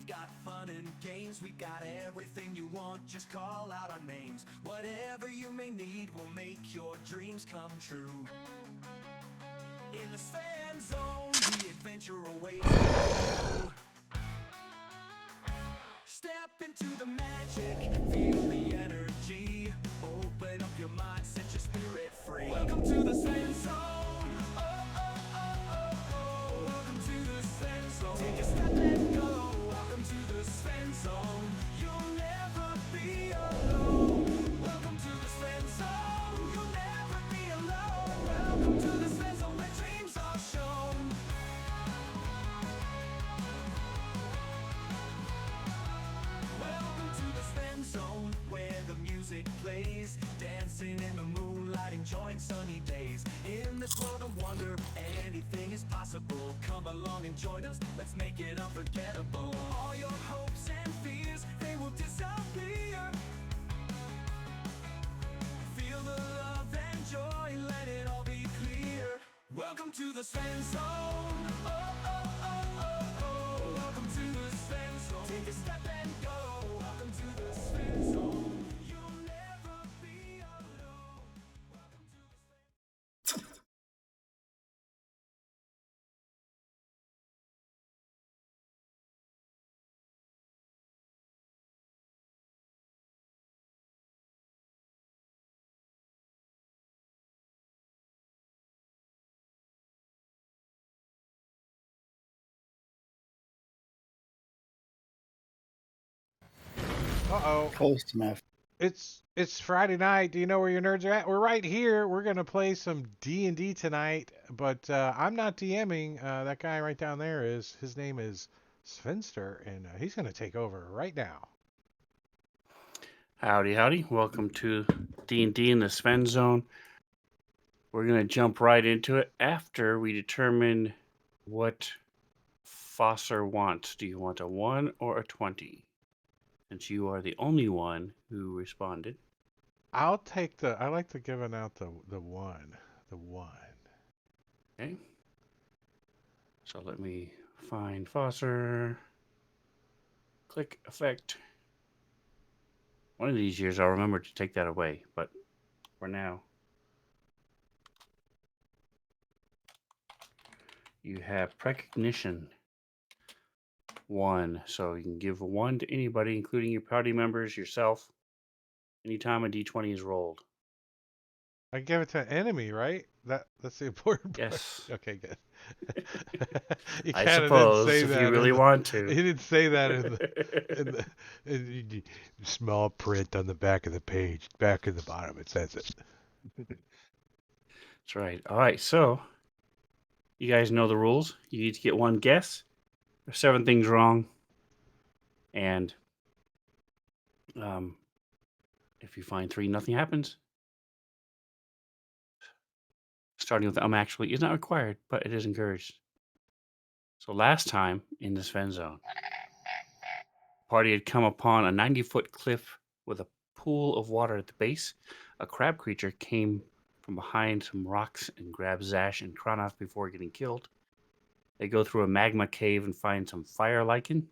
got fun and games, we got everything you want, just call out our names. Whatever you may need, we'll make your dreams come true. In the Sven Zone, the adventure awaits you. Step into the magic, feel the energy. Open up your mind, set your spirit free. Welcome to the Sven Zone. Oh, oh, oh, oh, oh. Welcome to the Sven Zone. Take a step and go. Welcome to the Sven Zone. You'll never be alone. Welcome to the Sven Zone. You'll never be alone. Welcome to the Sven Zone where dreams are shown. Welcome to the Sven Zone, where the music plays, dancing in the moonlight, enjoying sunny days. In this world of wonder, anything is possible. Come along and join us, let's make it unforgettable. All your hopes and fears, they will disappear. Feel the love and joy, let it all be clear. Welcome to the Sven Zone. Oh, oh, oh, oh, oh. Welcome to the Sven Zone. Take a step and go. Welcome to the Sven Zone. You'll never be alone. Welcome to the Sven. Uh-oh. Close enough. It's Friday night. Do you know where your nerds are at? We're right here. We're gonna play some D&D tonight, but I'm not DMing. That guy right down there is. His name is Svenster, and he's gonna take over right now. Howdy, howdy. Welcome to D&D in the Sven Zone. We're going to jump right into it after we determine what Fosser wants. Do you want a 1 or a 20? Since you are the only one who responded. I'll take the. I like to giving out the one. The one. Okay. So let me find Fosser. Click effect. One of these years I'll remember to take that away, but for now. You have precognition 1. So you can give a 1 to anybody, including your party members, yourself, anytime a d20 is rolled. I give it to an enemy, right? That's the important part. Yes. Okay, good. You I kind of didn't suppose say if that you really want to. You didn't say that in the small print on the back of the page, back in the bottom. It says it. That's right. All right, so you guys know the rules. You each get 1 guess. There's 7 things wrong. And if you find 3, nothing happens. Starting with actually is not required, but it is encouraged. So last time in the Sven Zone, the party had come upon a 90-foot cliff with a pool of water at the base. A crab creature came from behind some rocks and grabbed Zash and Kronoth before getting killed. They go through a magma cave and find some fire lichen.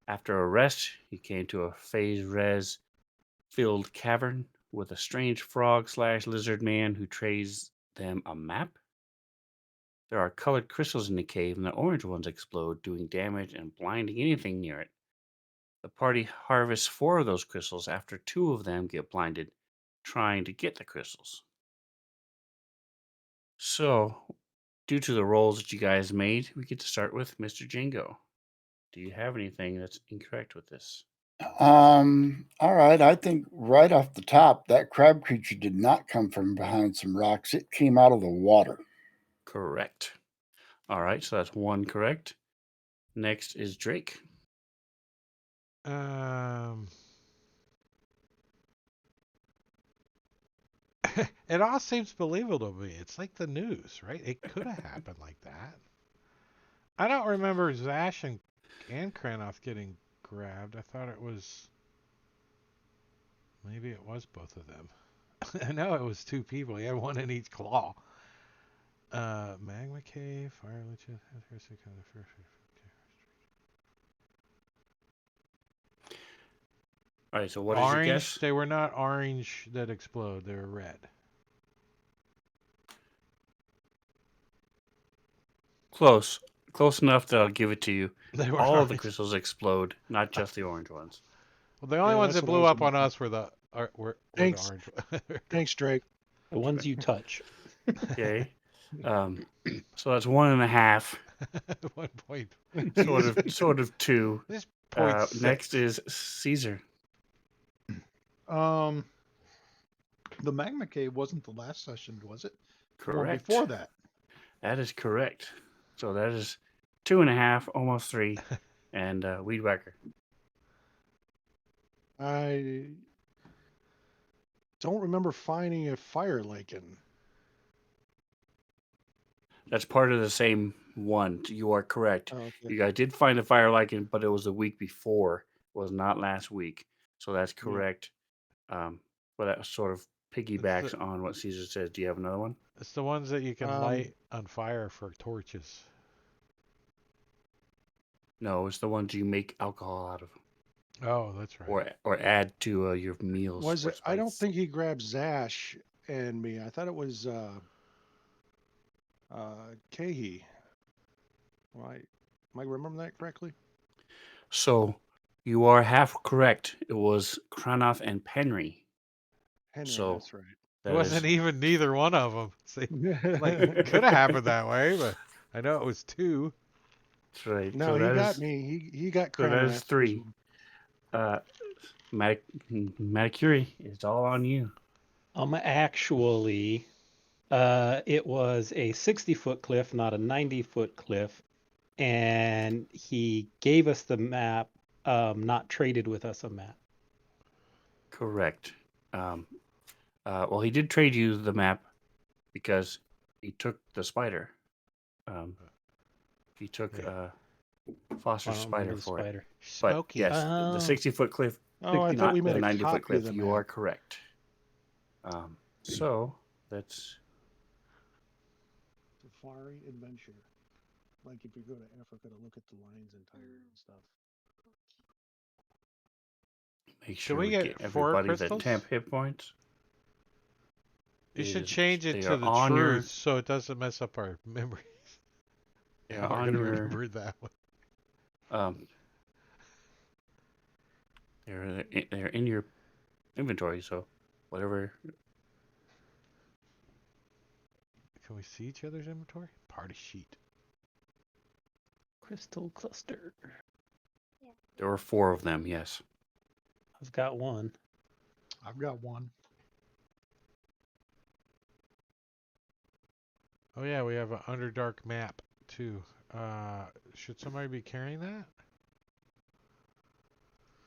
After a rest, you came to a phase res filled cavern with a strange frog / lizard man who trades them a map. There are colored crystals in the cave, and the orange ones explode, doing damage and blinding anything near it. The party harvests 4 of those crystals after 2 of them get blinded, trying to get the crystals. So, due to the rolls that you guys made, we get to start with Mr. Jingo. Do you have anything that's incorrect with this? All right. I think right off the top, that crab creature did not come from behind some rocks. It came out of the water. Correct. All right, so that's 1 correct. Next is Drake. It all seems believable to me. It's like the news, right? It could have happened like that. I don't remember Zash and Kranoth getting grabbed. I thought it was. Maybe it was both of them. I know it was 2 people. He had 1 in each claw. Magma Cave, Fire Legion. All right. So what is your Orange. guess? They were not orange that explode. They were red. Close. Close enough that I'll give it to you. They were All of the orange. crystals explode, not just the orange ones. Well, the only Yeah, ones that's that what I blew was up on thinking. us were the Thanks. orange. Thanks, Drake. The ones you touch. Okay. So that's 1.5. 1 point. Sort of 2. This point six. Next is Caesar. The magma cave wasn't the last session, was it? The one Correct. before that. That is correct. So that is 2.5, almost 3. And Weed Whacker. I don't remember finding a fire lichen. That's part of the same one. You are correct. Oh, okay. You guys did find a fire lichen, but it was the week before. It was not last week. So that's correct. Well, that sort of piggybacks on what Caesar says. Do you have another one? It's the ones that you can light on fire for torches. No, it's the ones you make alcohol out of, Oh, that's right. or add to your meals. Was for it? I don't spice. think he grabbed Zash and me. I thought it was Kahi. Right? Am I remember that correctly? So you are half correct. It was Kranoth and Penry. Henry, So that's right. It wasn't even neither one of them. See, like could have happened that way, but I know it was 2. That's right. No, so he that got is, me. He got So that Cranmer is after this 3. one. Maticuri, it's all on you. Actually, it was a 60-foot cliff, not a 90-foot cliff, and he gave us the map, not traded with us a map. Correct. Well, he did trade you the map because he took the spider. He took Foster's I don't spider remember the for it. spider. But Smoky. yes, the 60-foot cliff, Oh, I thought not we the made a 90-foot copy of cliff. the You map. are correct. So that's Safari adventure. Like if you go to Africa to look at the lions and tiger and stuff. make sure we we get get 4 everybody the crystals? temp hit points. You should Is- change it they to are the on your- truth so it doesn't mess up our memories. They're How we're on gonna your- remember that one. They're in your inventory. So whatever. Can we see each other's inventory? Party sheet. Crystal cluster. There were 4 of them. Yes. I've got one. I've got one. Oh yeah, we have an Underdark map too. Should somebody be carrying that?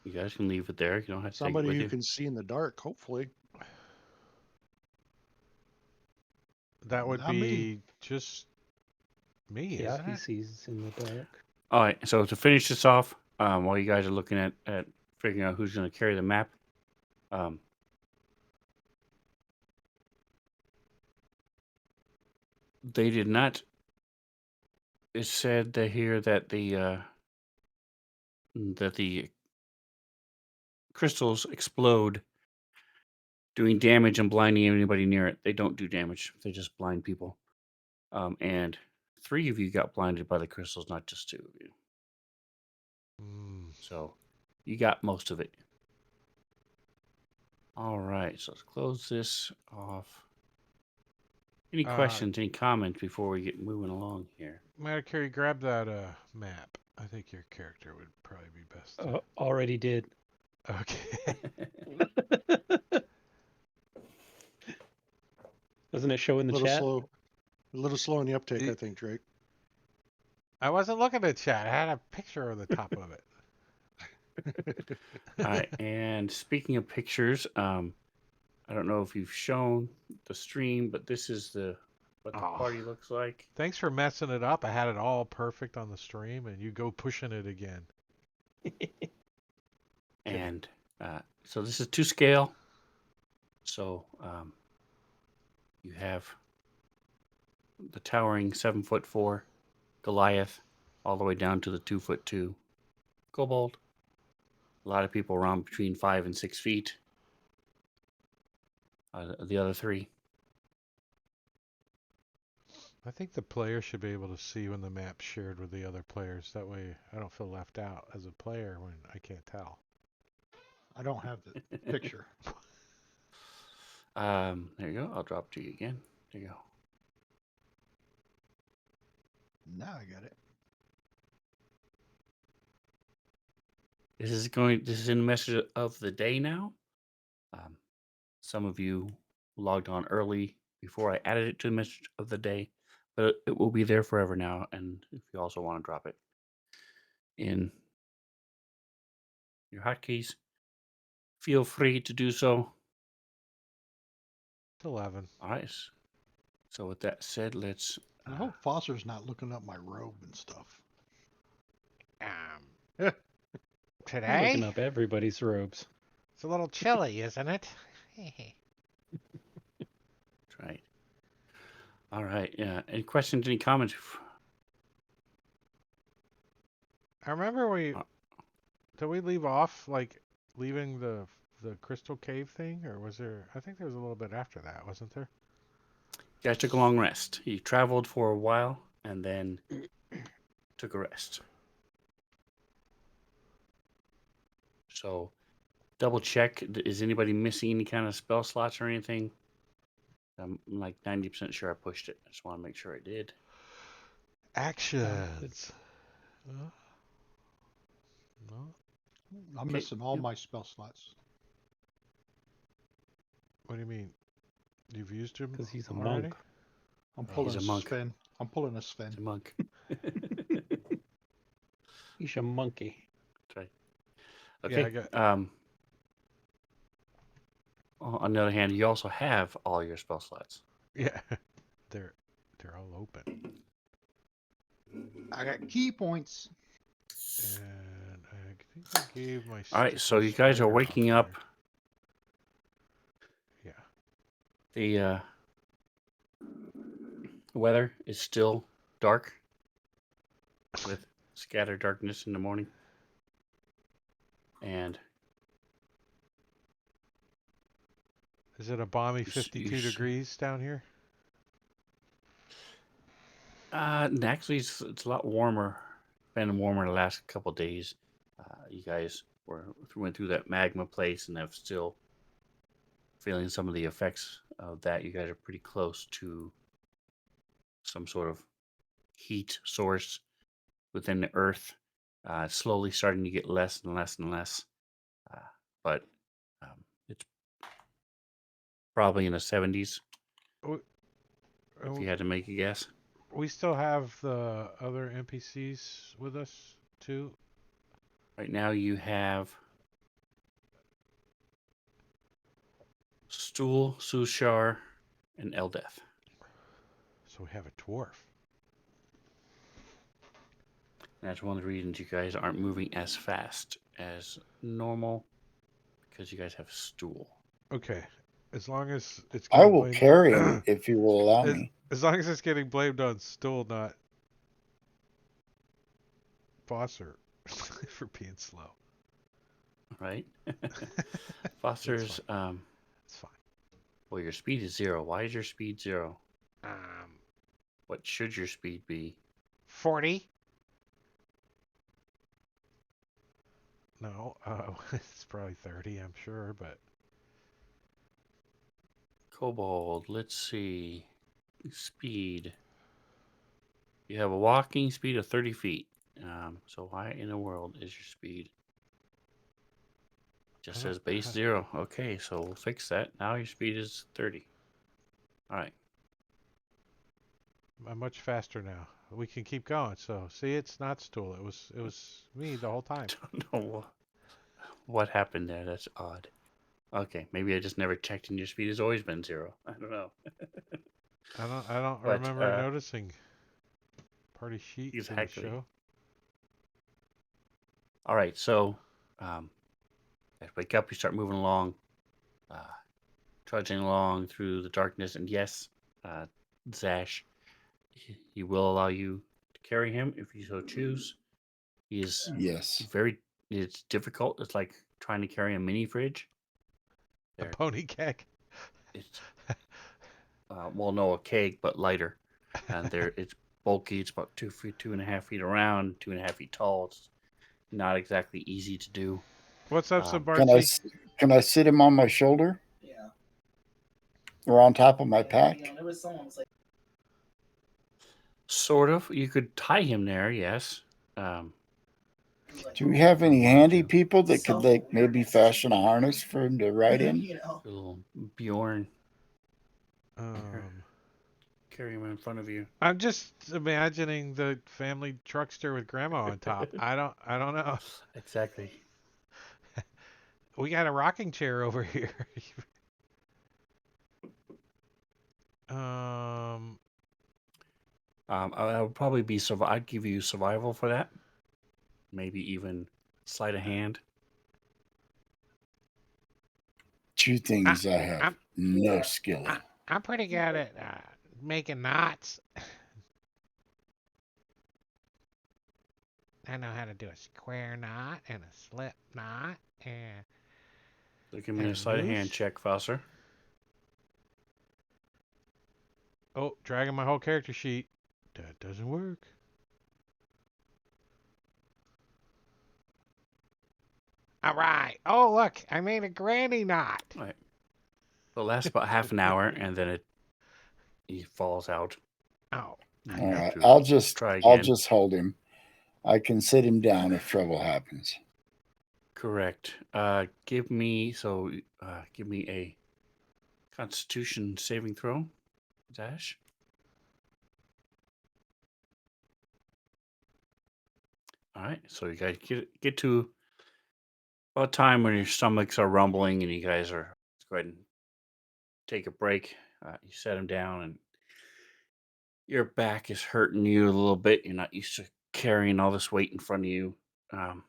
You guys can leave it there. You don't have to Somebody take it who with you. can see in the dark, hopefully. That would Not be me. just me, Yeah, isn't he it? sees in the dark. All right. So to finish this off, while you guys are looking at figuring out who's going to carry the map, they did not. It said that here that the crystals explode, doing damage and blinding anybody near it. They don't do damage; they just blind people. And 3 of you got blinded by the crystals, not just 2 of you. So you got most of it. All right, so let's close this off. Any questions, any comments before we get moving along here? Maticuri, grab that map. I think your character would probably be best. Already did. Okay. Doesn't it show in the chat? A little slow in the uptake, I think, Drake. I wasn't looking at chat. I had a picture on the top of it. All right, and speaking of pictures, I don't know if you've shown the stream, but this is what the party looks like. Thanks for messing it up. I had it all perfect on the stream, and you go pushing it again. And so this is 2 scale. So you have the towering 7'4" Goliath, all the way down to the 2'2" Kobold. A lot of people around between 5 and 6 feet. The other three. I think the player should be able to see when the map's shared with the other players. That way I don't feel left out as a player when I can't tell. I don't have the picture. There you go. I'll drop it to you again. There you go. Now I got it. This is in the message of the day now. Some of you logged on early before I added it to the message of the day, but it will be there forever now. And if you also want to drop it in your hotkeys, feel free to do so. It's 11. All right. So with that said, let's. I hope Foster's not looking up my robe and stuff. You're Today? looking up everybody's robes. It's a little chilly, isn't it? That's right. All right. Yeah. Any questions? Any comments? I remember did we leave off like leaving the crystal cave thing, or was there? I think there was a little bit after that, wasn't there? You guys took a long rest. You traveled for a while and then took a rest. So double check. Is anybody missing any kind of spell slots or anything? I'm like 90% sure I pushed it. I just want to make sure I did. Actions. No. I'm Okay, missing all yep. my spell slots. What do you mean? You've used him? Because he's a already? monk. I'm pulling He's a a monk. Sven. I'm pulling a Sven. It's a monk. He's a monkey. That's right. Yeah, Okay. I got. On the other hand, you also have all your spell slots. Yeah, they're all open. I got key points. And I think I gave my. All right, so sticky you guys are spider waking up up. there. The weather is still dark with scattered darkness in the morning. And Is it a balmy You s- 52 you s- degrees down here? actually, it's a lot warmer. Been warmer the last couple of days. You guys went through that magma place and have still feeling some of the effects of that. You guys are pretty close to some sort of heat source within the earth. Slowly starting to get less and less and less. But it's probably in the 70s Oh, if you had to make a guess. We still have the other NPCs with us too. Right now you have Stool, Sushar, and Eldeth. So we have a dwarf. And that's one of the reasons you guys aren't moving as fast as normal, because you guys have Stool. Okay, as long as it's. I will carry him if you will allow me. As long as it's getting blamed on Stool, not Foster, for being slow. Right? Foster's, It's fine. Well, your speed is 0. Why is your speed 0? Um, What should your speed be? 40. No, it's probably 30, I'm sure, but Kobold, let's see. Speed. You have a walking speed of 30 feet. So why in the world is your speed? Just says base 0. Okay, so we'll fix that. Now your speed is 30. All right. I'm much faster now. We can keep going. So see, it's not Stool. It was me the whole time. I don't know what happened there. That's odd. Okay, maybe I just never checked and your speed has always been 0. I don't know. I don't But, remember noticing. Party sheet Exactly. didn't show. All right, so you wake up, you start moving along, trudging along through the darkness, and yes, Zash, he will allow you to carry him if you so choose. He is Yes. very, It's difficult. It's like trying to carry a mini fridge. A There, pony keg. it's well, no, a keg, but lighter, and there it's bulky. It's about 2 feet, 2.5 feet around, 2.5 feet tall. It's not exactly easy to do. What's up, Um, Can I Sabartsy? can I sit him on my shoulder or on top of my pack? Sort of. You could tie him there, yes. Um, Do we have any If you wanted handy to. people that could like maybe fashion a harness for him to ride in? Little Bjorn, Um, carry him in front of you. I'm just imagining the family truckster with grandma on top. I don't know. Exactly. We got a rocking chair over here. um, I would probably be I'd give you survival for that. Maybe even sleight of hand. Two things I have I'm no skill in. I'm pretty good at making knots. I know how to do a square knot and a slip knot and So give me a and sleight of hand noose. check, Foster. Oh, dragging my whole character sheet. That doesn't work. All right. Oh, look, I made a granny knot. All right. It'll last about half an hour, and then he falls out. Oh, You All have right, to I'll just try I'll again. just hold him. I can sit him down if trouble happens. Correct. Give me a Constitution saving throw, Dash. All right. So you guys get to about a time when your stomachs are rumbling, and you guys are. Let's go ahead and take a break. You set him down, and your back is hurting you a little bit. You're not used to carrying all this weight in front of you, um,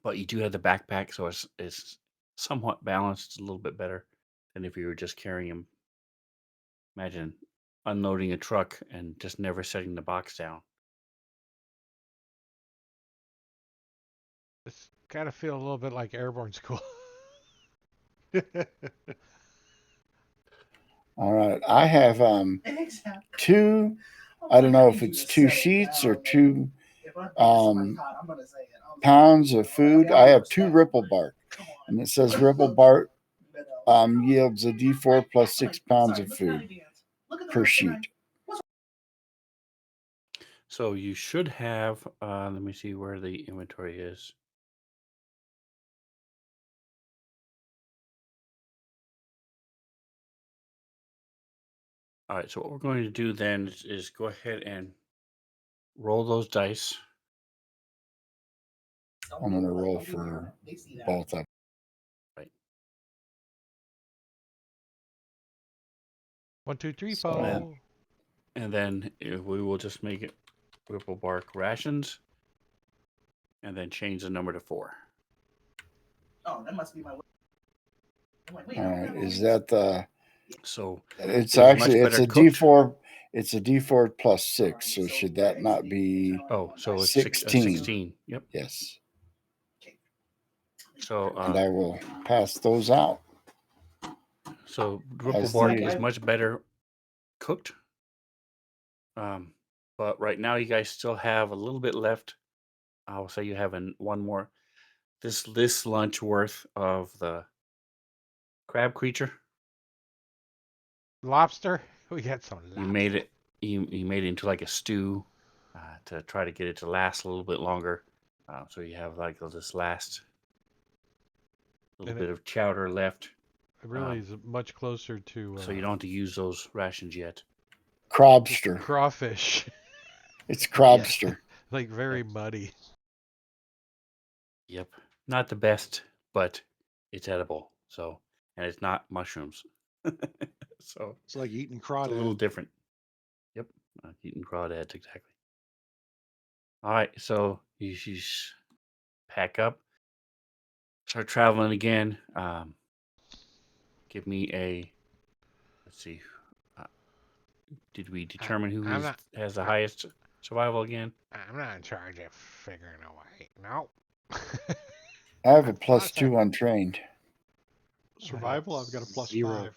but you do have the backpack, so it's somewhat balanced. It's a little bit better than if you were just carrying him. Imagine unloading a truck and just never setting the box down. it's got to feel a little bit like airborne school. All right, I have two. I don't know if it's two sheets or two pounds of food. I have two ripple bark, and it says ripple bark yields a D4 plus 6 pounds of food per sheet. So you should have. Let me see where the inventory is. All right. So what we're going to do then is go ahead and roll those dice. I'm going to roll for both of them. Right. 1, 2, 3, So- 4. And then we will just make it ripple bark rations, and then change the number to 4. Oh, that must be my. All right, is that the? So It's It was much actually it's better a cooked. D4. It's a D4 plus 6. So should that not be? so it's 16. 16. Yep. Yes. So And I will pass those out. ripple As bark the- is much better cooked. But right now you guys still have a little bit left. I'll say you have one more this lunch worth of the crab creature. Lobster. We got some lobster. You made it. You made it into like a stew to try to get it to last a little bit longer. So you have like this last little And bit of chowder left. It really is much closer to. So you don't have to use those rations yet. Crobster. Crawfish. It's crobster. Like very muddy. Yep. Not the best, but it's edible. So, and it's not mushrooms. So It's like eating it's a little crawdad. different. Yep. Eating crawdads, exactly. All right. So you just pack up, start traveling again. Give me let's see. Uh, did we determine who has the highest survival again? I'm not in charge of figuring a way. No. I have a That's +2 awesome. on trained. Survival, I've got a +5. 0.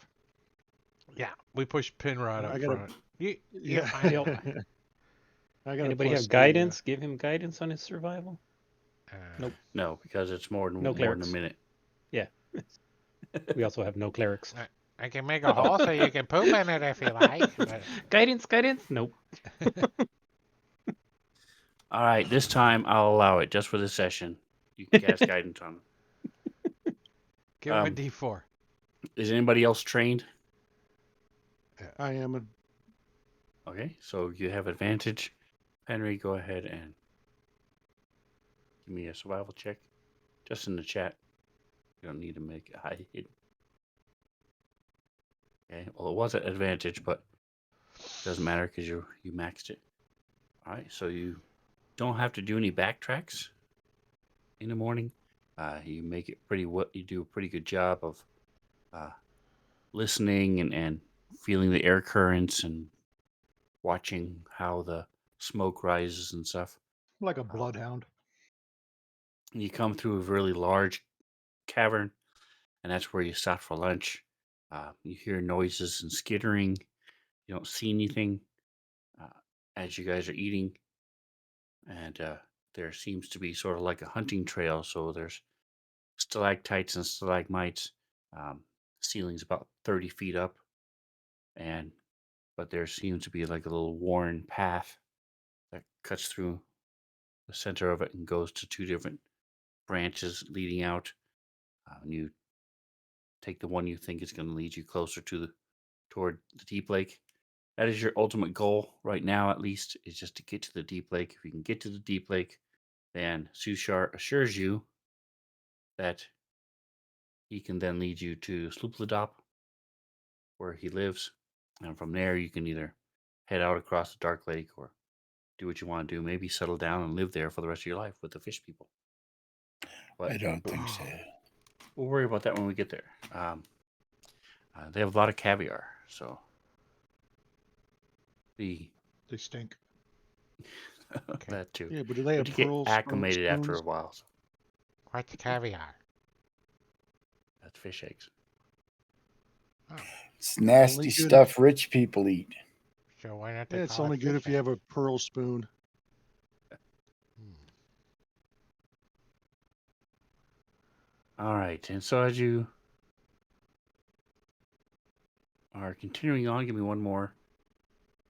Yeah, we push Pinrod I up got a front. You yeah. find Yep. it. I got Anybody a have +3. guidance? Give him guidance on his survival. Nope. No, because it's more than No a clerics. minute. Yeah. We also have no clerics. I can make a hole so you can poop in it if you like. But... Guidance. Nope. All right, this time I'll allow it just for this session. You can cast guidance on him. Give him a D4. Is anybody else trained? I am a Okay, so you have advantage. Henry, go ahead and give me a survival check. Just in the chat. You don't need to make it hide hidden. Okay, well, it was at advantage, but it doesn't matter because you maxed it. All right, so you don't have to do any backtracks in the morning. You make it pretty well. You do a pretty good job of listening and feeling the air currents and watching how the smoke rises and stuff. like a bloodhound. You come through a really large cavern, and that's where you stop for lunch. You hear noises and skittering. You don't see anything as you guys are eating, and there seems to be sort of like a hunting trail. So there's stalactites and stalagmites. Ceiling's about 30 feet up, but there seems to be like a little worn path that cuts through the center of it and goes to two different branches leading out. And you take the one you think is going to lead you closer toward the deep lake. That is your ultimate goal right now, at least, is just to get to the deep lake. If you can get to the deep lake, then Sushar assures you that he can then lead you to Sloopladop, where he lives. And from there, you can either head out across the dark lake or do what you want to do. Maybe settle down and live there for the rest of your life with the fish people. But I don't think so. we'll worry about that when we get there. They have a lot of caviar, so They stink. that too. Yeah, but do they have But you get pearls? acclimated after a while. So What's caviar? that's fish eggs. Oh, It's nasty Only good stuff rich people eat. so why not? Yeah, it's only good if you have a pearl spoon. All right, and so as you are continuing on, give me one more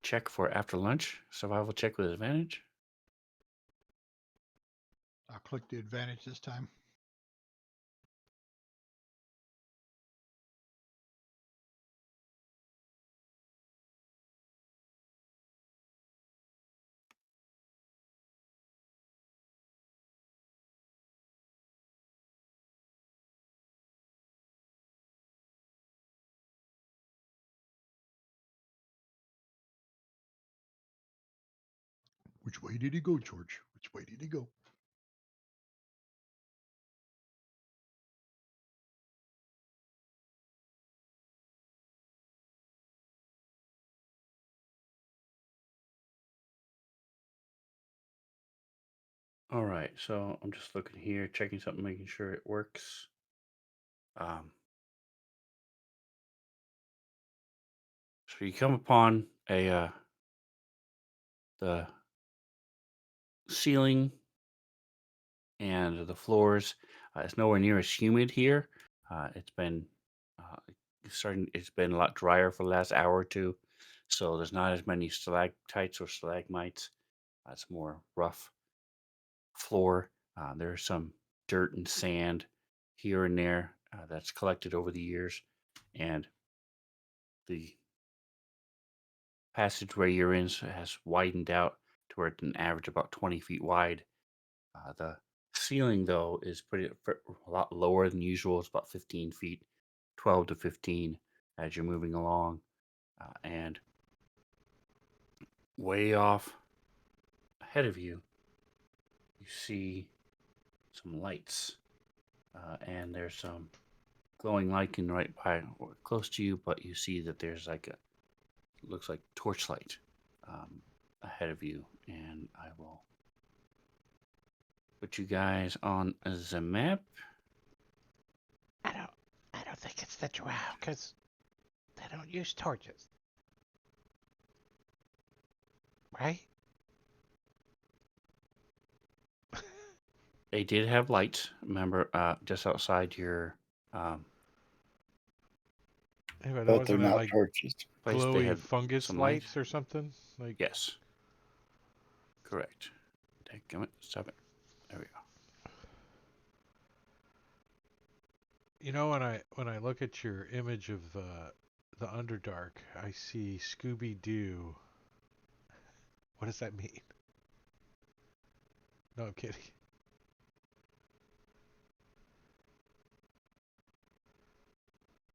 check for after lunch. Survival check with advantage. I'll click the advantage this time. Which way did he go, George? Which way did he go? All right, so I'm just looking here, checking something, making sure it works. So you come upon the ceiling and the floors. It's nowhere near as humid here. It's been uh, It's been a lot drier for the last hour or two, so there's not as many stalactites or stalagmites. It's more rough floor. There's some dirt and sand here and there that's collected over the years, and the passageway you're in has widened out to where it's an average about 20 feet wide. The ceiling, though, is a lot lower than usual. It's about 15 feet, 12 to 15 as you're moving along. And way off ahead of you, you see some lights. And there's some glowing lichen right by or close to you, but you see that there's looks like torchlight ahead of you. And I will put you guys on the map. I don't think it's the drow, because they don't use torches. Right? They did have lights, remember, just outside your Yeah, but but they're wasn't it not like torches. place. They glowy had fungus some light. lights or something? Like, Yes. Correct. Dadgummit, stop it. There we go. you know, when I look at your image of the Underdark, I see Scooby Doo. What does that mean? No, I'm kidding.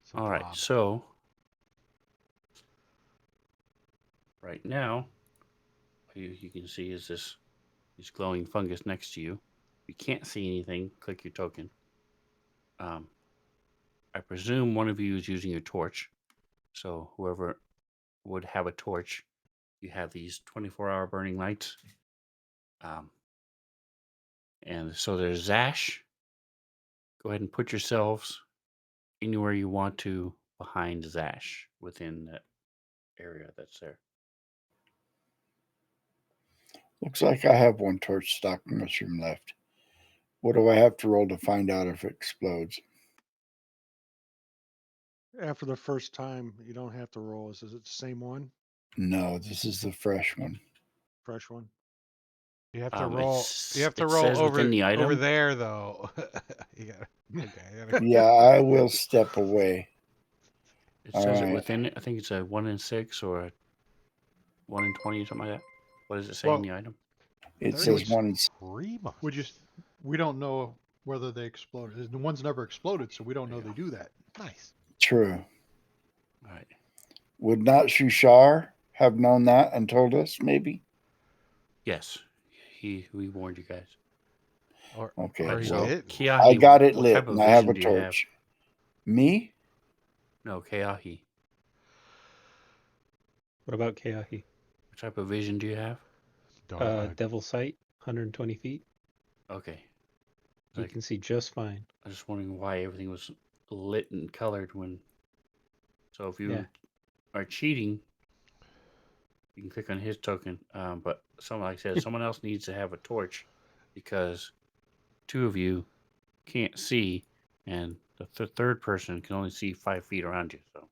It's a All right, blob. so right now, you can see is this glowing fungus next to you. If you can't see anything, click your token. I presume one of you is using your torch. So whoever would have a torch, you have these 24-hour burning lights. And so there's Zash. Go ahead and put yourselves anywhere you want to behind Zash within that area that's there. Looks like I have one torch stock mushroom left. What do I have to roll to find out if it explodes? After the first time, you don't have to roll. Is it the same one? No, this is the fresh one. Fresh one? You have to roll. You have to It roll says within over the item. there, though. You gotta. Okay. You gotta, Yeah, I will step away. It All says it right. within it. I think it's a 1 in 6 or a 1 in 20 or something like that. What does it say in well, the item? It says 33 months. We don't know whether they exploded. The one's never exploded, so we don't know they do that. Nice. true. All right. Would not Shushar have known that and told us, maybe? Yes. We warned you guys. Or Okay, or he So, did. Kiahi, I got it what lit type of and I have vision a do you have? torch. Me? No, Kiahi. What about Keahi? What type of vision do you have? Devil sight, 120 feet. Okay. You Like, can see just fine. I was just wondering why everything was lit and colored when. So if you Yeah. are cheating, you can click on his token. But like I said, someone else needs to have a torch because two of you can't see, and the third person can only see 5 feet around you. So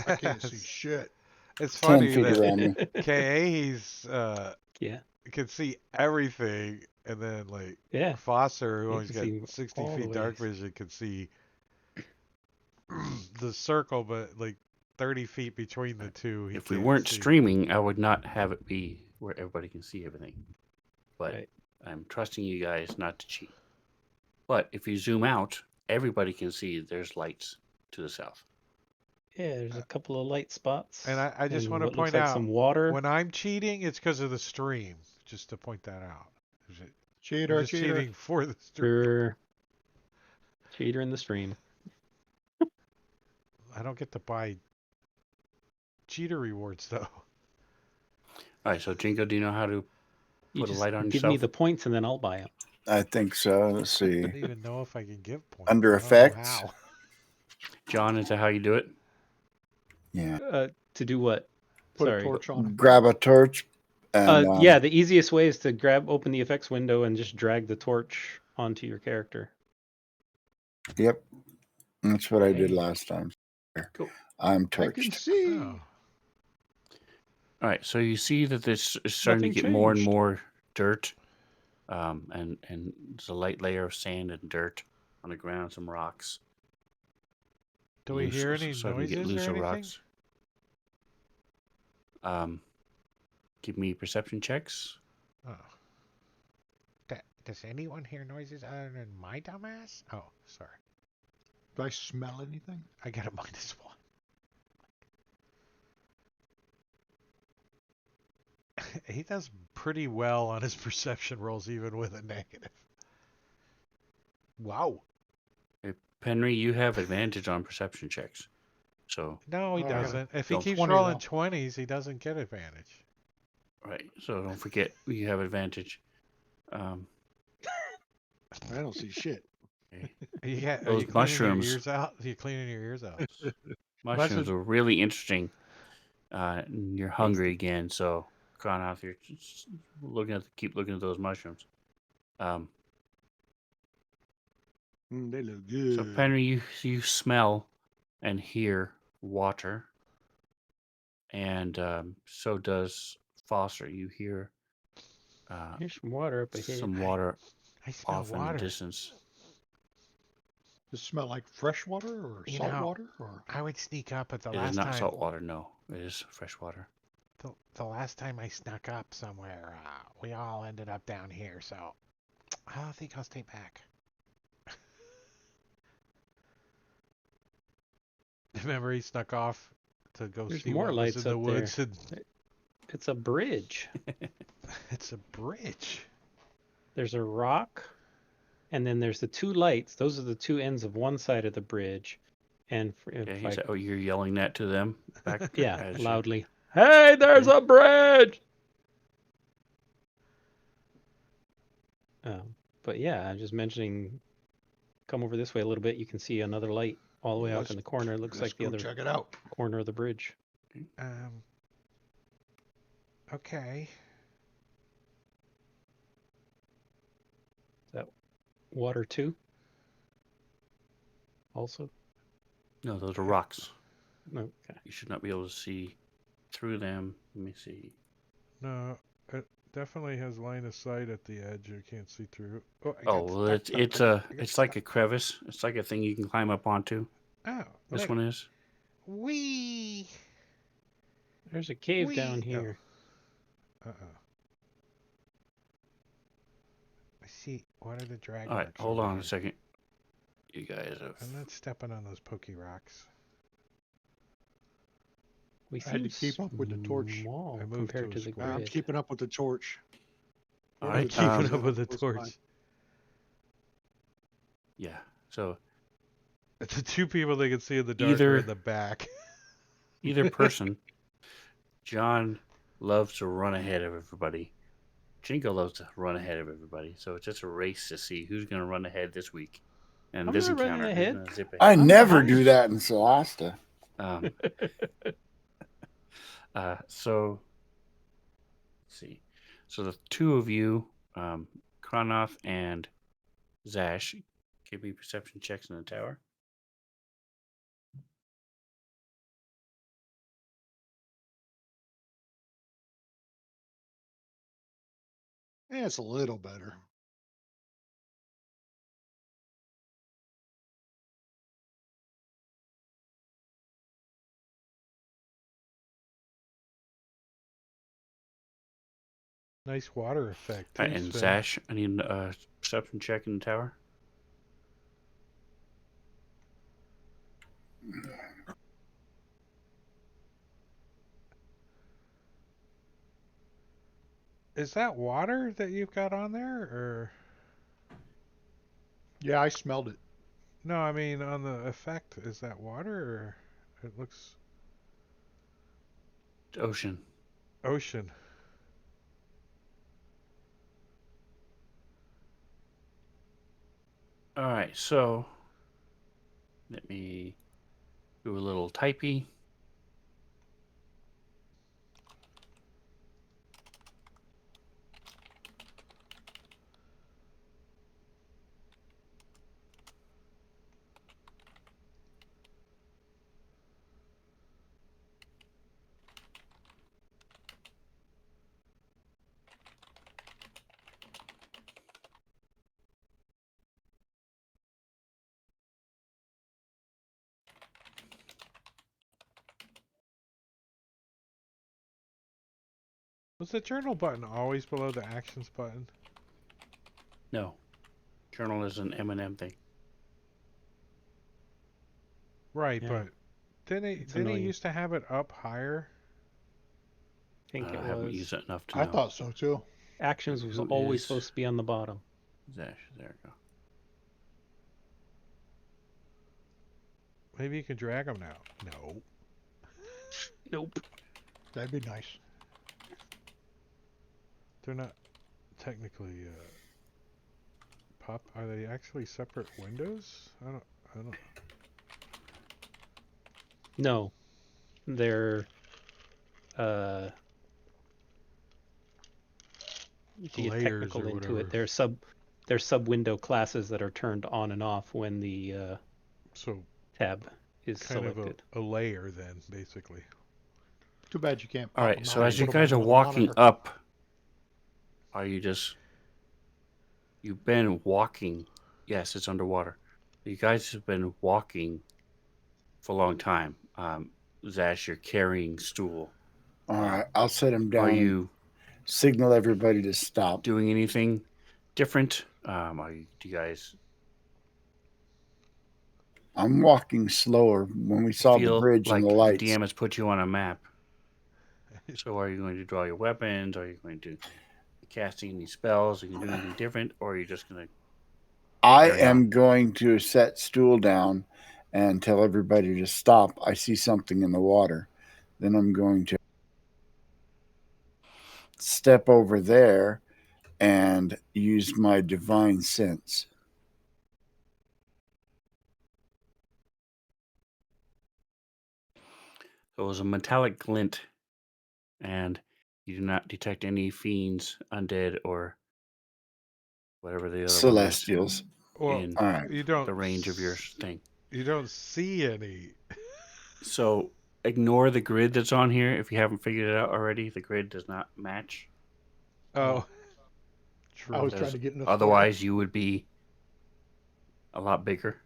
I can't see shit. It's 10 funny feet that around me. Kahe's Yeah. can see everything, and then like Yeah. Foster, who You only can got see 60 all the feet dark ways. vision, can see the circle, but like 30 feet between the two, he if we can't weren't see. streaming, I would not have it be where everybody can see everything. But Right. I'm trusting you guys not to cheat. But if you zoom out, everybody can see there's lights to the south. Yeah, there's a couple of light spots. And I just and want to what looks point like out, some water. when I'm cheating, it's because of the stream. Just to point that out. I'm Cheater, just cheater. cheating for the stream. Sure. Cheater in the stream. I don't get to buy cheater rewards though. All right, so Jinko, do you know how to You put a just light on give me yourself? the points and then I'll buy them. I think so. Let's I see. don't even know if I can give points. Under I don't know effects? how. John, is that how you do it? Yeah. To do what? Put Sorry. a torch on. Grab a torch and Yeah, the easiest way is to open the effects window and just drag the torch onto your character. Yep. That's what I did Hey. last time. Cool. I'm I can torched. see. Oh. All right, so you see that this is starting Nothing to get more and changed. more dirt, and there's a light layer of sand and dirt on the ground, some rocks. Do we hear any Starting to get noises or looser anything? rocks. Give me perception checks. Oh. Does anyone hear noises other than my dumbass? Oh, sorry. Do I smell anything? I got a -1. He does pretty well on his perception rolls, even with a negative. Wow. Hey, Penry, you have advantage on perception checks. So, No, he Oh, I got a- doesn't. If he don't- keeps 20 rolling though. 20s, he doesn't get advantage. right. So don't forget you have advantage. Um, I don't see shit. okay. Are you Those cleaning mushrooms. your ears out? Are you cleaning your ears out? Mushrooms a- are really interesting. And you're hungry again, so gone out here. Just keep looking at those mushrooms. They look So good. Penry, you smell and hear water, and so does Foster. You hear Here's some water up ahead. some water I smell off in the water. distance. Does it smell like fresh water or You salt know, water? Or I would sneak up at the It is last not time. salt water. No, it is fresh water. The last time I snuck up somewhere, we all ended up down here, so I think I'll stay back. Remember he snuck off to go There's see more what was lights in the up woods, there. and It's a bridge. it's a bridge. There's a rock, and then there's the two lights. Those are the two ends of one side of the bridge. And Okay, is that what you're yelling that to them back? yeah, as you- loudly. Hey, there's Okay. a bridge. But yeah, I'm just mentioning. Come over this way a little bit. You can see another light all the way off in the corner. It looks let's like the go other check it out. corner of the bridge. Okay. Is that water too? Also? No, those are rocks. No. Okay. You should not be able to see through them. Let me see. No, it definitely has line of sight at the edge. You can't see through. Oh, I Oh got well, stuck. it's I a got it's like stuck. a crevice. It's like a thing you can climb up onto. Oh, This look. one is. Wee. There's a cave Wee. down here. Oh. I see. What are the drag All right, marks? hold over on here? a second. You guys have. I'm not stepping on those pokey rocks. We I had to seem keep up with the torch. small I moved compared to to a the square. I'm grid. keeping up with the torch. All What are I'm right. the keeping torches up that with are the close torch. by? Yeah. So The two people they can see in the dark are Either- in the back. either person, John loves to run ahead of everybody. Jingo loves to run ahead of everybody. So it's just a race to see who's going to run ahead this week. And I'm this not running encounter, who's ahead. going to zip ahead. I I'm never behind. do that in Solasta. So let's see. So the two of you, Kronoth and Zash, give me perception checks in the tower. Yeah, it's a little better. Nice water effect too, All right, and Sven. Zash, I need a perception check in the tower. Is that water that you've got on there, or Yeah, I smelled it. no? I mean, on the effect, is that water, or it looks Ocean. ocean? All right, so let me do a little typey. Was the journal button always below the actions button? No, journal is an M&M thing. Right, Yeah. but didn't It's he annoying. used to have it up higher? I think I it haven't was. used that enough to I know. thought so too. Actions was Who always is- supposed to be on the bottom. Zash, there we go. Maybe you can drag them now. No. Nope. That'd be nice. They're not technically pop? Are they actually separate windows? I don't. No, they're uh, to get Layers technical or into it, whatever. they're sub window classes that are turned on and off when the So tab is kind of selected. a layer then, basically. Too bad you can't All pop right. them So out as and you put them on guys are another walking monitor. up, are you just you've been walking? Yes, it's underwater. You guys have been walking for a long time. Zash, you're carrying stool. All right, I'll set him Are down. you Signal everybody to stop. doing anything different? Do you guys I'm walking slower. When we saw the feel bridge and like the the lights, DM has put you on a map? So are you going to draw your weapons? Are you going to be casting any spells? Are you doing anything different? Or are you just going to I carry on? am going to set stool down and tell everybody to stop. I see something in the water. Then I'm going to step over there and use my divine sense. So it was a metallic glint, and you do not detect any fiends, undead, or whatever the other one is Celestials. Well, in All right. you don't the range of your thing. you don't see any. So ignore the grid that's on here. If you haven't figured it out already, the grid does not match. Oh, I true. was trying Because to get in a otherwise you would be a lot bigger.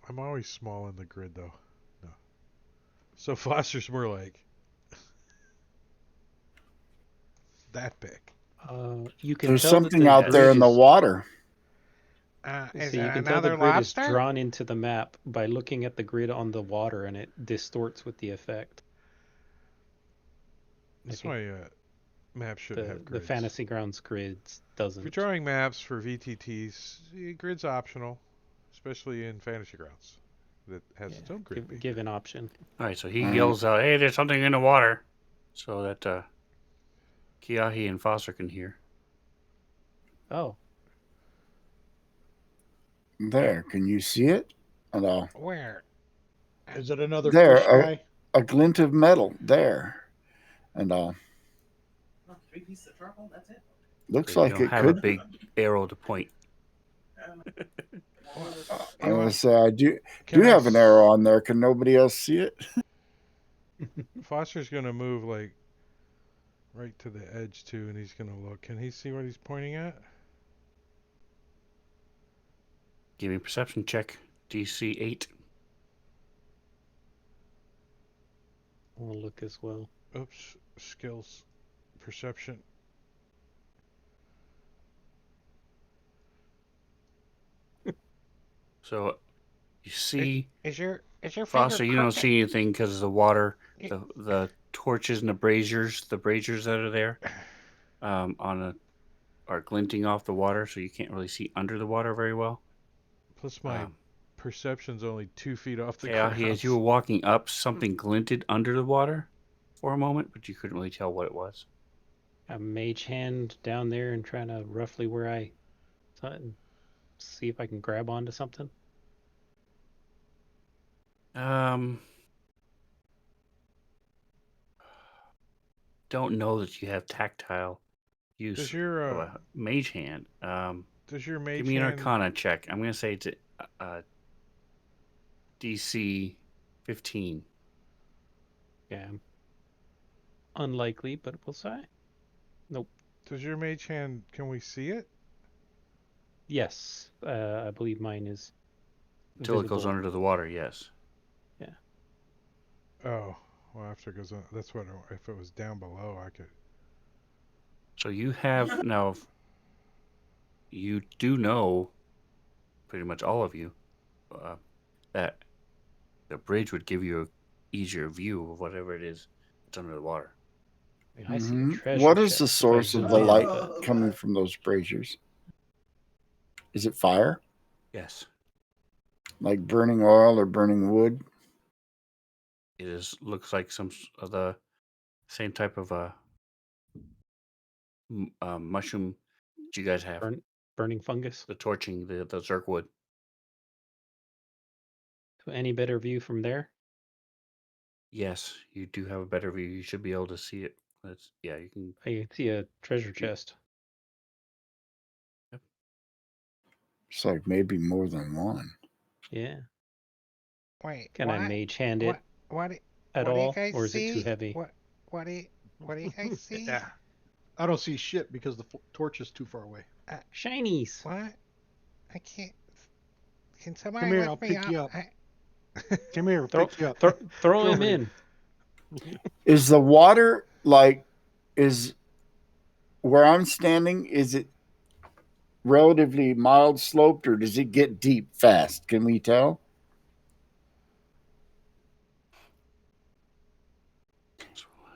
I'm always small in the grid though. No. So Foster's more like that big. You can There's tell that something the out there grid in the is water. Is so it you can tell the another grid is lobster? drawn into the map by looking at the grid on the water, and it distorts with the effect. That's think why maps shouldn't have The grids. Fantasy Grounds grids If you're doesn't. drawing maps for VTTs, grid's optional, especially in Fantasy Grounds. That has its own grid being. Give an option. All right, so he All right. yells out, "Hey, there's something in the water," so that Kiahi and Foster can hear. Oh, There. Can you see it at all? Where? Is it another There, fish guy? a glint of metal there and all. Oh, 3 pieces of charcoal. That's it. Looks So you like don't it have a could. big arrow to point. I'm gonna say I do Can I have an arrow on there. Can nobody else see it? Foster's gonna move like right to the edge too, and he's gonna look. Can he see what he's pointing at? Give me a perception check. DC 8. I'll look as well. Oops. Skills. Perception. So you see, Is your Foster, you don't see anything because of the water, the torches and the braziers that are there are glinting off the water, so you can't really see under the water very well. Plus my perception's only 2 feet off the Yeah, ground. as you were walking up, something glinted under the water for a moment, but you couldn't really tell what it was. A mage hand down there and trying to roughly where I see if I can grab onto something. Don't know that you have tactile use Does your of a mage hand. does your mage Give me an hand Arcana check. I'm going to say it's DC 15. Yeah. Unlikely, but we'll say. Nope. Does your mage hand, can we see it? Yes. I believe mine is Until it goes visible. under the water, yes. Yeah. Oh, well after it goes on, that's what if it was down below I could. So you have now. You do know, pretty much all of you, that the bridge would give you an easier view of whatever it is that's under the water. I mean, I see a treasure What is the chest if I source of zoom the in, light but coming from those braziers? Is it fire? Yes, Like burning oil or burning wood? it looks like some of the same type of mushroom that you guys have. burning fungus. The torching, the zerk wood. So any better view from there? Yes, you do have a better view. You should be able to see it. Yeah, you can. I see a treasure chest. It's like maybe more than one. Yeah. Wait, Can I mage hand it what, at what do you all, guys or is it too see? heavy? What do you guys see? Yeah. I don't see shit because the torch is too far away. Shinies. What? I can't. Can Come somebody here, lift I'll me pick up? you up. Come here, Throw, pick you up. throw Go him over here. in. Is the water like is where I'm standing? Is it relatively mild sloped, or does it get deep fast? Can we tell?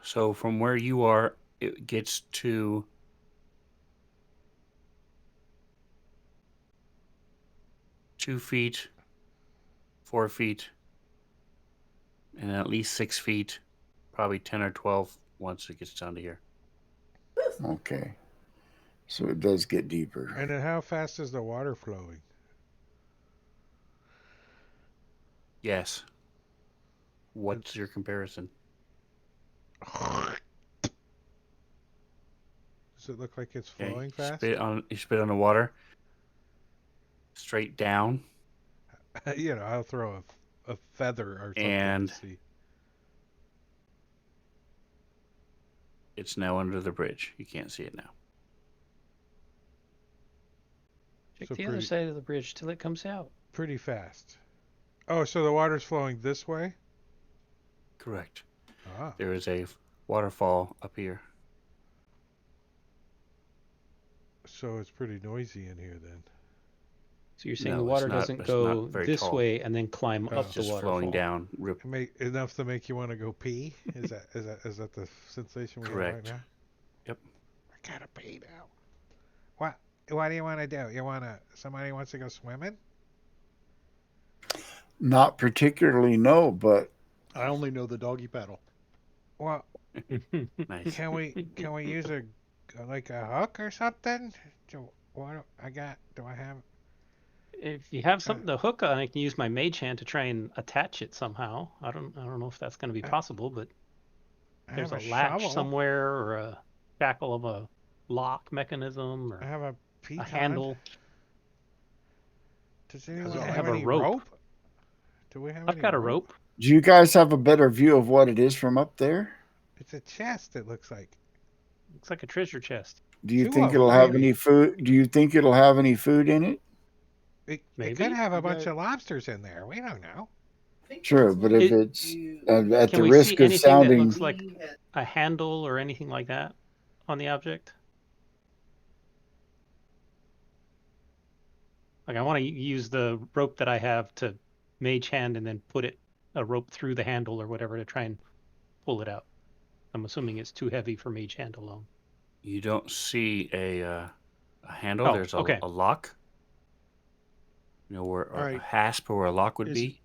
So from where you are, it gets to 2 feet, 4 feet, and at least 6 feet, probably 10 or 12 once it gets down to here. Okay. So it does get deeper. And then how fast is the water flowing? Yes. What's your comparison? Does it look like it's Okay, flowing you fast? you spit on the water, straight down, I'll throw a feather or something and to see. it's now under the bridge. You can't see it now. Check So the other side of the bridge till it comes out. pretty fast. Oh, so the water's flowing this way? Correct. Ah. There is a waterfall up here. So it's pretty noisy in here then. So you're saying No, the it's water not- doesn't it's go not very this tall. way and then climb Oh. up It's the just waterfall? flowing down. Enough to make you want to go pee? Is that the sensation we have right Correct. now? Yep. I gotta pee now. What do you want to do? Somebody wants to go swimming? Not particularly, no, but I only know the doggy paddle. Well, Nice. can we use a hook or something? Do I have? If you have something to hook on, I can use my mage hand to try and attach it somehow. I don't know if that's going to be possible, but I there's have a a latch shovel. somewhere or a shackle of a lock mechanism I or have a a piton. handle. Does I anyone I have have a any rope. Do we have I've any got a rope. do you guys have a better view of what it is from up there? It's a chest. It looks like. Looks like a treasure chest. Do you Two think of it'll them, have maybe. any food? Do you think it'll have any food in it? It Maybe. could have a You bunch got- of lobsters in there. We don't know. True, but if It- it's at Can the we risk see of anything that sounding, looks like a handle or anything like that on the object? Like I want to use the rope that I have to mage hand and then put a rope through the handle or whatever to try and pull it out. I'm assuming it's too heavy for mage hand alone. You don't see a handle. Oh, There's okay. a lock. Where All right. a hasp or a lock would Is- be.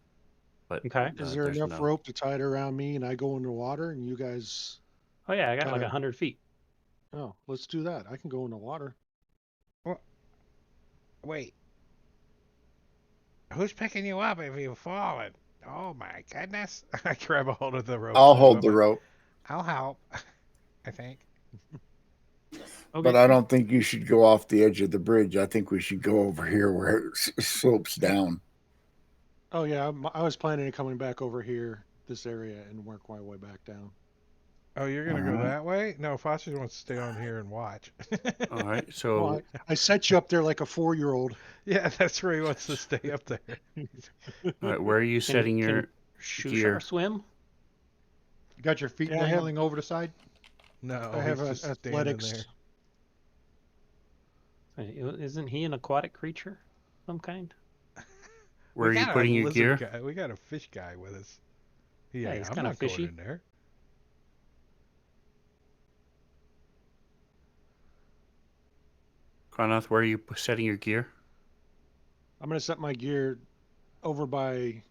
But Okay. Is there there's enough no. rope to tie it around me and I go into water and you guys? Oh yeah, I got like Kinda- 100 feet. Oh, let's do that. I can go into water. Wait. Who's picking you up if you've fallen? Oh my goodness! I grab a hold of the rope. I'll too. hold I'm the like, rope. I'll help. I think. Okay. But I don't think you should go off the edge of the bridge. I think we should go over here where it slopes down. Oh yeah, I was planning on coming back over here, this area, and work my way back down. Oh, you're gonna go Alright. that way? No, Foster wants to stay on here and watch. All right. So Well, I set you up there like a 4-year-old. Yeah, that's where he wants to stay up there. all right, where are you setting your Shushar gear? swim? You got your feet Yeah, I have- dangling over the side? No, I have he's a just standing athletics. there. Isn't he an aquatic creature of some kind? Where are We you got a putting your lizard gear? Guy. We got a fish guy with us. Yeah, Yeah, he's I'm kinda not fishy. going in there. Cronoth, where are you setting your gear? I'm gonna set my gear over by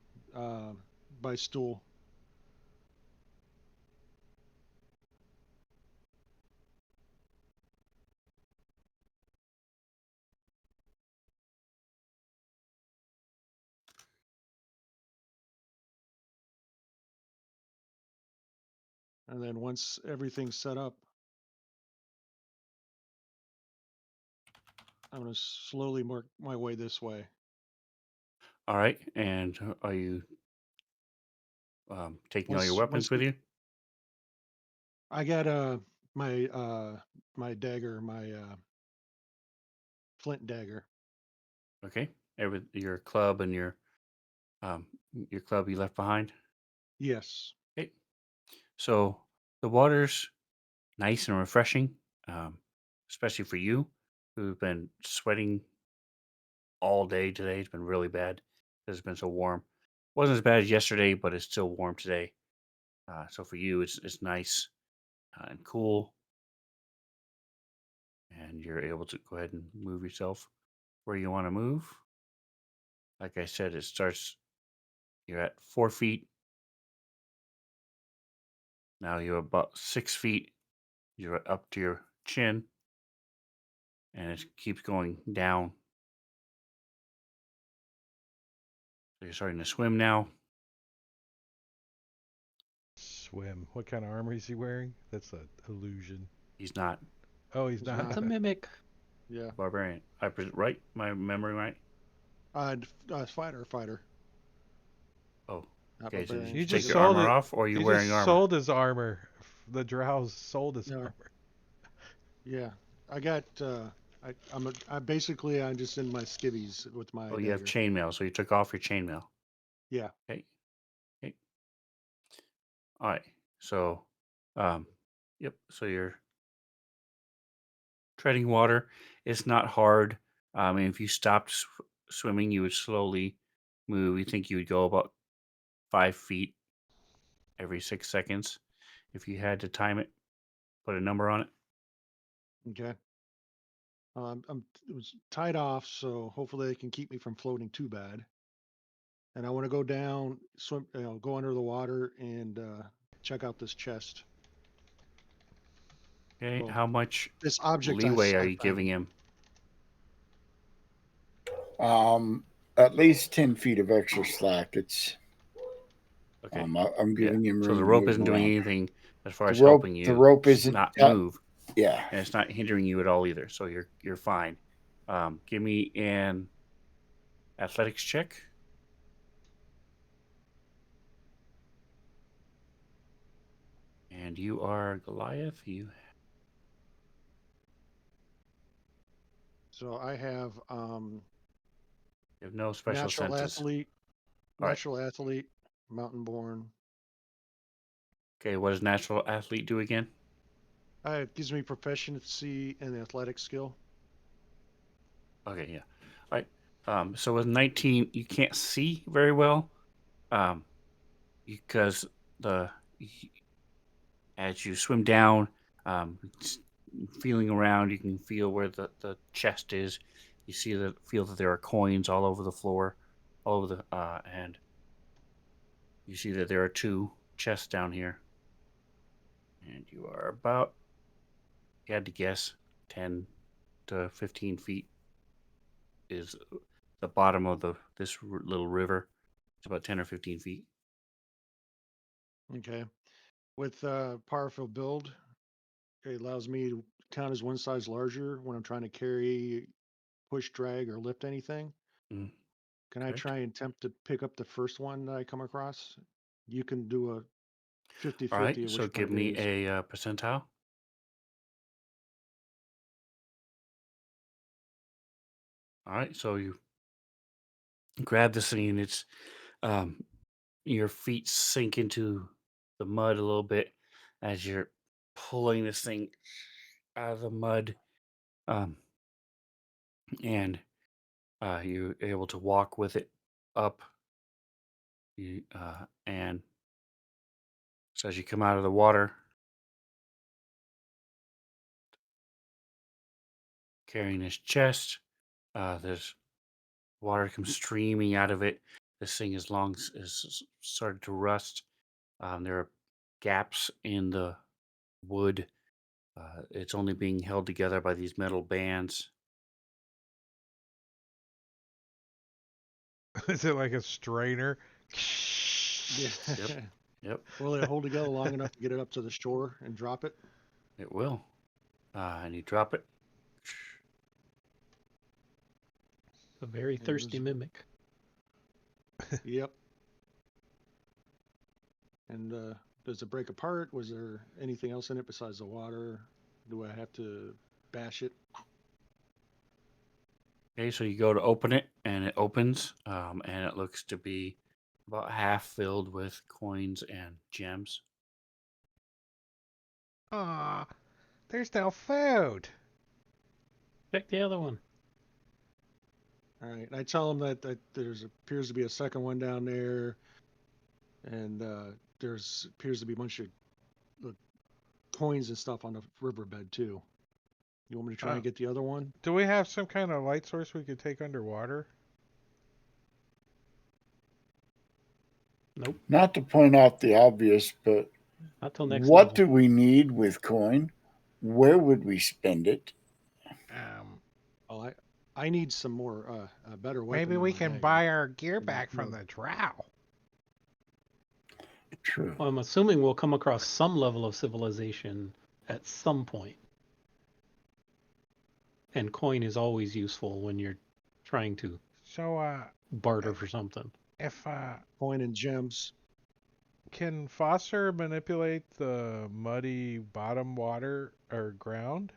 stool. And then once everything's set up, I'm going to slowly work my way this way. All right. And are you taking all your weapons with you? I got my dagger, my flint dagger. Okay. Your club and your club you left behind. Yes. Okay. So the water's nice and refreshing, um, especially for you who've been sweating all day today. It's been really bad because it's been so warm. Wasn't as bad as yesterday, but it's still warm today. So for you, it's nice and cool, and you're able to go ahead and move yourself where you want to move. Like I said, it starts. You're at 4 feet now. You're about 6 feet. You're up to your chin, and it keeps going down. So you're starting to swim now. Swim. What kind of armor is he wearing? That's an illusion. He's not Oh, he's He's not. It's a mimic. Yeah. barbarian. Right? My memory right? Fighter. Oh, Not okay. So did barbarian. You you just take your sold armor it. off, or are you He wearing just armor? sold his armor. The Drows sold his No. armor. Yeah. I got I'm just in my skivvies with my Oh, you have dagger. chainmail, so you took off your chainmail. Yeah. Okay. Okay. All right. So, yep. So you're treading water. It's not hard. I mean, if you stopped swimming, you would slowly move. You think you would go about 5 feet every 6 seconds. If you had to time it, put a number on it. Okay. It was tied off, so hopefully they can keep me from floating too bad. And I want to go down, swim, go under the water and check out this chest. Okay. Well, How much this object leeway are I you giving found. him? At least 10 feet of extra slack. It's Okay. I'm Yeah. giving him So room the to rope move isn't doing around. anything as far The as rope, helping the you rope isn't. not move, Yeah. and it's not hindering you at all either. So you're fine. Give me an athletics check. And you are Goliath. You So I have have no special natural senses. All right. athlete, mountain born. Okay. What does natural athlete do again? It gives me proficiency in athletic skill. Okay. Yeah. All right. So with 19, you can't see very well, because the as you swim down, feeling around, you can feel where the chest is. You feel that there are coins all over the floor, all over and you see that there are two chests down here. And you are about, you had to guess, 10 to 15 feet is the bottom of this little river. It's about 10 or 15 feet. Okay. With powerful build, it allows me to count as one size larger when I'm trying to carry, push, drag, or lift anything. Mm, Can I correct. try and attempt to pick up the first one that I come across? You can do a 50 All right. 50 of So which one give it me is. a percentile. All right. So you grab this thing, and it's um, your feet sink into the mud a little bit as you're pulling this thing out of the mud, um, and you're able to walk with it up. And so as you come out of the water, carrying this chest, there's water comes streaming out of it. This thing is started to rust. There are gaps in the wood. It's only being held together by these metal bands. Is it like a strainer? Yeah. Yep. Yep, Will it hold together long enough to get it up to the shore and drop it? it will. And you drop it. A very And thirsty those- mimic. Yep. And does it break apart? Was there anything else in it besides the water? Do I have to bash it? Okay, so you go to open it, and it opens, and it looks to be about half filled with coins and gems. Aw, there's no food. Check the other one. All right. I tell them that there's appears to be a second one down there, and there's appears to be a bunch of coins and stuff on the riverbed too. You want me to try and get the other one? Do we have some kind of light source we could take underwater? Nope, Not to point out the obvious, but not till next what level. do we need with coin? Where would we spend it? Oh, I need some more a better weapon. Maybe than we my can dagger. buy our gear And back from no. the drow. True. Well, I'm assuming we'll come across some level of civilization at some point. And coin is always useful when you're trying to So, barter for something. if Coin and gems. can Foster manipulate the muddy bottom water or ground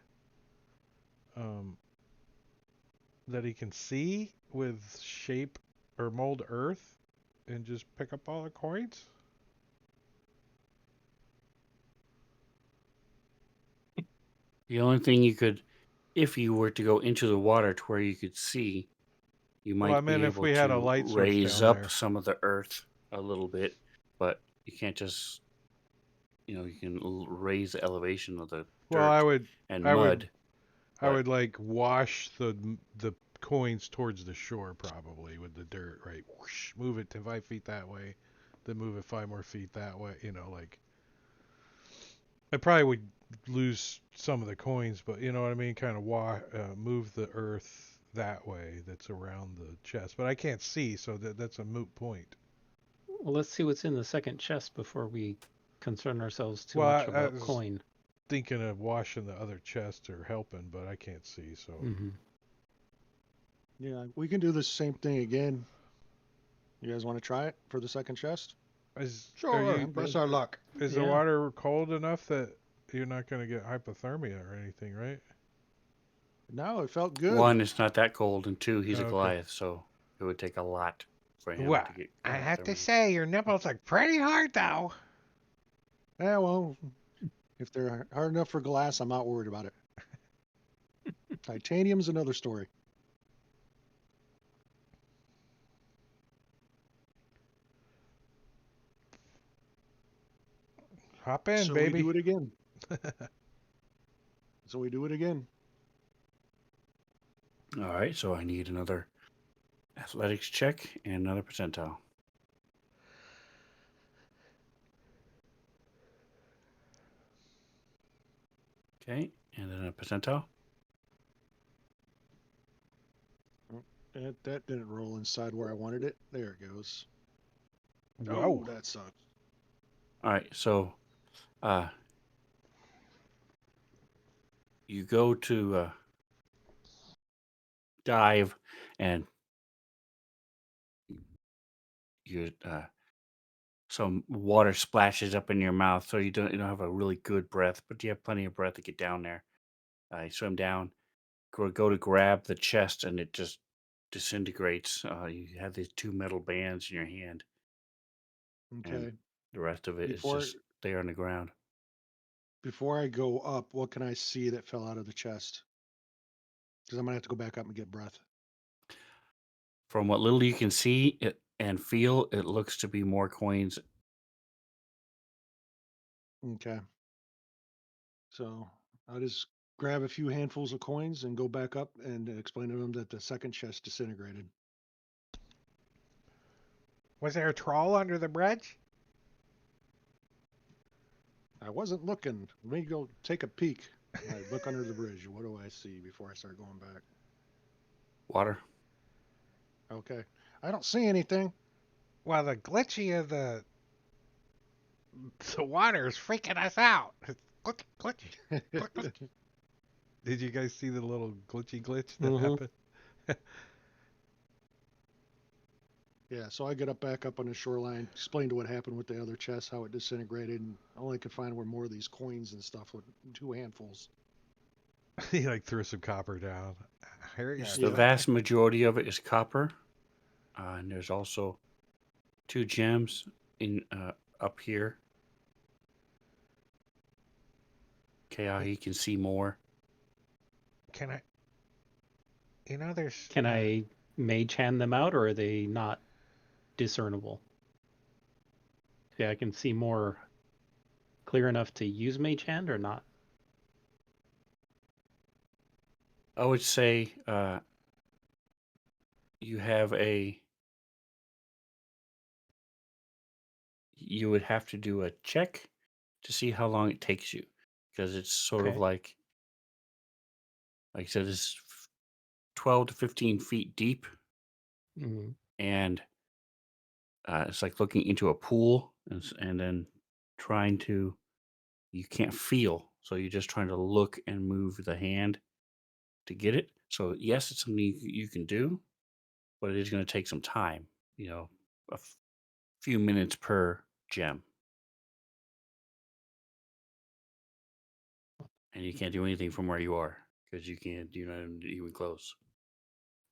that he can see with shape or mold earth and just pick up all the coins? The only thing you could, if you were to go into the water to where you could see, you Well, I might meant be if able we had a to light source raise down up there. some of the earth a little bit, but you can't just, you can raise the elevation of the Well, dirt and mud. I but- would like wash the coins towards the shore probably with the dirt, right? Whoosh, move it to 5 feet that way, then move it 5 more feet that way. Like I probably would lose some of the coins, but you know what I mean. Kind of move the earth that way that's around the chest, but I can't see, so that's a moot point. Well, let's see what's in the second chest before we concern ourselves too Well, much I about was coin. thinking of washing the other chest or helping, but I can't see, so. Hmm. Yeah, we can do the same thing again. You guys want to try it for the second chest? Is, Sure. are you, Press our luck. is the Yeah. water cold enough that you're not going to get hypothermia or anything, right? No, it felt good. One, it's not that cold, and two, he's a Okay. Goliath, so it would take a lot for him Well, to get. I have to hypothermia. say, your nipples look pretty hard, though. Yeah, well, if they're hard enough for glass, I'm not worried about it. Titanium's another story. Hop in, So baby. we do it again. So we do it again. All right, so I need another athletics check and another percentile. Okay, and then a percentile. That didn't roll inside where I wanted it. There it goes. Whoa. Oh, that sucks. All right, so you go to dive, and you some water splashes up in your mouth, so you don't have a really good breath, but you have plenty of breath to get down there. You swim down, go to grab the chest, and it just disintegrates. You have these two metal bands in your hand, Okay. and the rest of it is Before just there on the ground. before I go up, what can I see that fell out of the chest? Because I'm gonna have to go back up and get breath. From what little you can see it and feel, it looks to be more coins. Okay. So I'll just grab a few handfuls of coins and go back up and explain to them that the second chest disintegrated. Was there a troll under the bridge? I wasn't looking. Let me go take a peek. I look under the bridge. What do I see before I start going back? Water. Okay. I don't see anything. Well, the glitchy of the The water is freaking us out. Glitch, glitch, glitch, glitch. Did you guys see the little glitchy glitch that Mhm. happened? Yeah, so I get back up on the shoreline, explained what happened with the other chest, how it disintegrated, and all I could find were more of these coins and stuff with 2 handfuls. He like threw some copper down. Here you Yeah, go. The yeah. vast majority of it is copper, and there's also 2 gems in up here. He can see more. Can I? You know, there's. Can I mage hand them out, or are they not discernible? Yeah, I can see more clear enough to use mage hand or not. I would say you have you would have to do a check to see how long it takes you, because it's sort of Okay. like I said, it's 12 to 15 feet deep, Mhm. and it's like looking into a pool, and then trying to, you can't feel, so you're just trying to look and move the hand to get it. So yes, it's something you can do, but it is going to take some time. A few minutes per gem, and you can't do anything from where you are because you're not even close.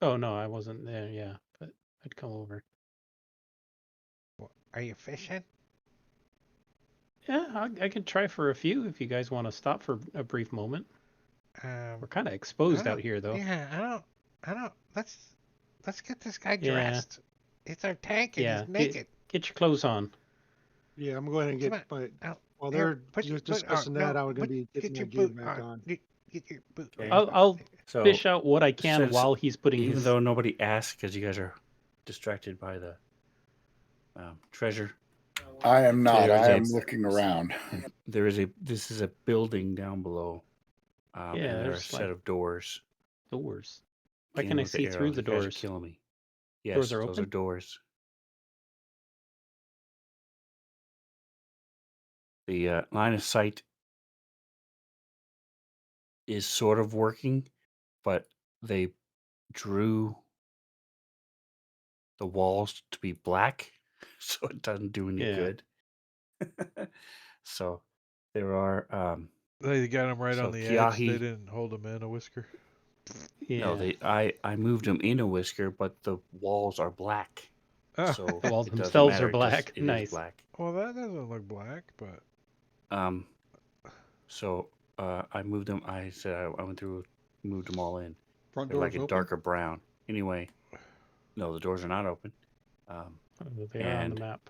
Oh no, I wasn't there. Yeah, but I'd come over. Are you fishing? Yeah, I could try for a few if you guys want to stop for a brief moment. We're kind of I exposed out don't. here, though. Yeah, I don't. I don't. Let's get this guy Yeah, dressed. It's our tank and yeah. he's naked. Get your clothes on. Yeah, I'm going to Come get on. my. Out. While Here, they're put your just boot on. discussing that, No, I'm going to be getting get my your gear boot back on. on. Get your boot Okay. on. I'll So fish out what I can since while he's putting even his. though nobody asked because you guys are distracted by the treasure, I am So not. there is I a- am looking around. this is a building down below, and Yeah, there are a there's set like of doors. doors. Why Again, can't I with the see through arrows, the you guys are doors? killing me. Doors Yes, are those are open? doors. The line of sight is sort of working, but they drew the walls to be black, so it doesn't do any Yeah. good. So there are They got him right on so the edge. They Kiahi. didn't hold him in a whisker. No, Yeah. I moved them in a whisker, but the walls are black, Oh. so The walls it doesn't themselves are matter. black. It is Nice. black. Well, that doesn't look black, but So I moved them. I said I went through, moved them all in. Front They're like doors a open. darker brown. Anyway, no, the doors are not open. Oh, they are on the And map.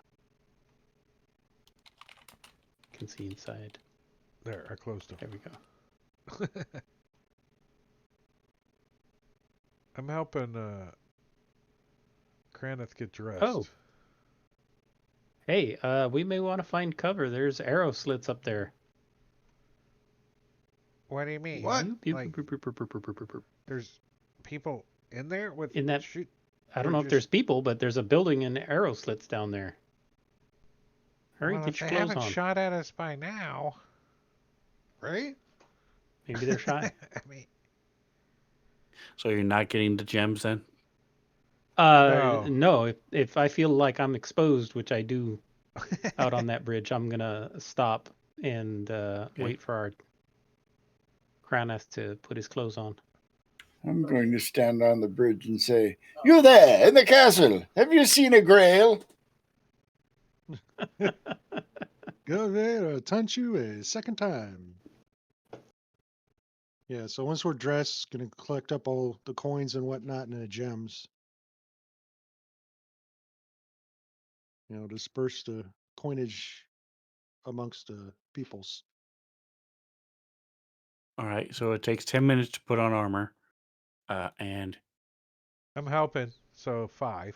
You can see inside. there, I closed them. There we go. I'm helping Kraneth get dressed. Oh. Hey, we may want to find cover. There's arrow slits up there. What do you mean? What? Like, there's people in there with In that, shoot. I or don't know if just- there's people, but there's a building and arrow slits down there. Hurry, Well, get if your they clothes haven't on. shot at us by now, Right? Maybe they're shy. I mean, so you're not getting the gems then? No. No. If I feel like I'm exposed, which I do out on that bridge, I'm gonna stop and wait for our Kraneth to put his clothes on. I'm going to stand on the bridge and say, "You there in the castle? Have you seen a grail?" Go there to taunt you a second time. Yeah, so once we're dressed, gonna collect up all the coins and whatnot and the gems. Disperse the coinage amongst the peoples. All right. So it takes 10 minutes to put on armor, and I'm helping. So 5.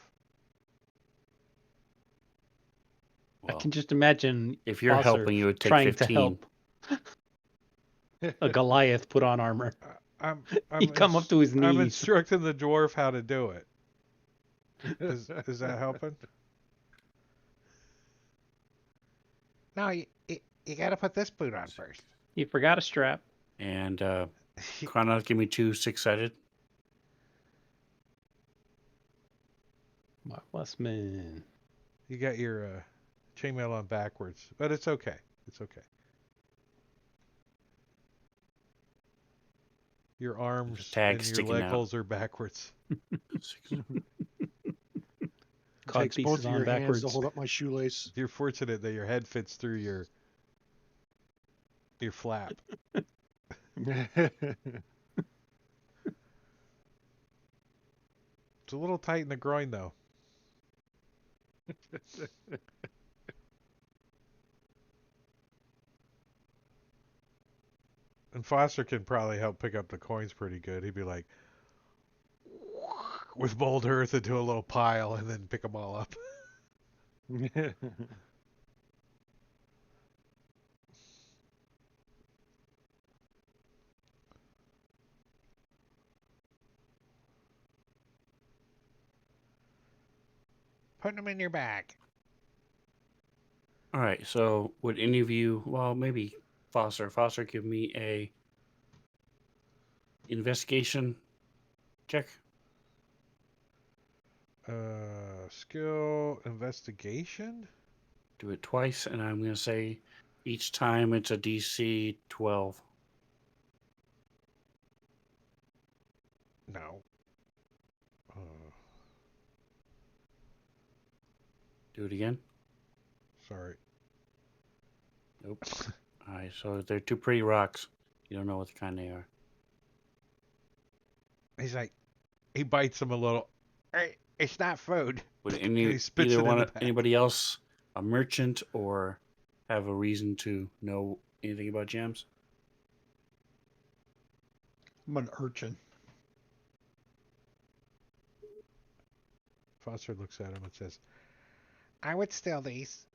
I well, can just imagine if you're Bosser helping, you would take trying 15. to help a Goliath put on armor. I'm He'd come up to his I'm knees. instructing the dwarf how to do it. Is that helping? No, you got to put this boot on first. You forgot a strap. And Chronoth, give me 2 6-sided. Westman. You got your chainmail on backwards, but it's okay. It's okay. Your arms tag and your sticking leg out. holes are backwards. Cod Takes both pieces of on your hands backwards. to hold up my shoelace. You're fortunate that your head fits through your flap. It's a little tight in the groin, though. And Foster can probably help pick up the coins pretty good. He'd be like, with mold earth into a little pile and then pick them all up. Putting them in your bag. All right. So would any of you? Well, maybe Foster. Foster, give me a investigation check. Skill investigation. Do it twice, and I'm going to say each time it's a DC 12. No. Do it again. Sorry. Nope. All right. So they're 2 pretty rocks. You don't know what kind they are. He's like, he bites them a little. Hey, it's not food. Would And he spits either it in one the bag. anybody else a merchant or have a reason to know anything about gems? I'm an urchin. Foster looks at him and says, I would steal these.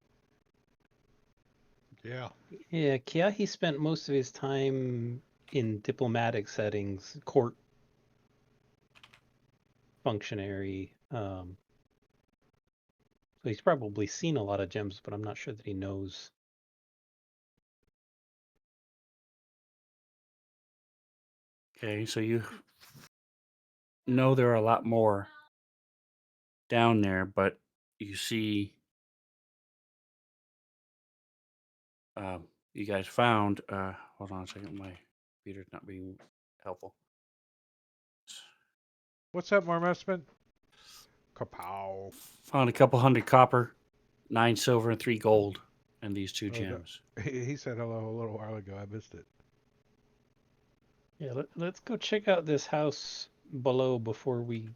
Yeah. Yeah, Kiahi spent most of his time in diplomatic settings, court functionary. So he's probably seen a lot of gems, but I'm not sure that he knows. Okay, so you know there are a lot more down there, but you see you guys found hold on a second, my computer's not being helpful. What's up, Marmustman? Kapow. Found a couple hundred copper, 9 silver, and 3 gold, and these 2 Oh, no. gems. He said hello a little while ago. I missed it. Yeah, let's go check out this house below before we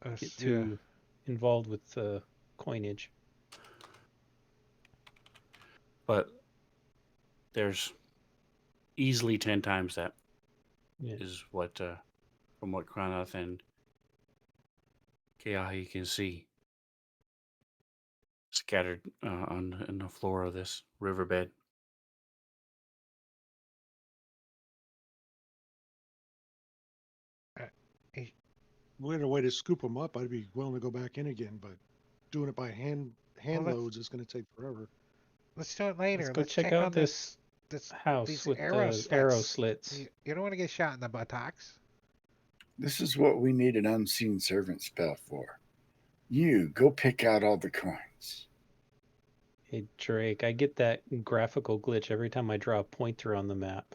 get too involved with coinage. But there's easily 10 times that is what from what Cronoth and Keahi can see scattered on the floor of this riverbed. He- We had a way to scoop them up. I'd be willing to go back in again, but doing it by hand let's- loads is going to take forever. Let's do it later. Let's go Let's check check out on this house these with arrow the slits. arrow slits. You don't want to get shot in the buttocks. This is what we need an unseen servant spell for. You go pick out all the coins. Hey Drake, I get that graphical glitch every time I draw a pointer on the map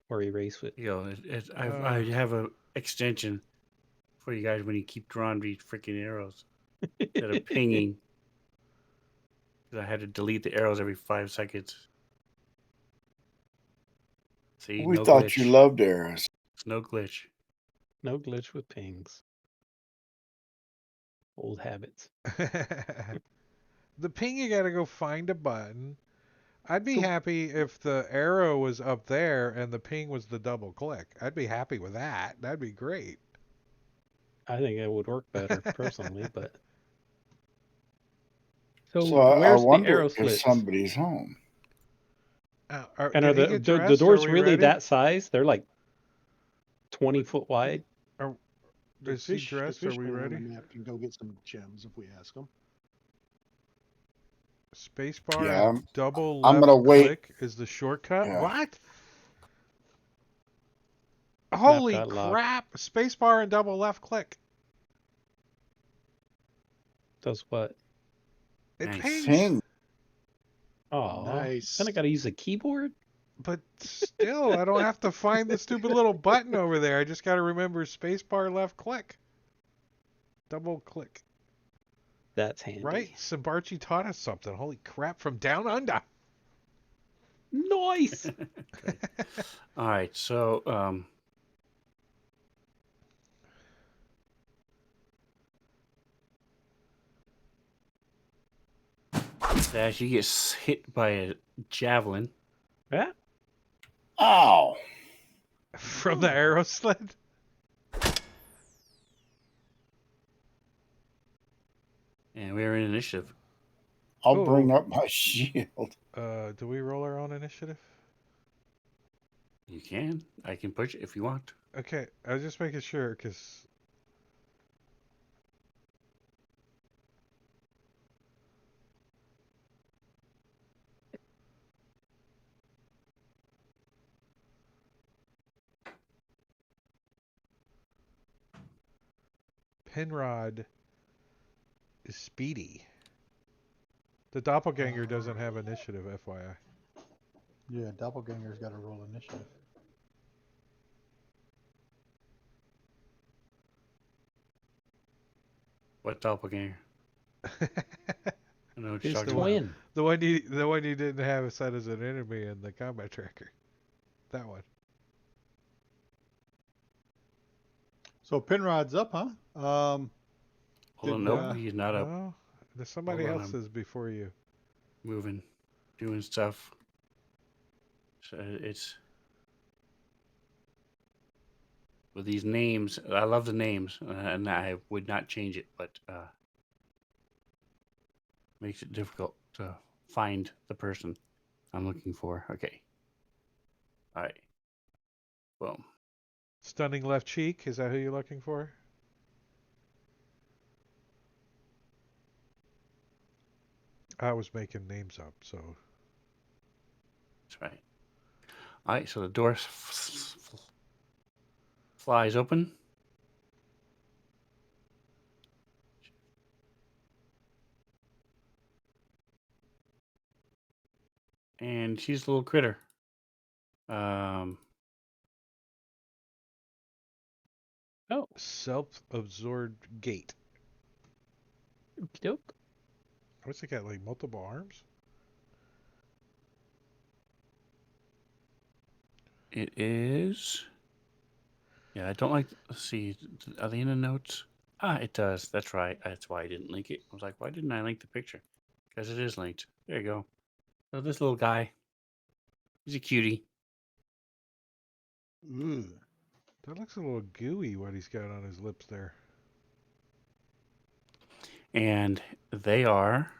or erase it. You know, I have a extension for you guys when you keep drawing these freaking arrows that are pinging. 'Cause I had to delete the arrows every 5 seconds. See, We no thought glitch. you loved arrows. It's no glitch. No glitch with pings. Old habits. The ping, you got to go find a button. I'd be So- happy if the arrow was up there and the ping was the double click. I'd be happy with that. That'd be great. I think it would work better personally, but so So I where's the wonder arrow if slits? somebody's home. And are Did he the get the dressed? doors Are we really ready? that size? They're like 20-foot wide. The Is he dressed? The Are fish we man on ready? the map can go get some gems if we ask him. Spacebar Yeah, and double I'm left gonna wait. click is the shortcut. Yeah. What? Map Holy got locked. crap! Spacebar and double left click. Does what? It Nice. pings. Ping. Oh, Nice. then I gotta use a keyboard. But still, I don't have to find the stupid little button over there. I just got to remember spacebar left click. Double click. That's handy. Right? Sabarchi taught us something. Holy crap, from down under. Nice. Good. All right, so Dash, you get hit by a javelin. Yeah. Ow. From the arrow sled. And we're in initiative. I'll bring Oh. up my shield. Do we roll our own initiative? You can. I can push it if you want. Okay, I was just making sure because Penrod is speedy. The doppelganger doesn't have initiative, FYI. Yeah, Doppelganger's got to roll initiative. What doppelganger? I know what you're His talking about. twin. The one you didn't have set as an enemy in the combat tracker. That one. So Penrod's up, huh? Hold on, Did, nope, he's not up. No, there's somebody Hold on, else's before you. Moving, doing stuff. So it's with these names. I love the names, and I would not change it, but makes it difficult to find the person I'm looking for. Okay. All right. Boom. Stunning left cheek. Is that who you're looking for? I was making names up, so. That's right. All right. So the door flies open. And she's a little critter. Oh, Self-absorbed gate. okie doke. What's it got? Like multiple arms? It is. Yeah, I don't like. Let's see. Are they in the notes? Ah, it does. That's right. That's why I didn't link it. I was like, why didn't I link the picture? Because it is linked. There you go. So this little guy, he's a cutie. Ooh. That looks a little gooey. What he's got on his lips there. And they are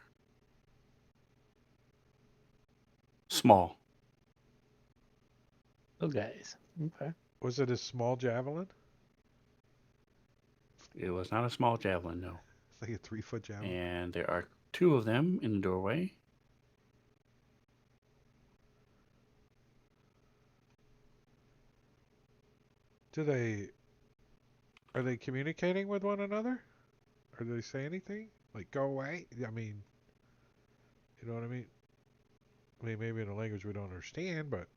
small. Oh, guys. Okay. Was it a small javelin? It was not a small javelin, no. It's like a 3-foot javelin. And there are 2 of them in the doorway. Are they communicating with one another? Or do they say anything? Like, go away? I mean, you know what I mean? I mean, maybe in a language we don't understand, but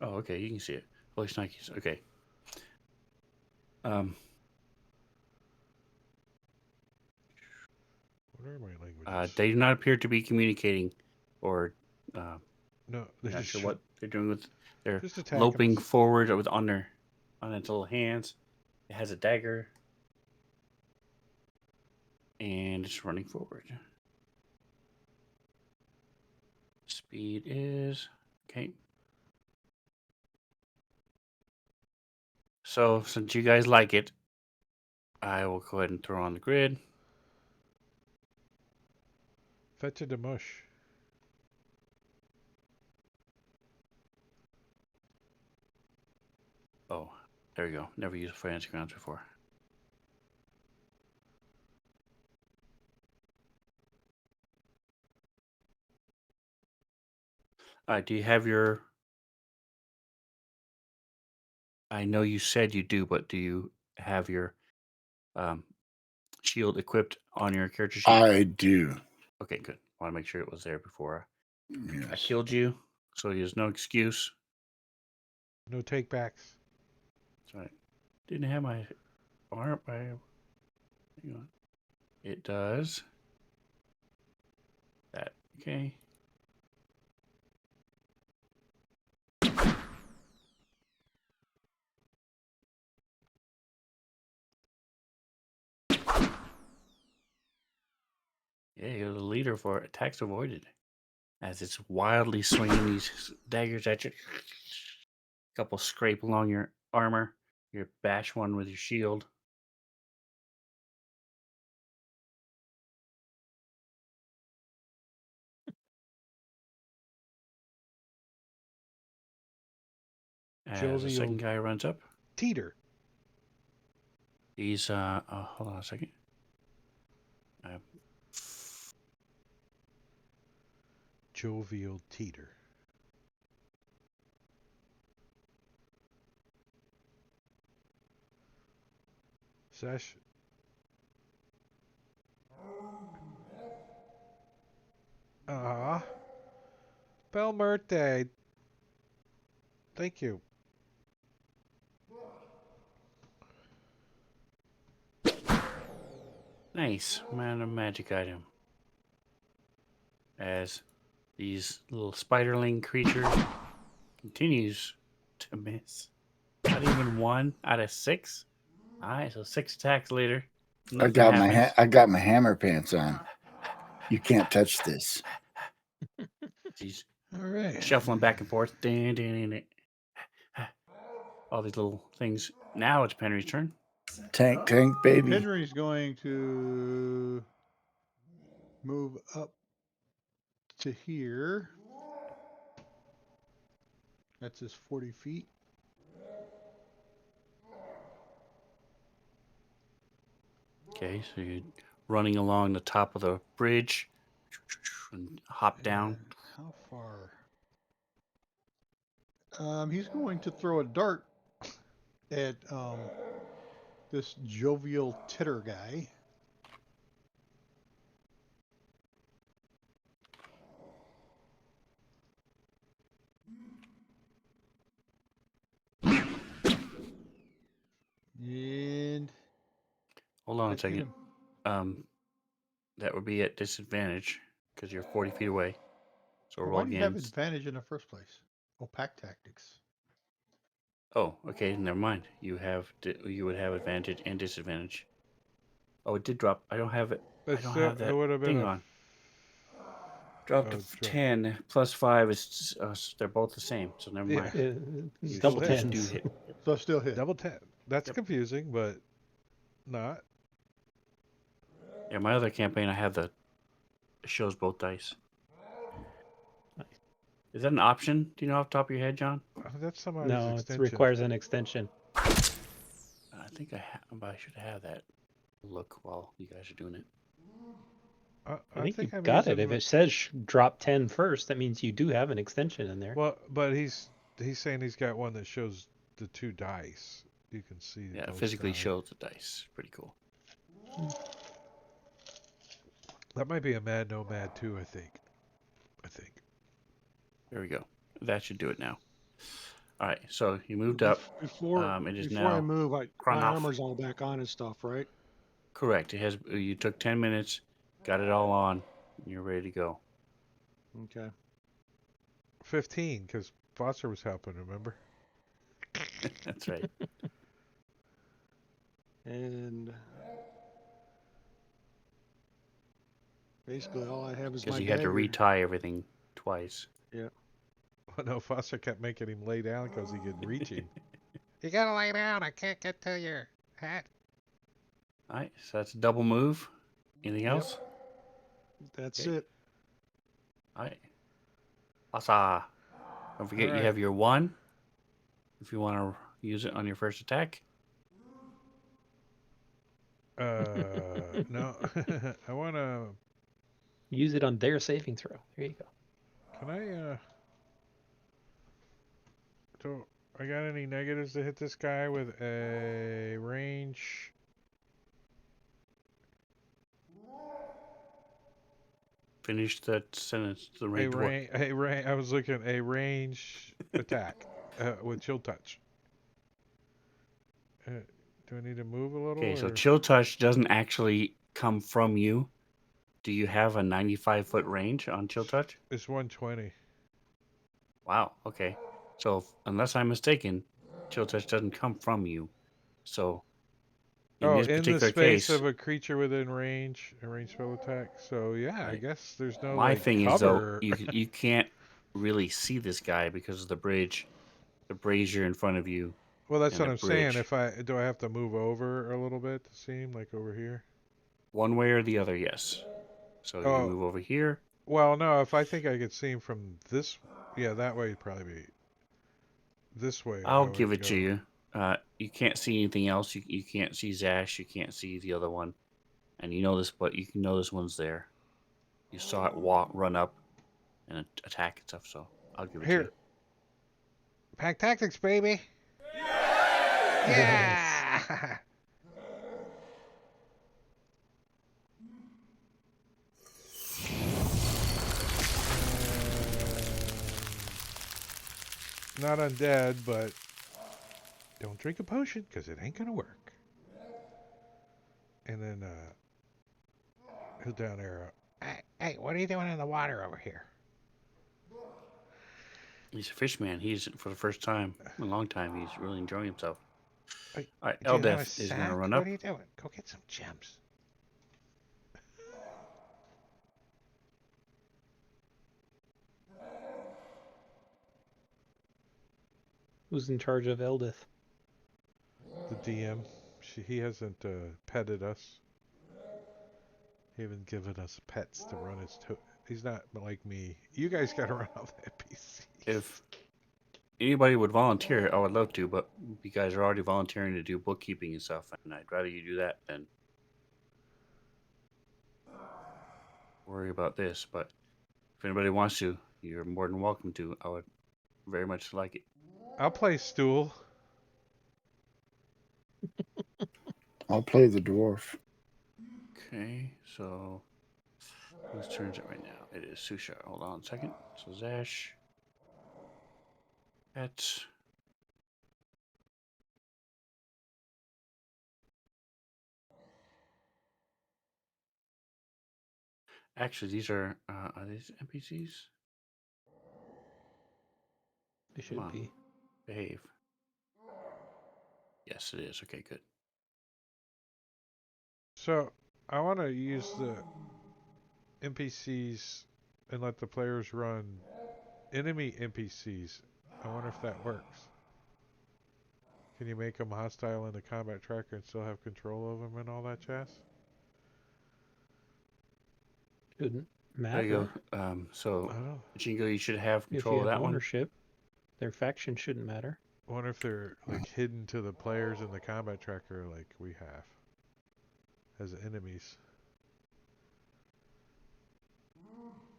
Oh, okay. You can see it. Holy Snikes. Okay. Um, what are my languages? they do not appear to be communicating or No, they're not just sure what they're doing with. They're just attacking loping us. forward with on its little hands. It has a dagger, and it's running forward. Speed is okay. So since you guys like it, I will go ahead and throw on the grid. Fetch a mush. Oh, there you go. Never used fancy grounds before. All right. Do you have your? I know you said you do, but do you have your um, shield equipped on your character sheet? I do. Okay, good. Want to make sure it was there before I Yes. killed you, so there's no excuse. No takebacks. That's right. Didn't have my arm. Hang on. It does. That okay. Yeah, you're the leader for attacks avoided. As it's wildly swinging these daggers at you. Couple scrape along your armor. You bash one with your shield. As the second Jovial guy runs up, teeter. he's hold on a second. Uh, Jovial teeter. Sesh. Ah. Belmerte. Thank you. nice man of magic item. As these little spiderling creature continues to miss. Not even 1 out of 6. All right, so 6 attacks later. Nothing happens. I got my hammer pants on. You can't touch this. He's All right. shuffling back and forth. All these little things. Now it's Penry's turn. Tank, baby. Henry's going to move up to here. That's his 40 feet. Okay, so you're running along the top of the bridge and hop down. And how far? He's going to throw a dart at this jovial titter guy. And Hold on a that hit second. him. That would be at disadvantage because you're 40 feet away. So Well, roll why do you have again. advantage in the first place? Oh, pack tactics. Oh, okay, never mind. You would have advantage and disadvantage. Oh, it did drop. I don't have it. I don't have It that would have been thing a. on. Drop to 10 plus 5 is they're both the same. So never mind. You Double still just hit. do tens. hit. So still hit. Double 10. That's Yep. confusing, but not. Yeah, my other campaign I have it shows both dice. Is that an option? Do you know off the top of your head, John? That's somebody's No, it extension. requires an extension. I think I should have that look while you guys are doing it. I think you've I'm got it. using If it says drop 10 first, that means you do have an extension in there. Well, but he's saying he's got one that shows the 2 dice. You can see. Yeah, it both physically sides. shows the dice. Pretty cool. That might be a mad nomad too. I think. There we go. That should do it now. All right, so you moved up. Before It is before I now move, my Chronoff. armor's all back on and stuff, right? Correct. It has. You took 10 minutes, got it all on, and you're ready to go. Okay. 15, because Foster was helping. Remember? That's right. And basically all I have is Because my you had to dagger. retie everything twice. Yeah. Oh, no, Foster kept making him lay down because he could reach him. You gotta lay down. I can't get to your hat. All right, so that's a double move. Anything else? That's Okay. it. All right. Asa. Don't forget All you right. have your 1 if you want to use it on your first attack. No. I want to. Use it on their saving throw. There you go. Can I, Do I got any negatives to hit this guy with a range? Finish that sentence. The range what? I was looking a range attack with chill touch. Do I need to move a little? Okay, so Or? chill touch doesn't actually come from you. Do you have a 95-foot range on chill touch? It's 120. Wow. Okay. So unless I'm mistaken, chill touch doesn't come from you. So in Oh, this in the particular space case, of a creature within range, a range spell attack. So yeah, I right. guess there's no My like thing is though, cover. you can't really see this guy because of the bridge, the brazier in front of you, Well, that's and what the I'm saying. bridge. If I do, I have to move over a little bit to see him, like over here. One way or the other, yes. So you can Oh, move over here. well, no. If I think I could see him from this, yeah, that way would probably be this way. I'll I give would it to go. you. You can't see anything else. You can't see Zash. You can't see the other one, and you know this, but you can know this one's there. You saw it walk, run up, and attack and stuff. So I'll give it to you. Here, pack tactics, baby. Nice. Yeah. Not undead, but don't drink a potion because it ain't gonna work. And then he'll down arrow. Hey, what are you doing in the water over here? He's a fish man. He's for the first time in a long time. He's really enjoying himself. Hey, All right, do you have a Eldeth is going to sack? run What up. are you doing? Go get some gems. Who's in charge of Eldith? The DM. He hasn't petted us. He hasn't given us pets to run his He's not like me. You guys gotta run all the NPCs. If anybody would volunteer, I would love to, but you guys are already volunteering to do bookkeeping and stuff, and I'd rather you do that than worry about this. But if anybody wants to, you're more than welcome to. I would very much like it. I'll play stool. I'll play the dwarf. Okay, so whose turn is it right now? It is Susha. Hold on a second. So Zash, pets. Actually, these are these NPCs? They Come should on, be. behave. Yes, it is. Okay, good. So I want to use the NPCs and let the players run enemy NPCs. I wonder if that works. Can you make them hostile in the combat tracker and still have control of them and all that jazz? Shouldn't There you matter. go. I So don't know. Jingo, you should have If control you of have that one. ownership, their faction shouldn't matter. I wonder if they're like hidden to the players in the combat tracker like we have as enemies.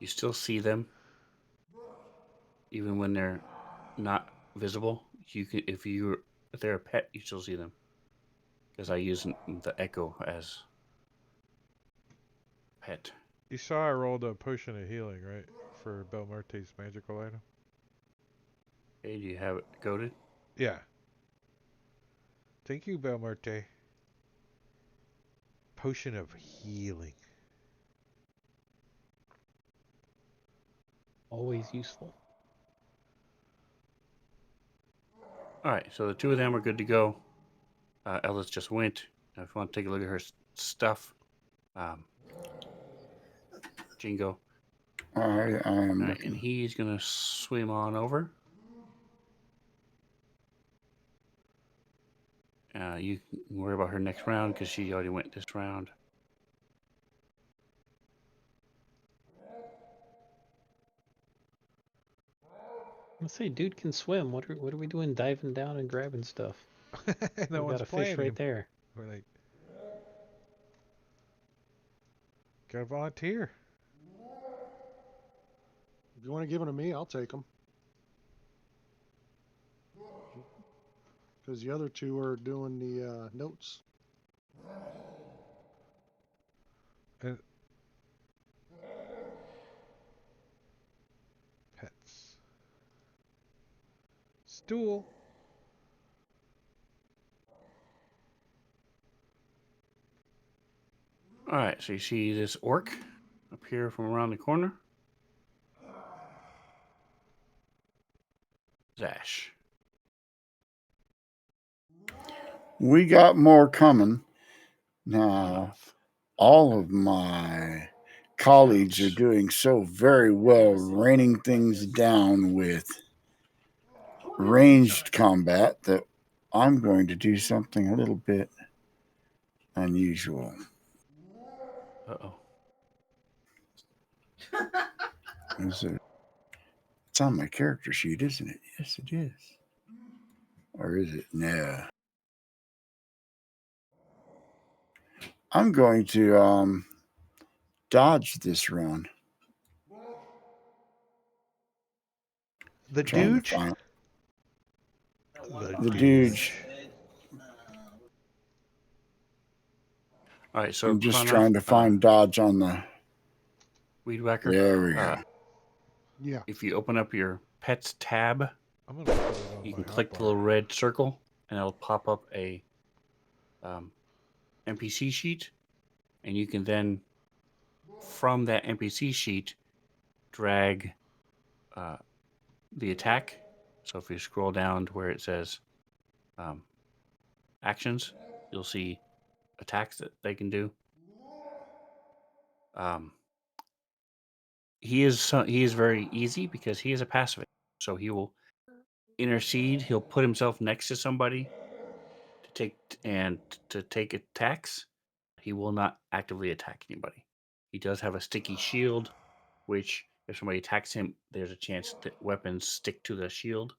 You still see them, even when they're not visible. You can, if they're a pet, you still see them. Because I use the echo as pet. You saw I rolled a potion of healing, right? For Belmarte's magical item? Hey, do you have it coded? Yeah. Thank you, Belmarte. Potion of healing. Always useful. All right, so the two of them are good to go. Ellis just went. Now, if you want to take a look at her stuff, um, Jingo. I am All right, and looking. he's gonna swim on over. You can worry about her next round because she already went this round. Let's say dude can swim. What are we doing diving down and grabbing stuff? No We one's got a fish playing right him. there. We're like, gotta volunteer. If you want to give them to me, I'll take them. because the other two are doing the notes. And pets. Stool. All right, so you see this orc up here from around the corner. Zash. We got more coming. Now, Enough. all of my colleagues are Shouts. doing so very well, raining things down with ranged combat that I'm going to do something a little bit unusual. Uh-oh. It's on my character sheet, isn't it? Yes, it is. Or is it? No. I'm going to dodge this run. The Trying to Dooge? find The the dude. Dooge. All right, so I'm just Cronoff, trying to find dodge on the. Weed Whacker. There we go. Yeah. If you open up your pets tab, I'm gonna put it on you my can click the hotbar. little red circle, and it'll pop up a NPC sheet, and you can then, from that NPC sheet, drag the attack. So if you scroll down to where it says actions, you'll see attacks that they can do. He is very easy because he is a pacifist. So he will intercede. He'll put himself next to somebody to take attacks. He will not actively attack anybody. He does have a sticky shield, which if somebody attacks him, there's a chance that weapons stick to the shield.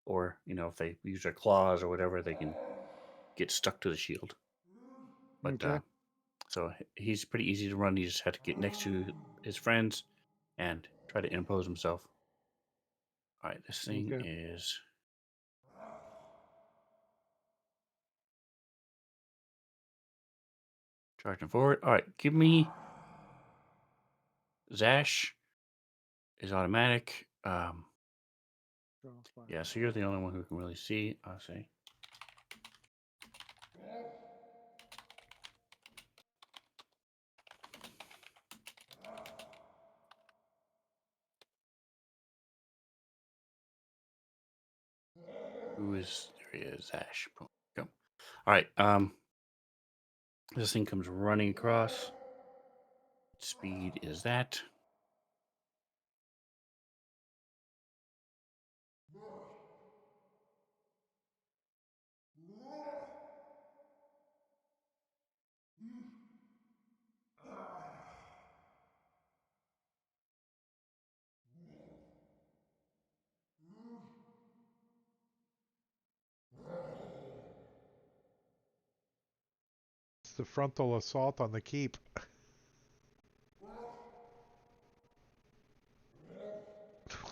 Or, if they use their claws or whatever, they can get stuck to the shield. But Okay. so he's pretty easy to run. You just have to get next to his friends and try to impose himself. All right, this thing Okay. is charging forward. All right, give me Zash is automatic. Yeah, so you're the only one who can really see. I'll say. Who is there? He is Zash. Boom. Go. All right. This thing comes running across. Speed is that. It's the frontal assault on the keep.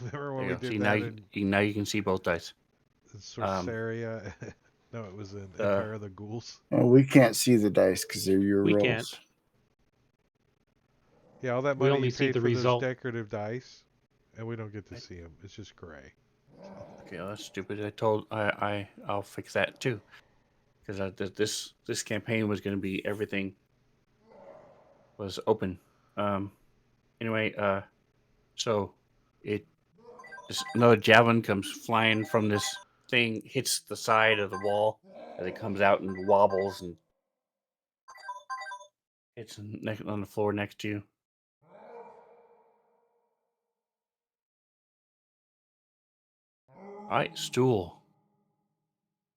Remember when There we you go. did See that in now you can see both dice. Sorceria? No, it was in Uh, Empire of the Ghouls. Well, we can't see the dice because they're your We rolls. can't. Yeah, all that We money only you see paid the for those result. decorative dice, and we don't get to see them. It's just gray. Okay, well, that's stupid. I'll fix that too, because this campaign was going to be everything was open. Anyway, so it another javelin comes flying from this thing, hits the side of the wall as it comes out and wobbles and hits on the floor next to you. All right, Stool.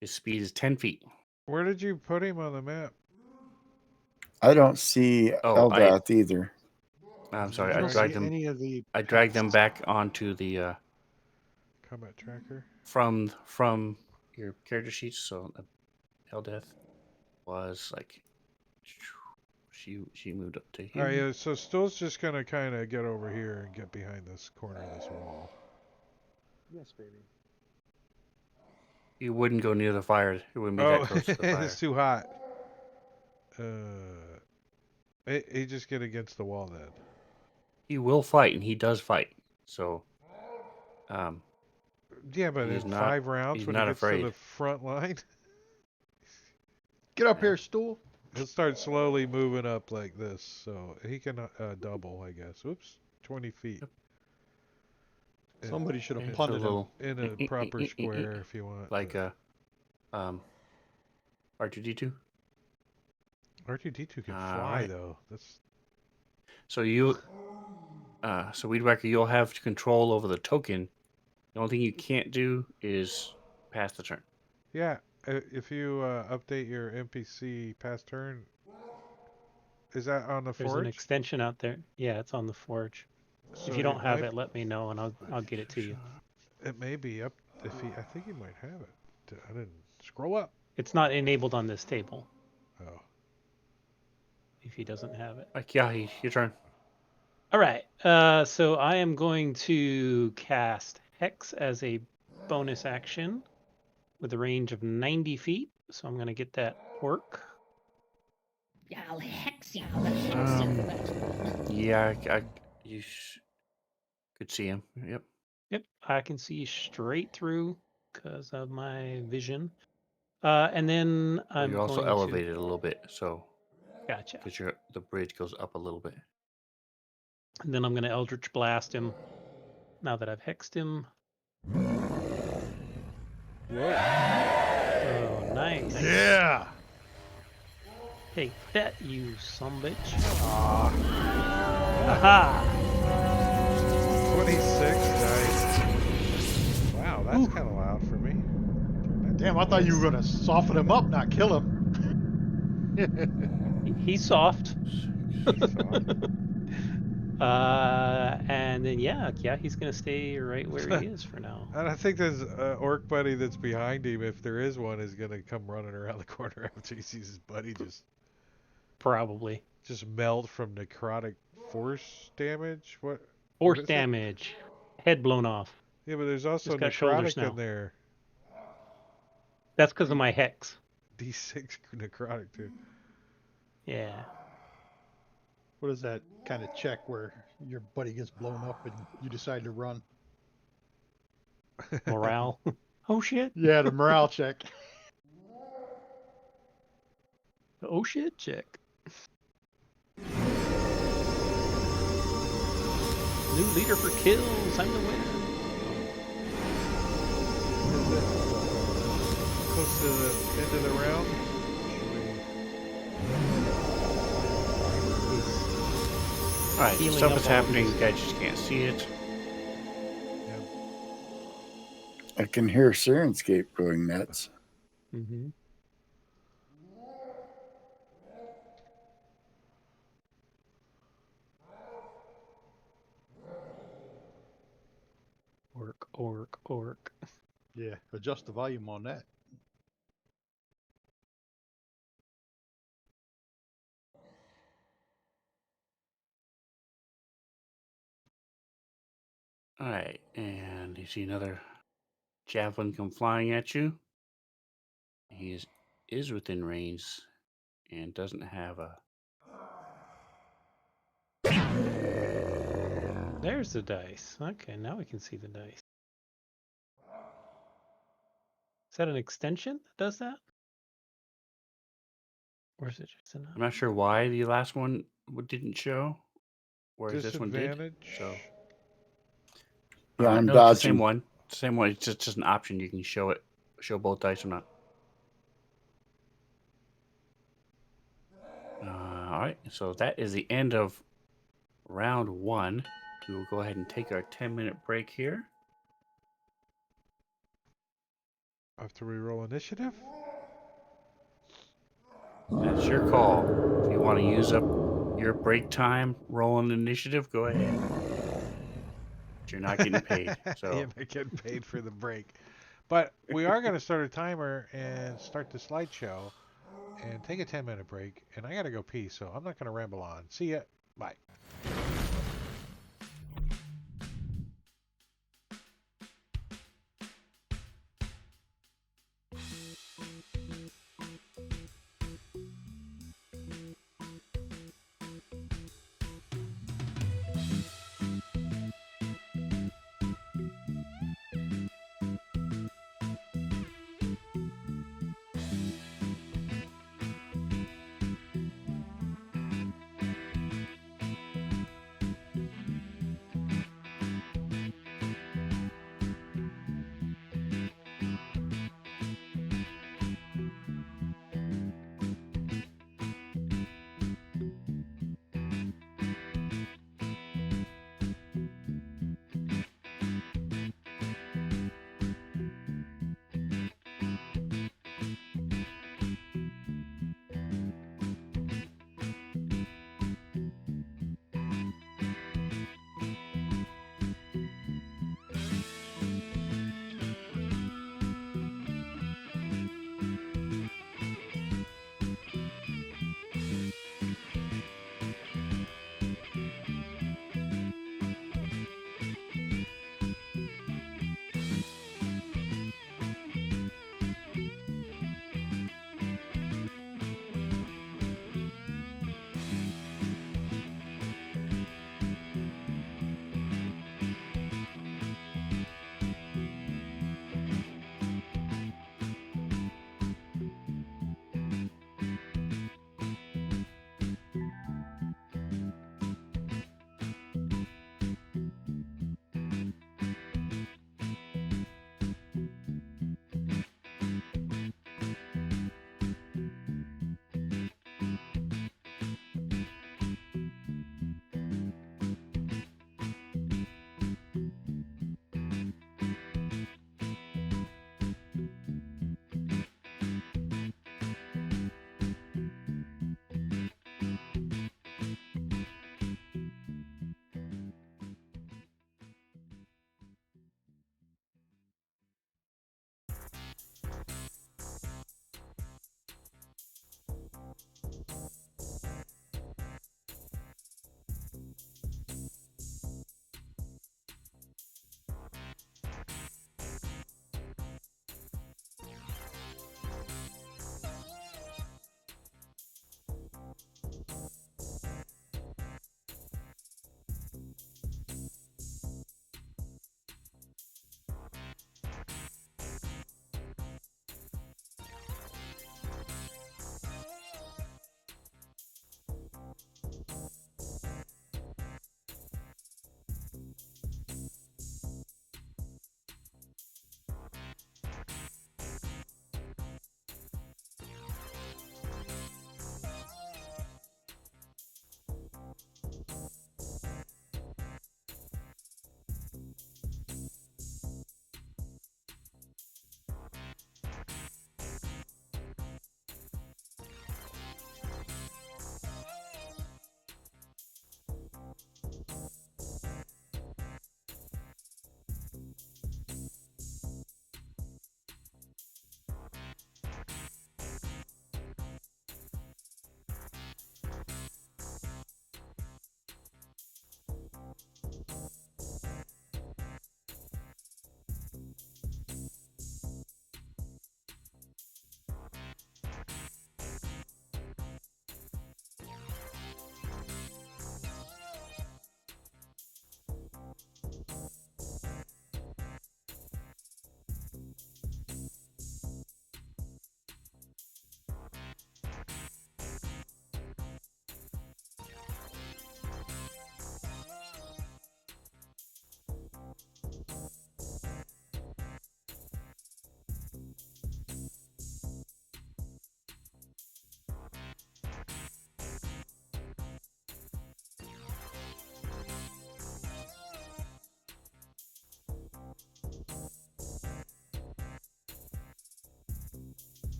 His speed is 10 feet. Where did you put him on the map? I don't see Oh, Eldath either. I'm sorry. I Drag don't it. see any of the. I dragged them pets. back onto the Combat tracker. from your character sheets. So Helldeath was like she moved up to All right, here. yeah, so Stool's just gonna kind of get over here and get behind this corner of this wall. Yes, baby. He wouldn't go near the fire. It wouldn't be that Oh, close to the fire. it's too hot. He just get against the wall then. He will fight, and he does fight. So, Yeah, but He's in not- 5 rounds he's when he not gets to afraid. the front line, Get up Yeah. here, stool. he'll start slowly moving up like this. So he can double, I guess. Oops, 20 feet. Yep. In- Somebody should have it's a punted him. little in a proper square if you want. like a R2D2. R2D2 can All fly right. though. That's So so Weed Whacker, you'll have control over the token. The only thing you can't do is pass the turn. yeah. If you update your NPC past turn, is that on the There's forge? an extension out there. Yeah, it's on the forge. So If you don't have might- it, let me know and I'll get it to you. It may be up. If he, I think he might have it. I didn't scroll up. It's not enabled on this table Oh, if he doesn't have it. Yahi, your turn. All right. So I am going to cast Hex as a bonus action with a range of 90 feet. So I'm going to get that work. Yeah, I'll hex you. I'll hex you. Yeah, you could see him. Yep. Yep, I can see straight through because of my vision. And then I'm You're also going elevated a little bit, so to... Gotcha. because the bridge goes up a little bit. And then I'm going to Eldritch Blast him. Now that I've hexed him. whoa! Oh, nice. Yeah. Take that, you sumbitch. Aha! 26 dice. Wow, that's kind of loud for me. Turn that Damn, down. I thought you were gonna soften him up, not kill him. He's soft. He's soft. And then yeah, he's gonna stay right where he is for now. And I think there's an orc buddy that's behind him, if there is one, is gonna come running around the corner after he sees his buddy Probably. just melt from necrotic force damage. What Force is it? damage. Head blown off. Yeah, but there's also Just got shoulders necrotic now. in there. That's because of my hex. D6 necrotic too. Yeah. What is that kind of check where your buddy gets blown up and you decide to run? Morale. Oh shit. Yeah, the morale check. Oh shit check. New leader for kills. I'm the winner. Is it close to the end of the round? He's All right, healing stuff up is all of happening. these. You guys just can't see it. I can hear Sirenscape going nuts. Mm-hmm. Orc. Yeah, adjust the volume on that. All right, and you see another javelin come flying at you. He is within range and doesn't have a. There's the dice. Okay, now we can see the dice. Is that an extension that does that? Or is it just I'm not sure why the last one didn't show, whereas this one did. Disadvantage. So Yeah, I'm no, it's the same dodging. one. It's the same one. It's just an option. You can show both dice or not. All right, so that is the end of round 1. We will go ahead and take our 10-minute break here. After we roll initiative? That's your call. If you want to use up your break time rolling initiative, go ahead. But you're not getting paid. So You're not getting paid for the break. But we are going to start a timer and start the slideshow and take a 10-minute break. And I got to go pee, so I'm not going to ramble on. See ya. Bye.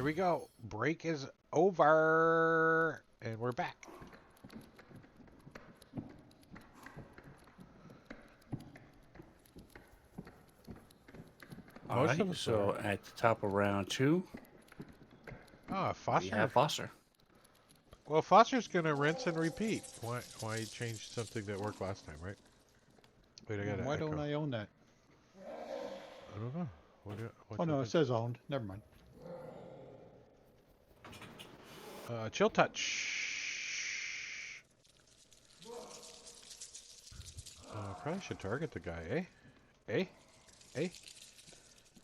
Here we go. Break is over. And we're back. All Most of right, us so are. at the top of round 2, Oh, we Foster. have Foster. Well, Foster's going to rinse and repeat. Why change something that worked last time, right? Wait, I got to Why echo. don't I own that? I don't know. What's Oh no, up? it says owned. Never mind. Chill touch. Probably should target the guy, eh? Eh? Eh?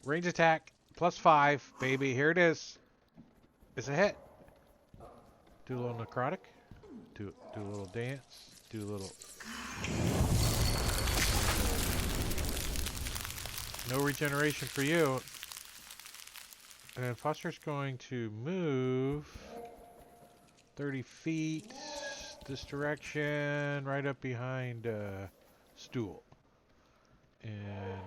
Range attack. +5, baby. Here it is. It's a hit. Do a little necrotic. Do a little dance. Do a little... No regeneration for you. And Foster's going to move 30 feet this direction, right up behind Stool. And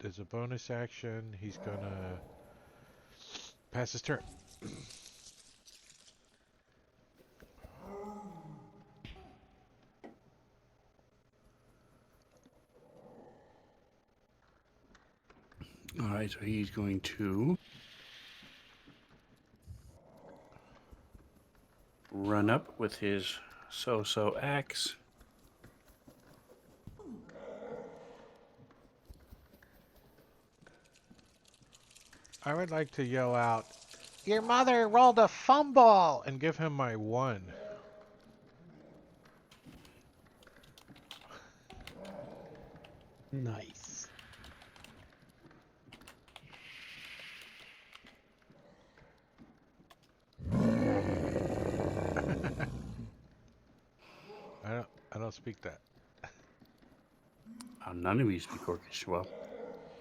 as a bonus action, he's gonna pass his turn. All right, so he's going to run up with his so-so axe. I would like to yell out, "Your mother rolled a fumble!" and give him my 1. Nice. I don't speak that. None of you speak Orcish. Well,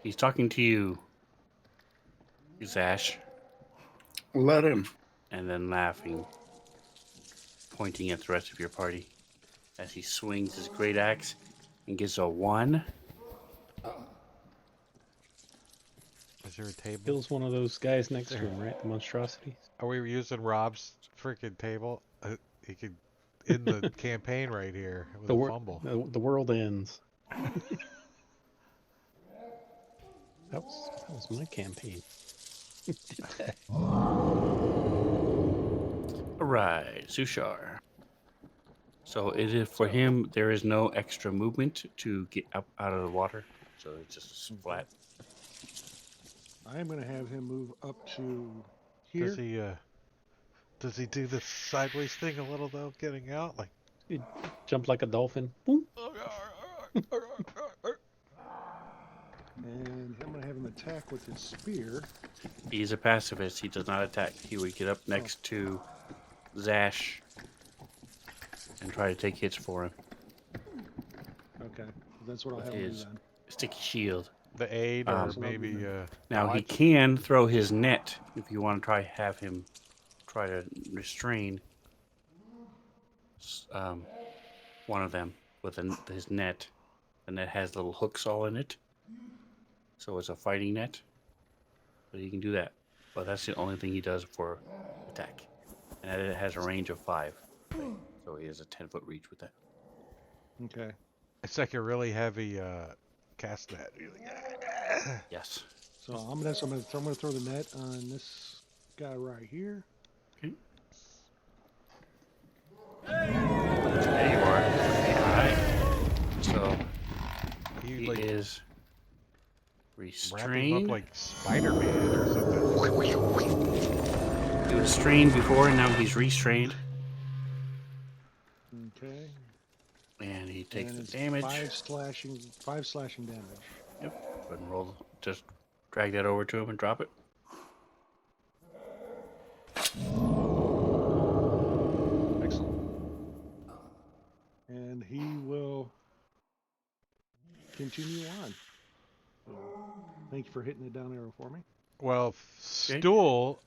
he's talking to you, Zash, Let him. and then laughing, pointing at the rest of your party as he swings his great axe and gets a 1. Is there a table? Kills one of those guys next to him, right? The monstrosities. Are we using Rob's freaking table? He could end the campaign right here with a fumble. The world ends. That was my campaign. All right, Sushar. So it is for him. There is no extra movement to get up out of the water, so it's just flat. I am going to have him move up to here. Does he do the sideways thing a little though, getting out? Like He'd jump like a dolphin. Boom. And I'm going to have him attack with his spear. He's a pacifist. He does not attack. He would get up next to Zash and try to take hits for him. Okay, that's what I'll With have him do his then. sticky shield. the aid or Um, maybe Now he dodge? can throw his net if you want to have him try to restrain one of them with his net. The net has little hooks all in it, so it's a fighting net. So he can do that, but that's the only thing he does for attack, and it has a range of 5, so he has a 10-foot reach with that. Okay. It's like a really heavy cast net. Yes. So I'm gonna throw the net on this guy right here. Okay. There you are. All right. So he like is wrap him restrained. up like Spider-Man or something. He was strained before, and now he's restrained, Okay. and he takes And the it's damage. 5 slashing damage. Yep. Go ahead and roll. Just drag that over to him and drop it. Excellent. And he will continue on. So, thank you for hitting the down arrow for me. Well, Stool,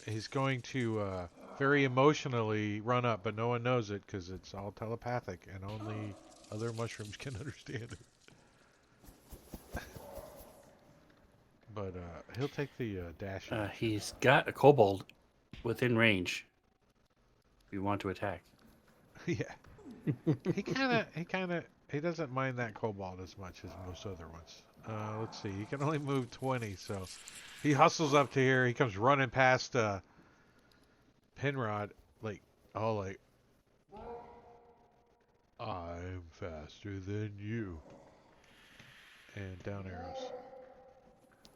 he's going to very emotionally run up, but no one knows it because it's all telepathic and only other mushrooms can understand it. But but he'll take the dash. He's got a kobold within range. If you want to attack. Yeah. He doesn't mind that cobalt as much as most other ones. Let's see. He can only move 20, so he hustles up to here. He comes running past Penrod, like, all like, I'm faster than you. And down arrows.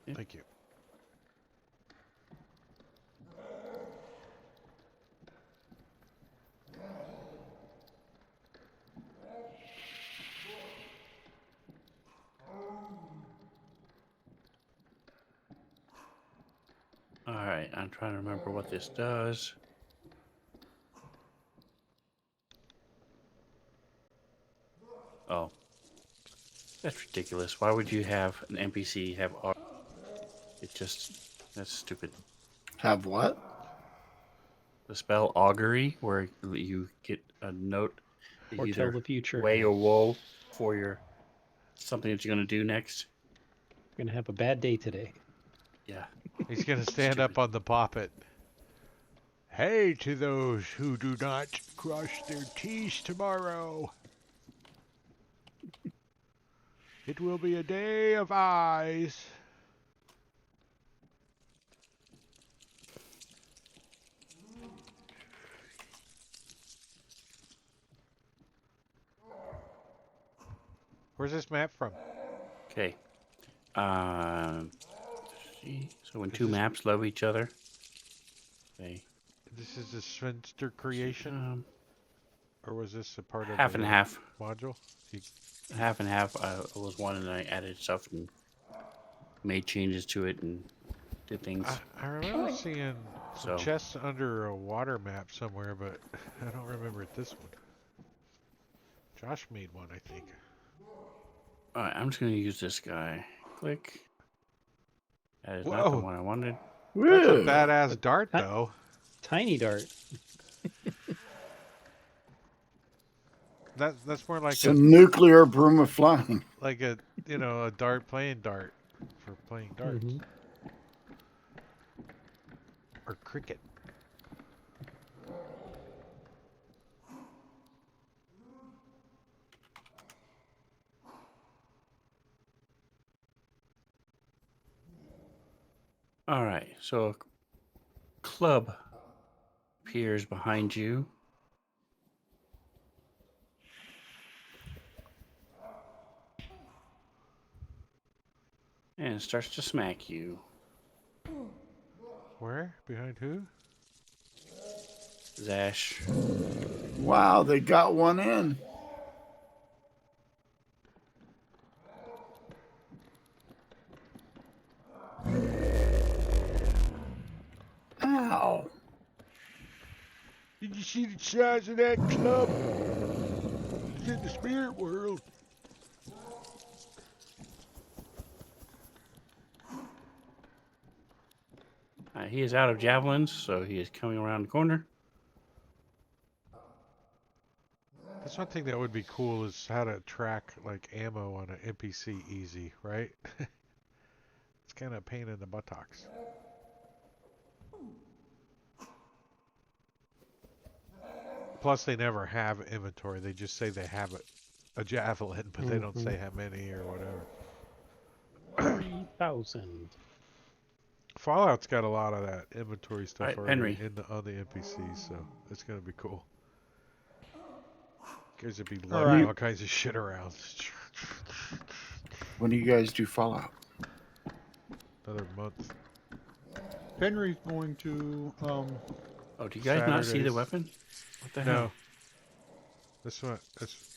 Yep. Thank you. All right, I'm trying to remember what this does. Oh, that's ridiculous. Why would you have an NPC have that's stupid. Have what? The spell augury, where you get a note that Or either tell the future. way or woe for your something that you're gonna do next. You're gonna have a bad day today. Yeah. He's going to stand up on the poppet. Hey to those who do not crush their teeth tomorrow. It will be a day of eyes. Where's this map from? Okay. So when Is two this- maps love each other, they This is a Svenster creation, or was this a part of half the and half. module? Half and half. I was one, and I added stuff and made changes to it and did things. I remember seeing some So- chests under a water map somewhere, but I don't remember this one. Josh made one, I think. All right, I'm just gonna use this guy. Click. That is not the Whoa. one I wanted. That's a Woo. badass dart, Hi- though. Tiny dart. That's more like It's a nuclear broom of flying. a dart playing dart for playing darts Mhm. or cricket. All right, so a club appears behind you. And starts to smack you. Where? Behind who? Zash. Wow, they got one in. Ow. Did you see the size of that club? It's in the spirit world. He is out of javelins, so he is coming around the corner. That's one thing that would be cool is how to track like ammo on an NPC easy, right? It's kind of a pain in the buttocks. Plus, they never have inventory. They just say they have a javelin, but they don't say how many or whatever. 3,000. Fallout's got a lot of that inventory stuff Alright, already Henry. on the NPCs, so it's gonna be cool. Guys would be All lugging right. all kinds of shit around. When do you guys do Fallout? Another month. Henry's going to Oh, do you guys not see the Saturdays. weapon? What the No. hell? This one.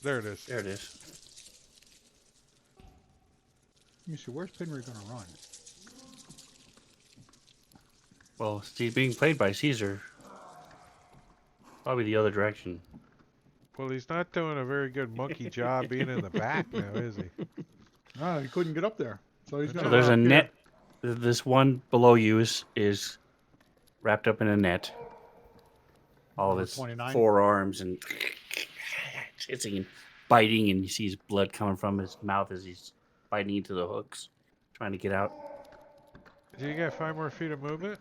There it is. There it is. let me see, where's Henry gonna run? Well, he's being played by Caesar. Probably the other direction. Well, he's not doing a very good monkey job being in the back now, is he? Ah, he couldn't get up there. So he's So gonna So there's run a up net. This one below you is wrapped up in a net. All of Number its 29. forearms and it's biting, and you see his blood coming from his mouth as he's biting into the hooks, trying to get out. Do you got 5 more feet of movement?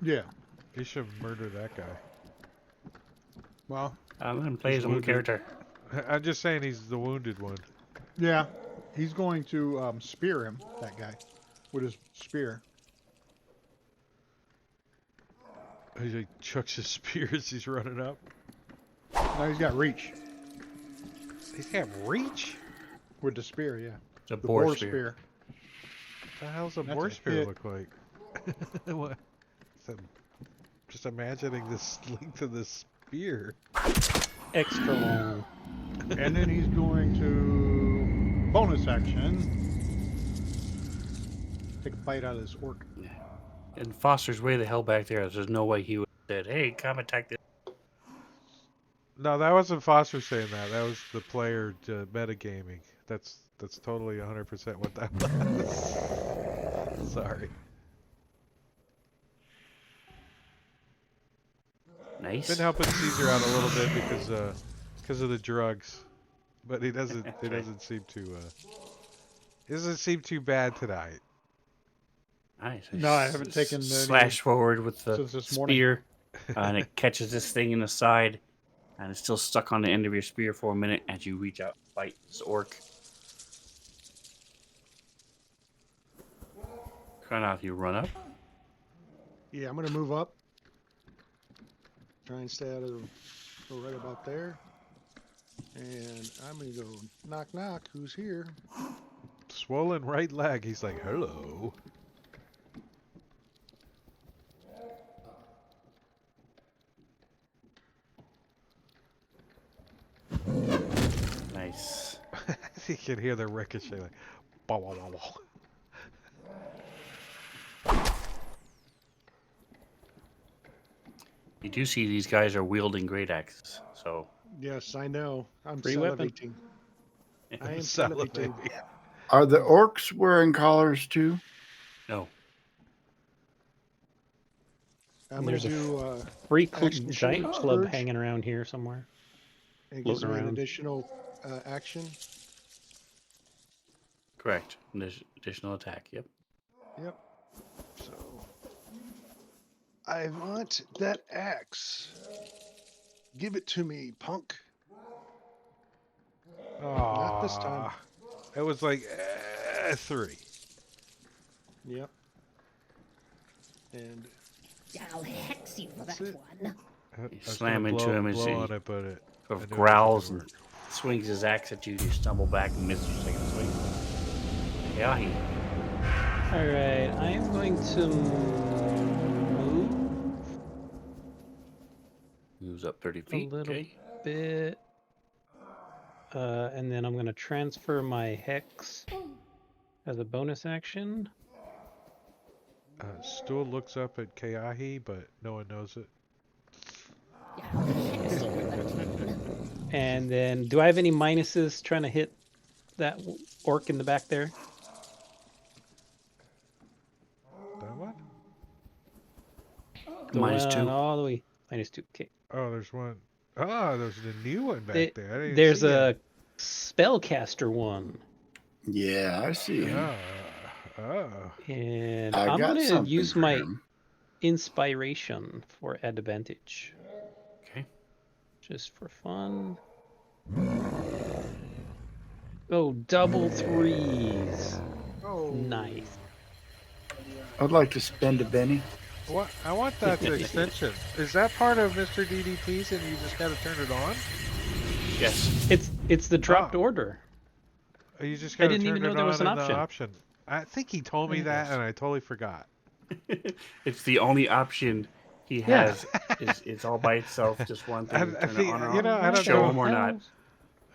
Yeah. You should murder that guy. Well, I'm gonna play He's his own wounded. character. I'm just saying he's the wounded one. yeah. He's going to spear him, that guy, with his spear. He like chucks his spear as he's running up. Now he's got reach He's got reach? with the spear, yeah. It's a The boar boar spear. spear. What the hell's a That's boar a spear hit. look like? What? Just imagining this length of this spear. Extra long. And then he's going to bonus action. Take a bite out of this orc. Yeah. And Foster's way the hell back there. There's no way he would have said, "Hey, come attack this." No, that wasn't Foster saying that. That was the player metagaming. That's totally 100% what that was. Sorry. Nice. Been helping Caesar out a little bit because of the drugs, but he doesn't That's right. doesn't seem too bad tonight. Nice. No, I haven't taken any slash forward with the since this morning. spear, and it catches this thing in the side, and it's still stuck on the end of your spear for a minute as you reach out and bite this orc. Kind of you run up. Yeah, I'm gonna move up. Try and stay out of go right about there. And I'm gonna go knock knock, who's here? Swollen right leg. He's like, hello. Nice. You can hear the ricochet like, bow, wow, wow, wow. You do see these guys are wielding great axes, so Yes, I know. I'm Free weapon. salivating. I am Salivating. salivating. Are the orcs wearing collars too? no. I'm There's a gonna do Free Action giant surge. club hanging around here somewhere. it gives floating me an around. additional action. Correct. Additional attack. Yep. Yep. So I want that axe. Give it to me, punk. Not this time. Aw. It was like 3. Yep. And I'll hex you for That's that it. one. I was slam gonna into blow, him and blow see- on it, but it Sort I of knew it wasn't growls gonna and swings his axe at you. You stumble back and miss your second swing. Yeah, he. All right, I'm going to move Moves up 30 a feet. little Okay. bit, and then I'm going to transfer my hex as a bonus action. Stool looks up at Keahi, but no one knows it. I'll hex you for that one. And then, do I have any minuses trying to hit that orc in the back there? That what? The Minus one 2. all the way. -2. Okay. Oh, there's one. Oh, there's the new one back It- there. I didn't There's see a it. spellcaster one, Yeah, I see him. Oh. and I I'm got going to something use for my him. inspiration for advantage, Okay. just for fun. Oh, double 3s. oh, Nice. I'd like to spend a Benny. What? I want that extension. Is that part of Mr. DDT's and you just got to turn it on? Yes. It's the dropped Oh. order. Or you just I got to didn't turn even know it there was on an in the option. option. I think he told me that and I totally forgot. It's the only option he Yeah. has. It's all by itself. Just one thing. I Turn it think- on or you off. know, I don't Show know. him or not.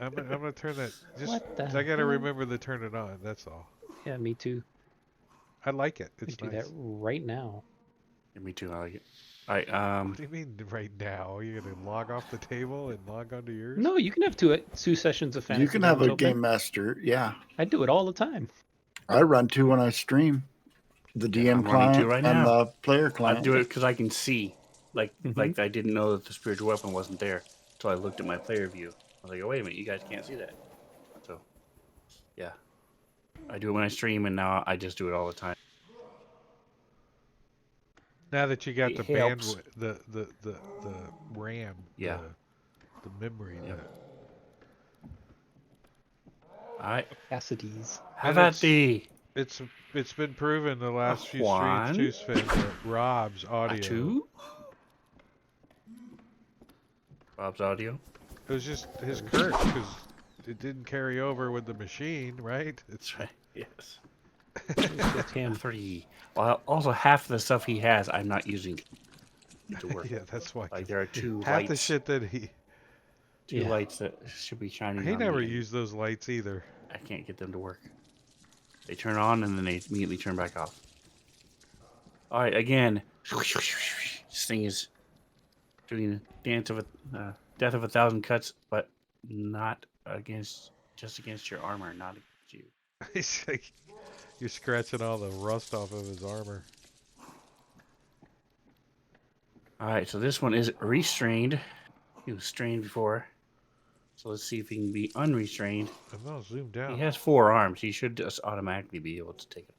I'm gonna turn that. Just What the I gotta hell? remember to turn it on. That's all. Yeah, me too. I like it. I It's do nice. that right now. Yeah, me too. I like it. I What do you mean right now? You're gonna log off the table and log onto yours? No, you can have two sessions of fantasy. You can have games a open. game master. Yeah, I do it all the time. I run 2 when I stream. The DM I'm running 2 client right and now. the player I client. do it because I can see. Like Mhm. I didn't know that the spiritual weapon wasn't there until I looked at my player view. I was like, oh wait a minute, you guys can't see that. So, yeah, I do it when I stream, and now I just do it all the time. Now that you got It the helps. bandwidth, the RAM, Yeah. the memory. Yep. All right. Capacities. How And about the it's been proven the last few streams Juan? too, Sven, that Rob's audio. two? Bob's audio. It was just his curse because it didn't carry over with the machine, right? That's right. Yes. It's just him. 3. Well, also half the stuff he has, I'm not using to work. Yeah, that's why. Like there are two half the lights. shit that he Yeah. Lights that should be shining. he on never me, and used those lights either. I can't get them to work. They turn on and then they immediately turn back off. All right, again. This thing is doing the dance of a death of 1,000 cuts, but not just against your armor, not against you. He's like, you're scratching all the rust off of his armor. All right, so this one is restrained. He was strained before. So let's see if he can be unrestrained. I'm not zoomed out. He has 4 arms. He should just automatically be able to take it.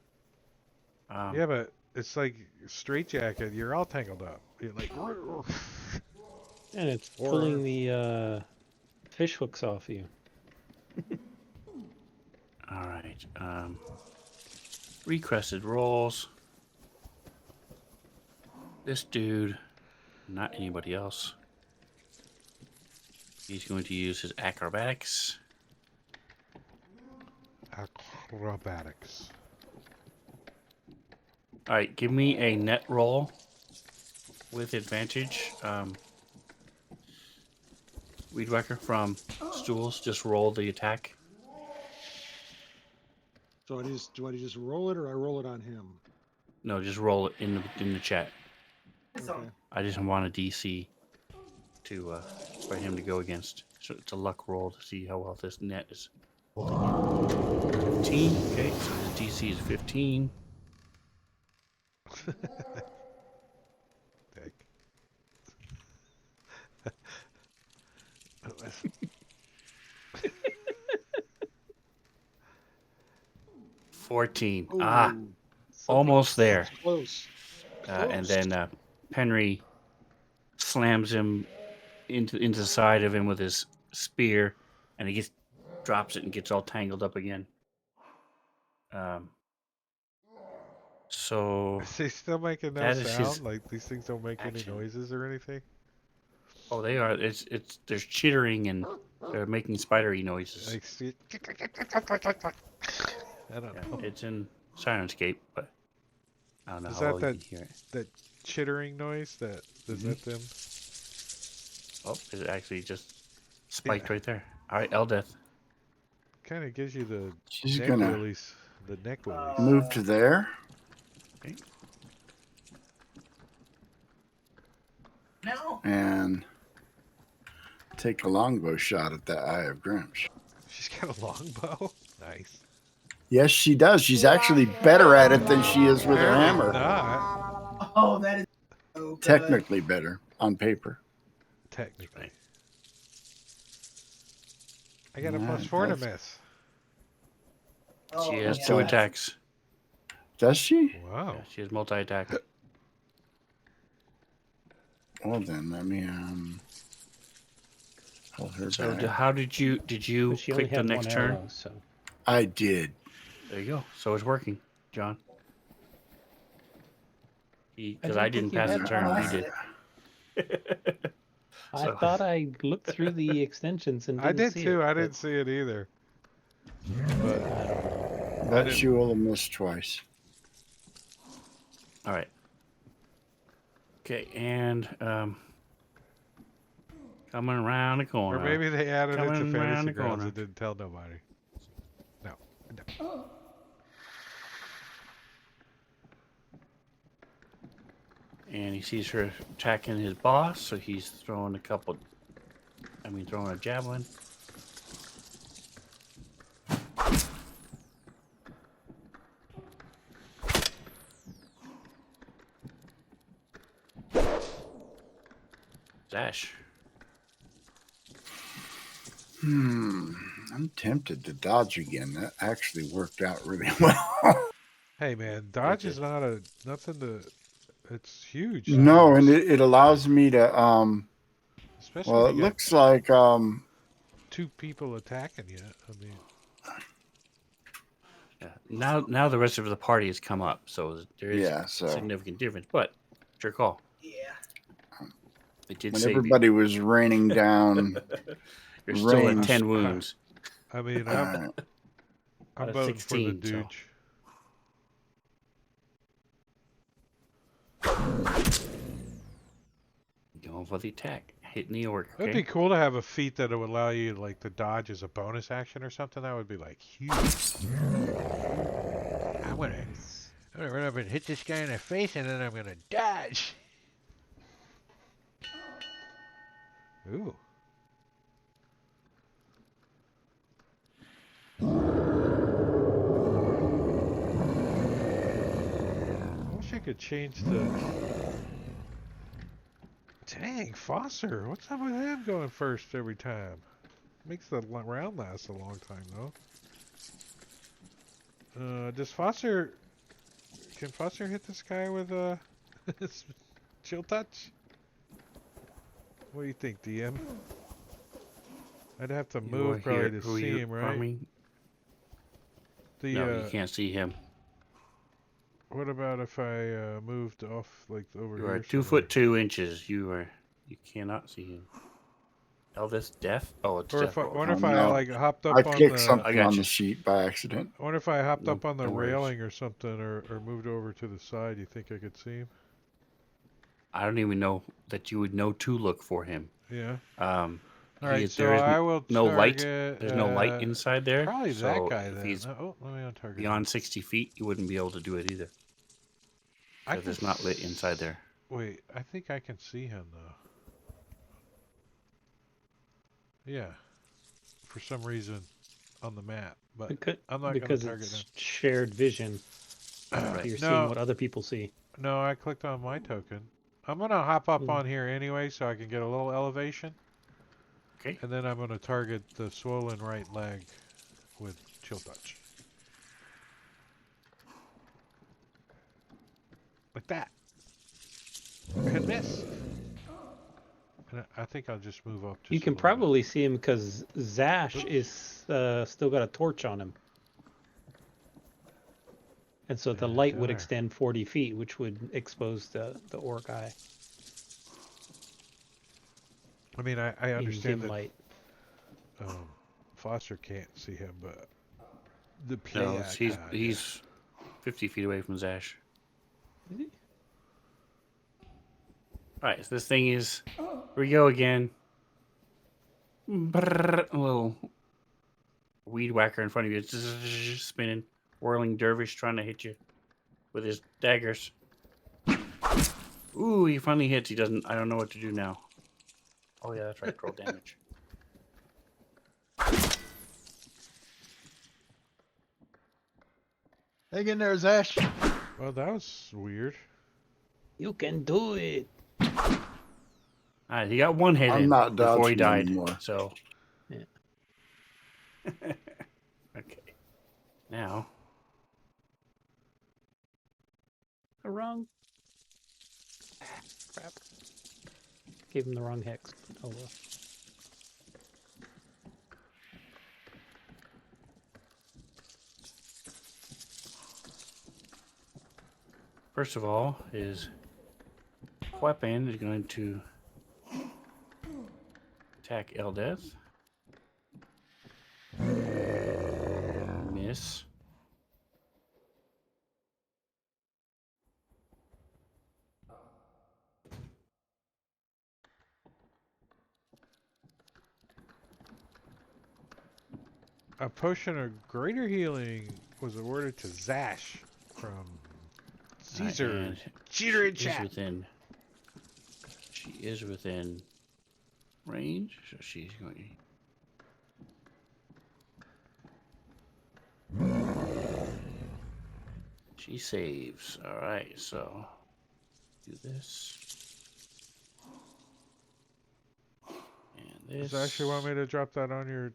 Yeah, but it's like straitjacket. You're all tangled up. You're like, And it's pulling the fish hooks off you. All right. Requested rolls. This dude, not anybody else. He's going to use his acrobatics. acrobatics. All right, give me a net roll with advantage. Weed Whacker from Stools, just roll the attack. So do I just roll it or I roll it on him? No, just roll it in the chat. Okay. I just want a DC to for him to go against. So it's a luck roll to see how well this net is holding in. 15. Okay, so his DC is 15. Dick. 14. Ooh, Almost there. that's close. And then Penry slams him into the side of him with his spear, and he drops it and gets all tangled up again. So Is he still making no that is sound? his Like these things don't make action. any noises or anything? oh, they are. It's there's chittering and they're making spidery noises. Like, see, I don't know. It's in Sirenscape, but I don't know Is how that well you can hear it. that chittering noise? Is that them? Oh, is it actually just spiked right there? All right, Eldeth. Kind of gives you the She's neck gonna willies. The neck willies. move to there. Okay. No. And take a longbow shot at that Eye of Grimsh. She's got a longbow. Nice. Yes, she does. She's actually better at it than she is with her Apparently hammer. Not Oh, that is so good. Technically better on paper. technically. I got a Yeah, +4 to that's- miss. Oh, She has yeah, 2 that's- attacks. Does she? Wow. Yeah, she has multi-attack. Well then, let me hold her So back. how did you But she only click the had next one turn? arrow, so I did. There you go. So it's working, John. Because don't I didn't think you pass had the turn. one. He did. I So- thought I looked through the extensions and I didn't did see too. it, I but didn't see it either. But But didn't- she will have missed twice. All right. Okay, and coming around the corner. or maybe they added it to Coming around Fantasy the Grounds corner. and didn't tell nobody. No. And he sees her attacking his boss, so he's throwing throwing a javelin. Dash. I'm tempted to dodge again. That actually worked out really well. Hey man, dodge did. is nothing to It's huge. No, and sometimes. it allows me to Especially well, if it you got looks like 2 people attacking you. I mean, Yeah. Now the rest of the party has come up, so there is yeah, so significant difference. But it's your call. Yeah. It did when save you. everybody was raining down You're still at rain, 10 wounds. I mean, uh, I'm Out of voting for the 16, so. Dooch. Going for the attack. Hitting the orc. It'd Okay. be cool to have a feat that would allow you like to dodge as a bonus action or something. That would be like huge. I'm gonna run up and hit this guy in the face, and then I'm gonna dodge. Ooh. I wish I could change the. Dang, Foster. What's up with him going first every time? Makes the round last a long time, though. Does Foster... Can Foster hit this guy with a... chill touch? What do you think, DM? I'd have to You are move probably here. to Who are see you him, right? farming? The, No, you can't see him. What about if I moved off, like, over You here are 2 somewhere? foot 2 inches. You cannot see him. Elvis death? Oh, it's Or death if I roll. wonder if I, no, like, hopped I up on clicked the... something I got on you. the sheet by accident. I wonder if I hopped up on the No worries. railing or something, or moved over to the side, you think I could see him? I don't even know that you would know to look for him. Yeah. Um, Alright, so there is I will no light. target... There's no light inside there. Probably that so guy if then. he's Oh, let me untarget him. beyond 60 feet, you wouldn't be able to do it either. I Because can it's not lit inside there. Wait, I think I can see him though. Yeah. For some reason on the map, but I'm not going to Because target it's him. shared vision. Right. You're No. seeing what other people see. No, I clicked on my token. I'm going to hop up Mm. on here anyway so I can get a little elevation. Okay. And then I'm going to target the swollen right leg with chill touch. Like that. Hit miss. And I think I'll just move up. You Just a can little bit. probably see him because Zash is still got a torch on him. And so the light would there. extend 40 feet, which would expose the orc eye. I mean, I understand that light. Foster can't see him, but the No, player he's 50 feet away from Zash. Is he? Alright, so this thing is... Here we go again. Brrr, a little weed whacker in front of you. It's just spinning. Whirling dervish trying to hit you with his daggers. Ooh, he finally hits. He doesn't... I don't know what to do now. Oh yeah, that's right. Roll damage. Hang in there, Zash. Well, that was weird. You can do it. Alright, he got one hit I'm in not before he dodging died. anymore. So... Yeah. Okay. Now... Wrong. Crap. Gave him the wrong hex. Oh well. First of all, his weapon is going to attack Eldeth. Miss. A potion of greater healing was awarded to Zash from Caesar. And Cheater in she is chat. within. She is within range, so she's going. She saves. All right, so do this and this. Does Zash, you want me to drop that on your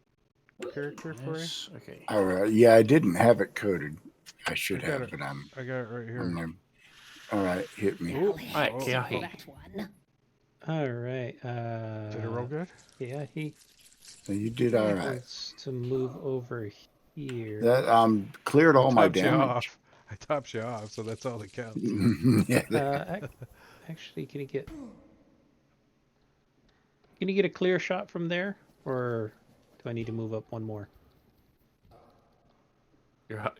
character for you? This. Okay. All right. Yeah, I didn't have it coded. I should I got have, it. but I got it right here. I'm there. All right, hit me. I'll Alright, hex you for Keahi. that one. All right. Did it roll good? Yeah, he So you did all right. wants to move over here. That cleared all my Topped you damage. off. I topped you off, so that's all that counts. Yeah, Actually, can you get a clear shot from there, or do I need to move up one more?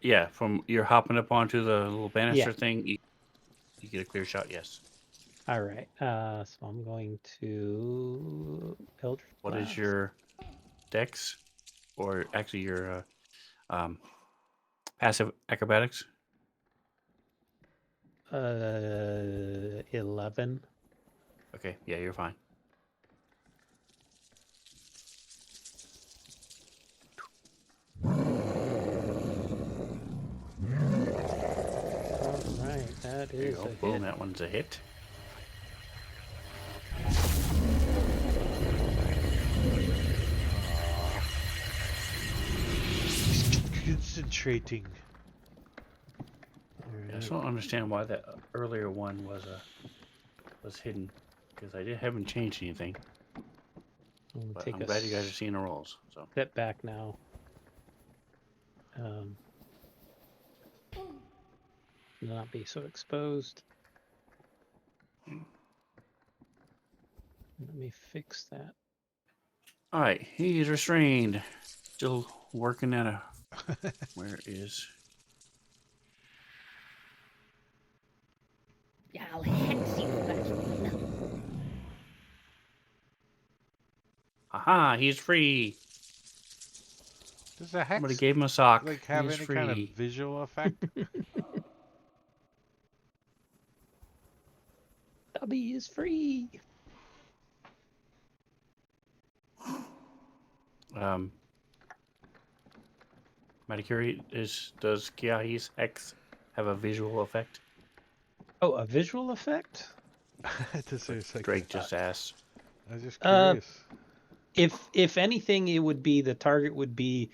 You're hopping up onto the little banister Yeah. thing. You get a clear shot. Yes. All right. So I'm going to Eldritch What is Blast. your dex, or actually your passive acrobatics? 11. Okay, yeah, you're fine. All right, that There you is go. a Boom, hit. that one's a hit. Concentrating. Yeah, I still don't understand why that earlier one was hidden, because I haven't changed anything. I'm gonna But take I'm a glad you guys are seeing the rolls. So step back now. Not be so exposed. Let me fix that. all right, he's restrained. Still working at a. Where is? I'll hex you for that one. Aha! He's free. Does the Somebody hex gave him a sock. like have He's any free. kind of visual effect? Stubby is free. Maticuri does Kiahi's hex have a visual effect? Oh, a visual effect? Drake just asked. I was just curious. If anything, it would be the target would be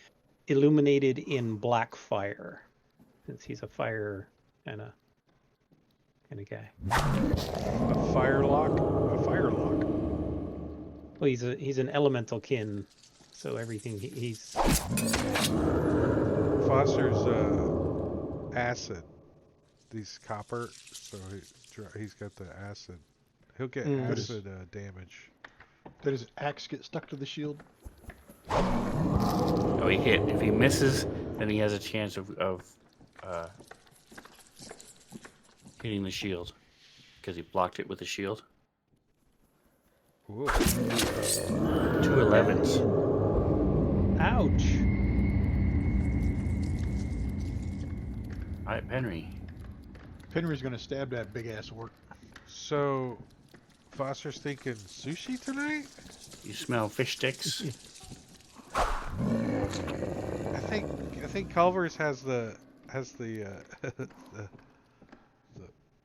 illuminated in black fire, since he's a fire kind of guy. A firelock? A firelock. Well, he's an elemental kin, so everything he's. Foster's acid. These copper, so he's got the acid. He'll get acid damage. Did his axe get stuck to the shield? Oh, he hit. If he misses, then he has a chance of hitting the shield, because he blocked it with the shield. Whoa. 2 11s. Ouch! All right, Penry. Penry's gonna stab that big ass orc. So, Foster's thinking sushi tonight? You smell fish sticks? I think Culver's has the the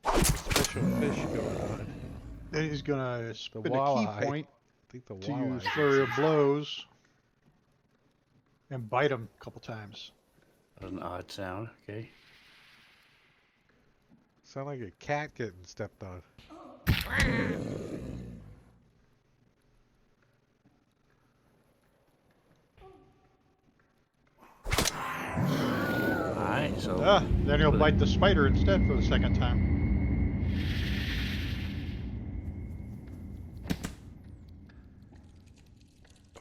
special fish going on. Then he's gonna spend a key walleye. point I think the to use walleye. flurry of blows and bite him a couple times. That was an odd sound. Okay. Sound like a cat getting stepped on. Alright, so. Then he'll bite the spider instead for the second time.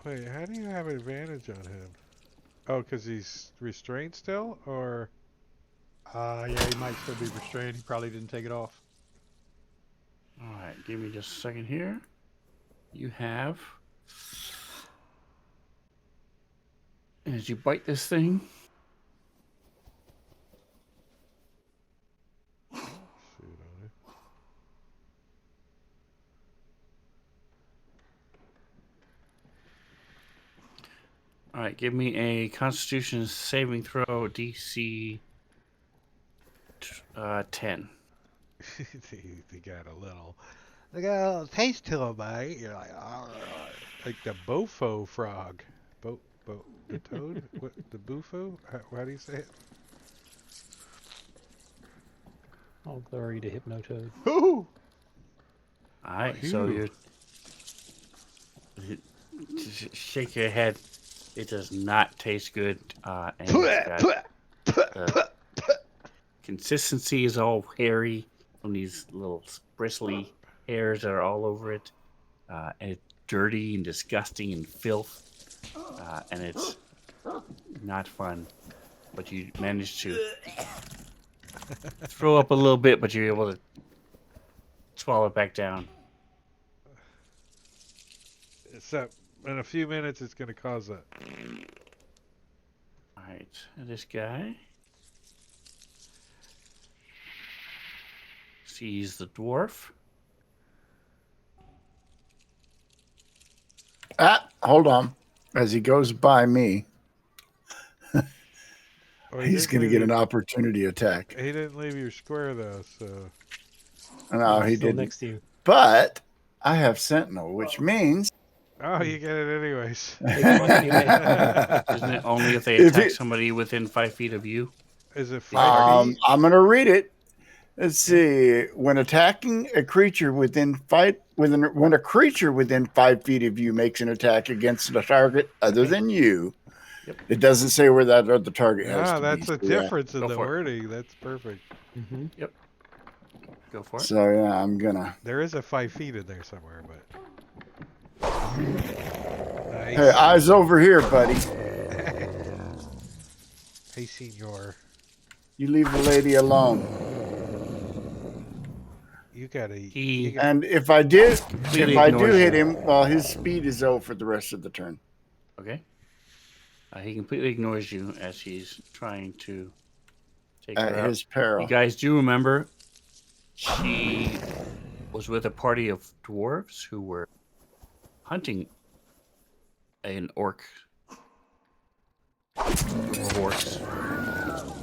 Wait, how do you have advantage on him? Oh, because he's restrained still, or? Yeah, he might still be restrained. He probably didn't take it off. Alright, give me just a second here. You have. As you bite this thing. Shoot on it. Alright, give me a Constitution saving throw DC 10. they got a little taste to them, mate. You're like the bofo frog. The toad? What, the bufo? How do you say it? All glory to Hypnotoad. Ooh! All right, so Phew. just shake your head. It does not taste good, and it's got the consistency is all hairy from these little bristly hairs that are all over it, and it's dirty and disgusting and filth, and it's not fun. But you managed to throw up a little bit, but you're able to swallow it back down. Except in a few minutes, it's going to cause that. All right, this guy sees the dwarf. Hold on. As he goes by me, Oh, he's going to get an opportunity attack. He didn't leave your square though, so. No, he Still didn't. next to you. But I have Sentinel, which means Oh, you get it anyways. Isn't it only if they attack somebody within 5 feet of you? Is it 5 feet? I'm going to read it. Let's see. When attacking a creature when a creature within 5 feet of you makes an attack against a target other than you, it doesn't say where that other target has to that's be. a difference in Go the for it. wording. That's perfect. Mm-hmm. Yep. Go for it. So yeah, I'm gonna. There is a 5 feet in there somewhere, but. Nice. Hey, eyes over here, buddy. Hey, senor. You leave the lady alone. You gotta. And if I do ignores hit you. him, well, his speed is 0 for the rest of the turn. Okay. He completely ignores you as he's trying to take her At out. his peril. You guys do remember she was with a party of dwarves who were hunting an orc. Of orcs.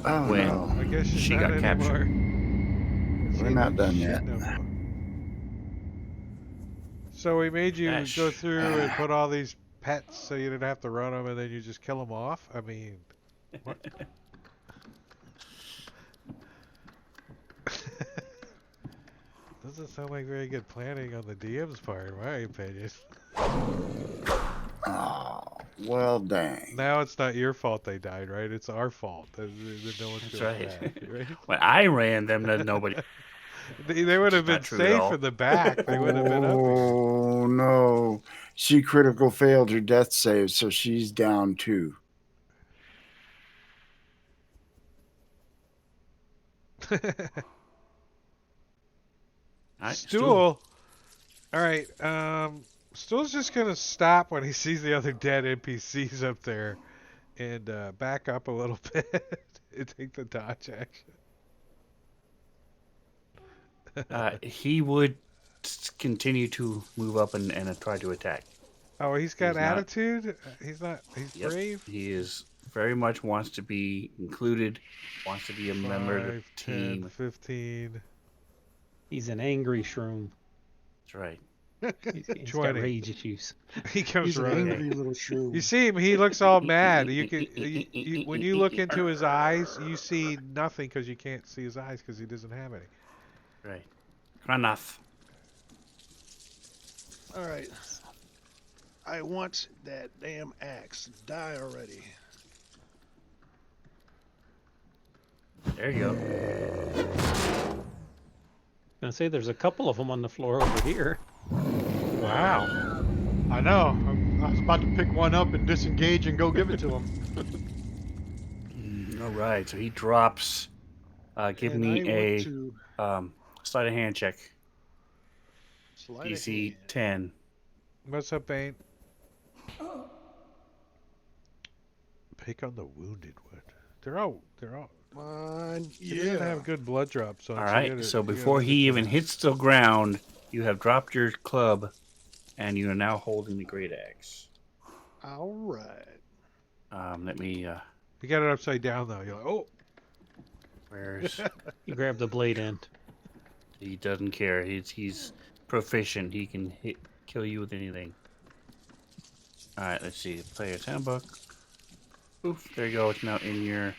Oh when no. I guess she's she not got captured. anymore. We're not done yet. No more. So we made you Ash. go through and put all these pets so you didn't have to run them, and then you just kill them off. I mean, what? Doesn't sound like very good planning on the DM's part, in my opinion. Oh, well, dang. Now it's not your fault they died, right? It's our fault. That no one's That's feeling right. bad, right? When I ran them, nobody. They would have been Not true at safe all. in the back. They would have been up here. Oh no. She critical failed her death save, so she's down 2. All right, Stool. All right. Stool's just gonna stop when he sees the other dead NPCs up there, and back up a little bit and take the dodge action. He would continue to move up and try to attack. Oh, he's got He's not- attitude. He's not. He's Yep. brave. He is very much wants to be included, wants to be a member of the 5, 10, team. 15. He's an angry shroom. That's right. He's got 20. rage issues. He comes He's an running. angry little shrew. You see him. He looks all mad. You can. When you look into his eyes, you see nothing because you can't see his eyes because he doesn't have any. Right. Kranath. All right. I want that damn axe. Die already. There you go. Gonna say there's a couple of them on the floor over here. Wow. I know. I was about to pick one up and disengage and go give it to him. All right. So he drops. Give And me I a want to sleight of hand check. sleight of DC hand. 10. What's up, Bane? Pick on the wounded one. They're all. Come on. He doesn't Yeah. have good blood drops on. All so right. you gotta- So you gotta before hit he the- even hits the ground, you have dropped your club, and you are now holding the great axe. All right. Let me. You got it upside down though. You're like, oh. Where's You grab the blade end. he? Doesn't care. He's proficient. He can kill you with anything. All right. Let's see. Player's handbook. Oof. There you go. It's now in your.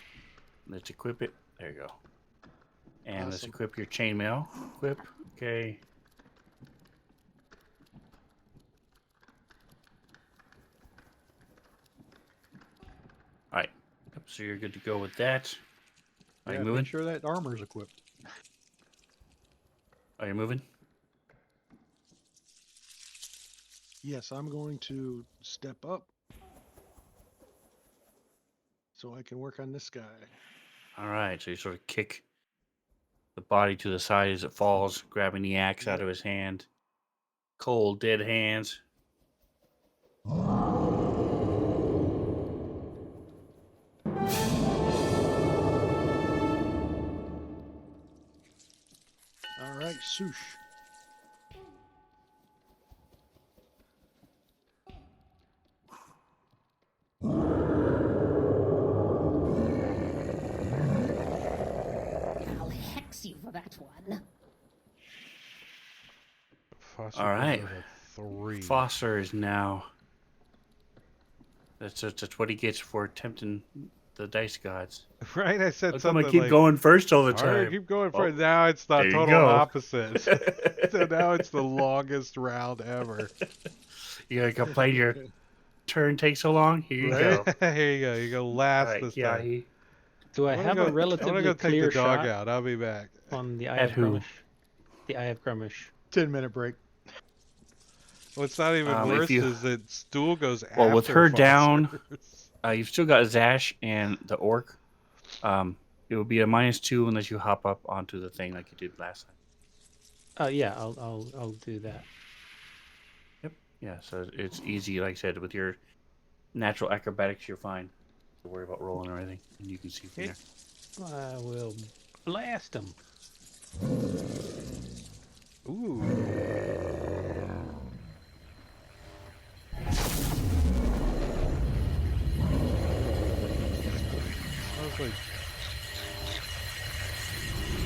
Let's equip it. There you go. And let's Awesome. equip your chainmail. Equip. Okay. All right. Yep, so you're good to go with that. Are Yeah, you make moving? sure that armor's equipped. Are you moving? Yes, I'm going to step up so I can work on this guy. All right. So you sort of kick the body to the side as it falls, grabbing the axe out Yep. of his hand. Cold, dead hands. All right, swoosh. I'll hex you for that one. Foster All right. comes with a 3. Foster is now. That's what he gets for tempting the dice gods. Right? I said How come something I keep like, going first all the all right, time? keep going for Oh, it. Now it's the there you total go. opposite. So now it's the longest round ever. You gotta complain your turn takes so long. Here you Right? go. Here you go. You go All last right, this yeah. time. Do I I'm gonna have go, a I'm gonna relatively go take clear the dog shot out. I'll be back. on the Eye At of who? Grumish? The Eye of Grumish. 10-minute break. What's not even If worse you- is that Stool goes Well, after with her down, Foster's. you've still got Zash and the orc. It would be a -2 unless you hop up onto the thing like you did last time. Yeah, I'll do that. Yep. Yeah. So it's easy, like I said, with your natural acrobatics, you're fine. Don't worry about rolling or anything, and you can see from Okay. there. I will blast him. Ooh.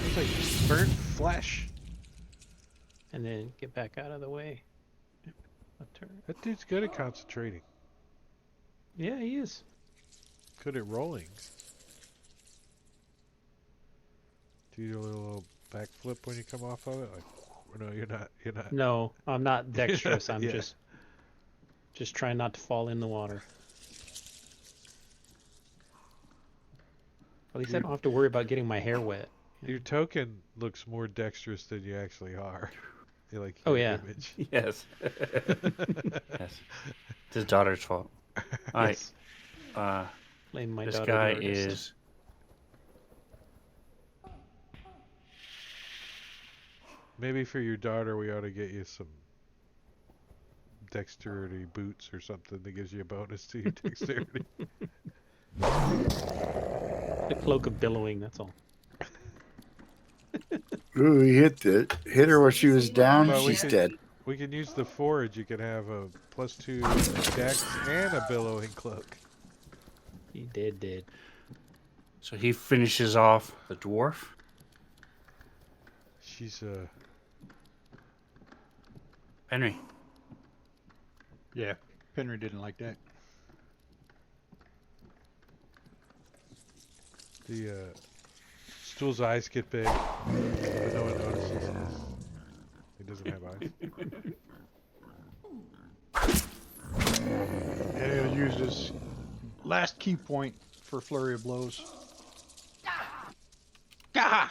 It's like burnt flesh. And then get back out of the way. A turn. That dude's good at concentrating. Yeah, he is. Good at rolling. Do you do a little backflip when you come off of it? Like, no, you're not. You're not. No, I'm not dexterous. I'm Yeah. just trying not to fall in the water. At least I don't have to worry about getting my hair wet. Your token looks more dexterous than you actually are. You like Oh, your yeah. image. Yes. Yes. It's his daughter's fault. All right. Yes. Blame my This daughter, guy the artist. is. Maybe for your daughter, we ought to get you some dexterity boots or something that gives you a bonus to your dexterity. The cloak of billowing. That's all. Ooh, he hit her while she was down. But we She's could- dead. We can use the forge. You can have a +2 dex and a billowing cloak. He did. So he finishes off the dwarf. She's Henry. Yeah, Henry didn't like that. the Stool's eyes get big, but no one notices this. He doesn't have eyes. And he'll use his last key point for flurry of blows. Gah!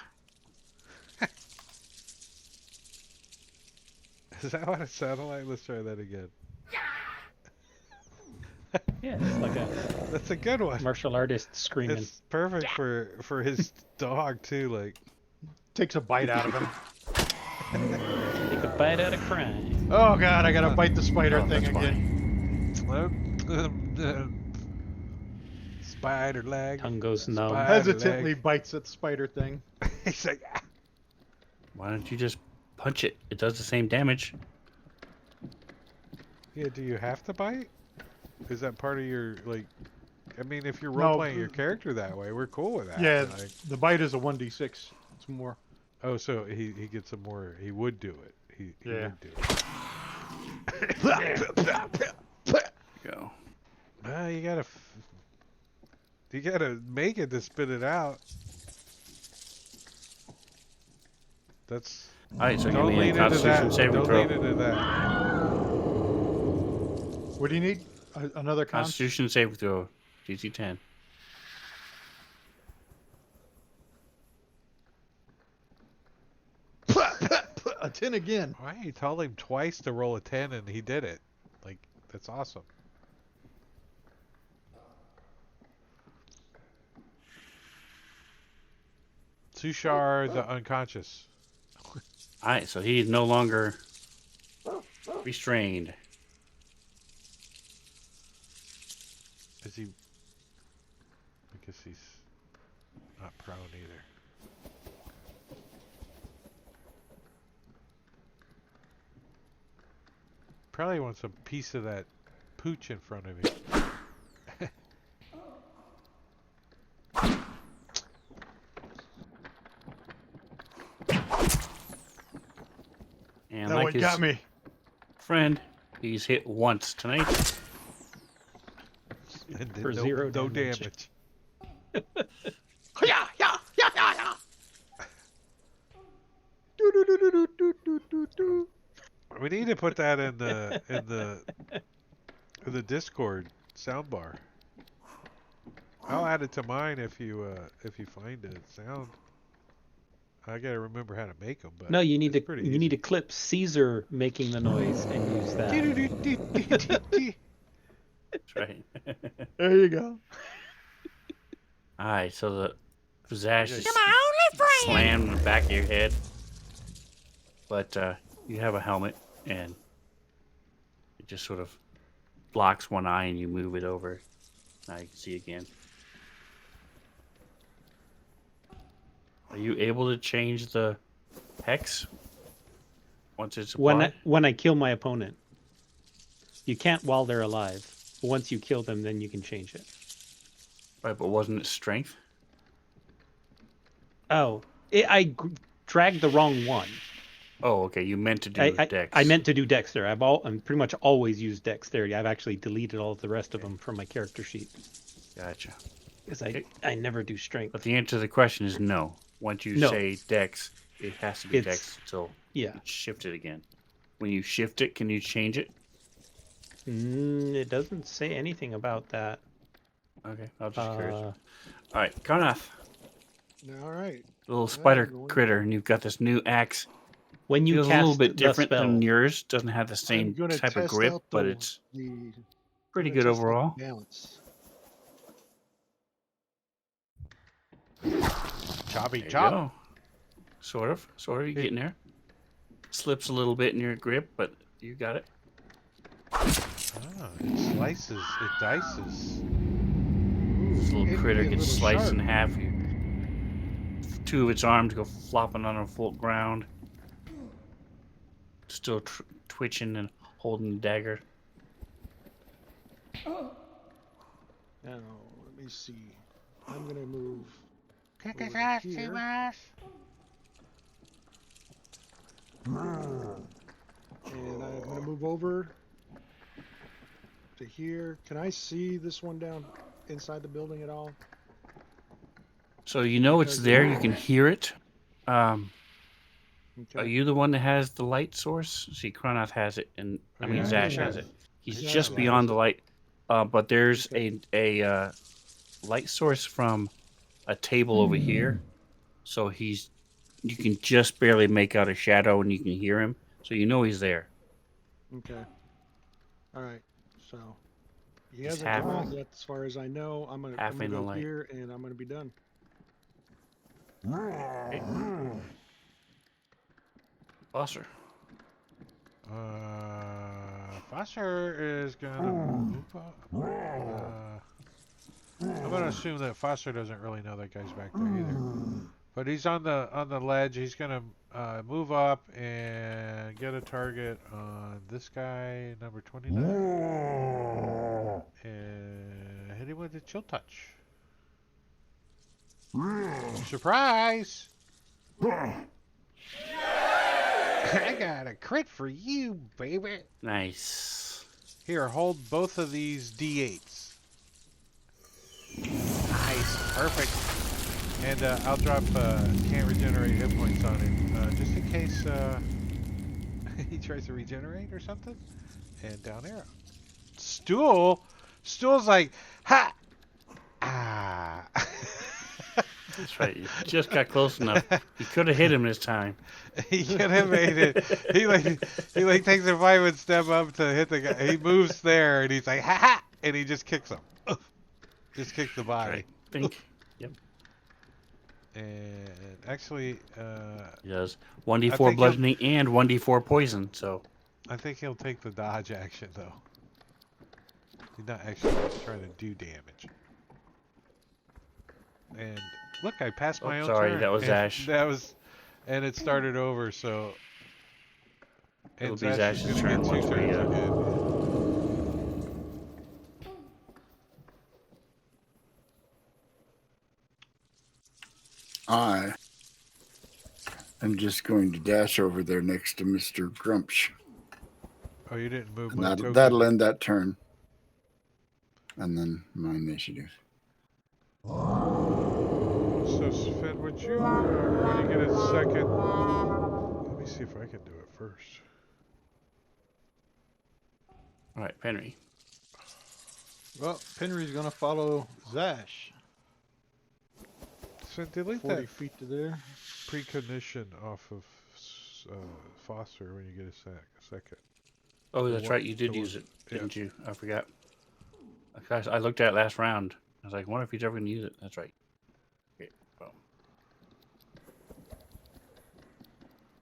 Is that what it sounded like? Let's try that again. Yeah, it's like a That's a good one. martial artist screaming. It's perfect for his dog too. Like Takes a bite out of him. Take a bite out of crime. Oh god, I gotta bite the spider Oh, thing that's again. spider leg. Tongue goes numb. Spider Hesitantly leg. bites at the spider thing. He's like, "Ah." Why don't you just punch it? It does the same damage. Yeah. Do you have to bite? Is that part of your like? I mean, if you're No, role playing your character that way, we're cool with that. Yeah, Like, the bite is a 1d6. It's more. oh, so he gets a more. He would do it. He Yeah. would do it. Go. You gotta make it to spit it out. That's. All right, so give Don't me a lean into Constitution that. saving Don't throw. lean into that. What do you need? Another Constitution saving throw. DC 10. A 10 again. Why you told him twice to roll a 10 and he did it? Like, that's awesome. Sushar the unconscious. Alright, so he's no longer restrained. Is he? I guess he's not prone either. Probably wants a piece of that pooch in front of him. And That like one his got me. friend, he's hit once tonight. And then For no, zero no damage. damage. We need to put that in the Discord soundbar. I'll add it to mine if you find it. Sound. I gotta remember how to make them. But No, you need it's to pretty you easy. need to clip Caesar making the noise and use that. That's right. There you go. Alright, so the Pizash is My only friend. slammed in the back of your head. But you have a helmet, and it just sort of blocks one eye, and you move it over. Now you can see again. Are you able to change the hex once it's applied? When I kill my opponent. You can't while they're alive. Once you kill them, then you can change it. Right, but wasn't it strength? Oh, I dragged the wrong one. Oh, okay. You meant to do dex. I meant to do Dexter. I'm pretty much always used dexterity. I've actually deleted all of the rest of them from my character sheet Gotcha. because Okay. I never do strength. But the answer to the question is no. Once you No. say dex, it has to be It's- dex until Yeah, you shift it again. When you shift it, can you change it? it doesn't say anything about that. Okay, I was just curious. Uh, All right, Karnath, All right. little spider going- critter, and you've got this new axe. when you Feels a cast little bit the different spell, than yours. Doesn't have the I'm same gonna type of test grip, out but the- it's the pretty I'm good gonna test out the overall. Balance. Choppy There you chop. go. Sort of. You're getting there. Slips a little bit in your grip, but you got it. Ah, it slices. It dices. This little It'd critter be a gets little sliced sharp. in half. Two of its arms go flopping on the full ground. Still twitching and holding the dagger. Now, let me see. I'm gonna move. Kick over his to ass, here. Seabass. And I'm gonna move over to here. Can I see this one down inside the building at all? So you know it's there. You can hear it. Okay. Are you the one that has the light source? See, Kronoth has it, and I mean Yeah, Zash yeah. has it. He's Yeah, just yeah. beyond the light. But there's a light source from a table over here. So you can just barely make out a shadow, and you can hear him. So you know he's there. Okay. All right. So he He's hasn't half- come out yet, as far as I know. I'm half gonna in the go light. here, and I'm gonna be done. Foster. Foster is gonna move up. I'm gonna assume that Foster doesn't really know that guy's back there either. But he's on the ledge. He's gonna move up and get a target on this guy, number 29, and hit him with a chill touch. Surprise! I got a crit for you, baby. Nice. Here, hold both of these D8s. Nice, perfect. And I'll drop can't regenerate hit points on him, just in case he tries to regenerate or something. And down arrow. Stool's like, ha! Ah. That's right. You just got close enough. You could have hit him this time. He could have made it. He takes a 5-foot step up to hit the guy. He moves there and he's like, ha ha! And he just kicks him. Just kicks the body. Right. Think. Yep. And actually, He does I 1d4 think bludgeoning and 1d4 poison. So I think he'll take the dodge action though. He's not actually trying to do damage. And look, I passed my own sorry, turn. that was and Ash. And it started over. So. It'll And be Ash is Zash's gonna turn get once 2 we, turns again. I am just going to dash over there next to Mr. Grumpsh. Oh, you didn't move And my token. that'll end that turn. And then my initiative. So, Sven, would you, when you get a second, let me see if I can do it first. all right, Henry. Well, Penry's gonna follow Zash. Sven, delete 40 that feet to there. precognition off of Foster when you get a second. Oh, The that's one- right. You did the use one- it, didn't you? I forgot. Gosh, I looked at it last round. I was like, wonder if he's ever going to use it. That's right. Okay, well,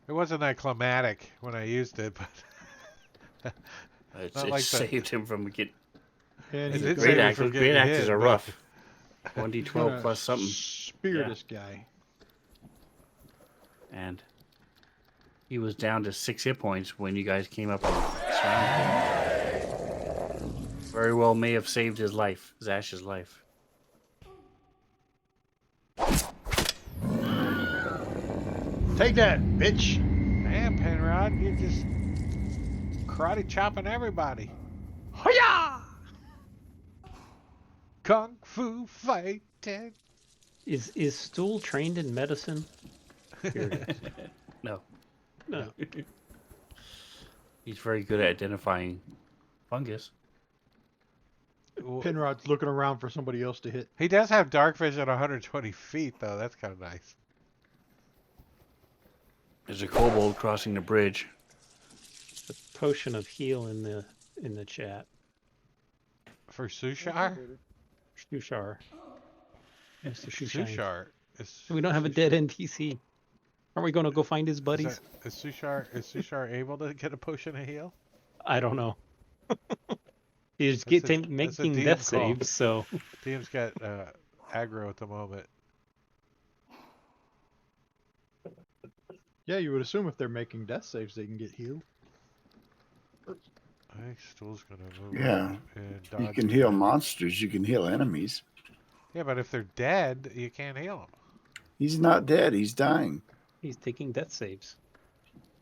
It wasn't that climatic when I used it, but it Not like that. saved him from getting. And It he's did gonna, save Great me axes. from Great getting axes hit, are but- rough. he's 1d12 gonna plus something. spear Yeah. this guy. And he was down to 6 hit points when you guys came up and surrounded him. Very well may have saved his life, Zash's life. Take that, bitch. Man, Penrod, you're just karate chopping everybody. Hiya! Kung Fu fighting. Is Stool trained in medicine? Here it is. No. No. He's very good at identifying fungus. Well, Penrod's looking around for somebody else to hit. he does have dark vision 120 feet, though. That's kind of nice. There's a kobold crossing the bridge. The potion of heal in the chat. For Sushar? Shushar. Mr. Shushine. Sushar. Is, We don't have a dead NPC. Aren't we going to go find his buddies? Is Sushar able to get a potion of heal? I don't know. He's That's a making DM death call. saves, so DM's got aggro at the moment. Yeah, you would assume if they're making death saves, they can get healed. I think Stool's gonna move. Yeah. up and You dodge can heal again. monsters. You can heal enemies. Yeah, but if they're dead, you can't heal them. He's not dead. He's dying. he's taking death saves.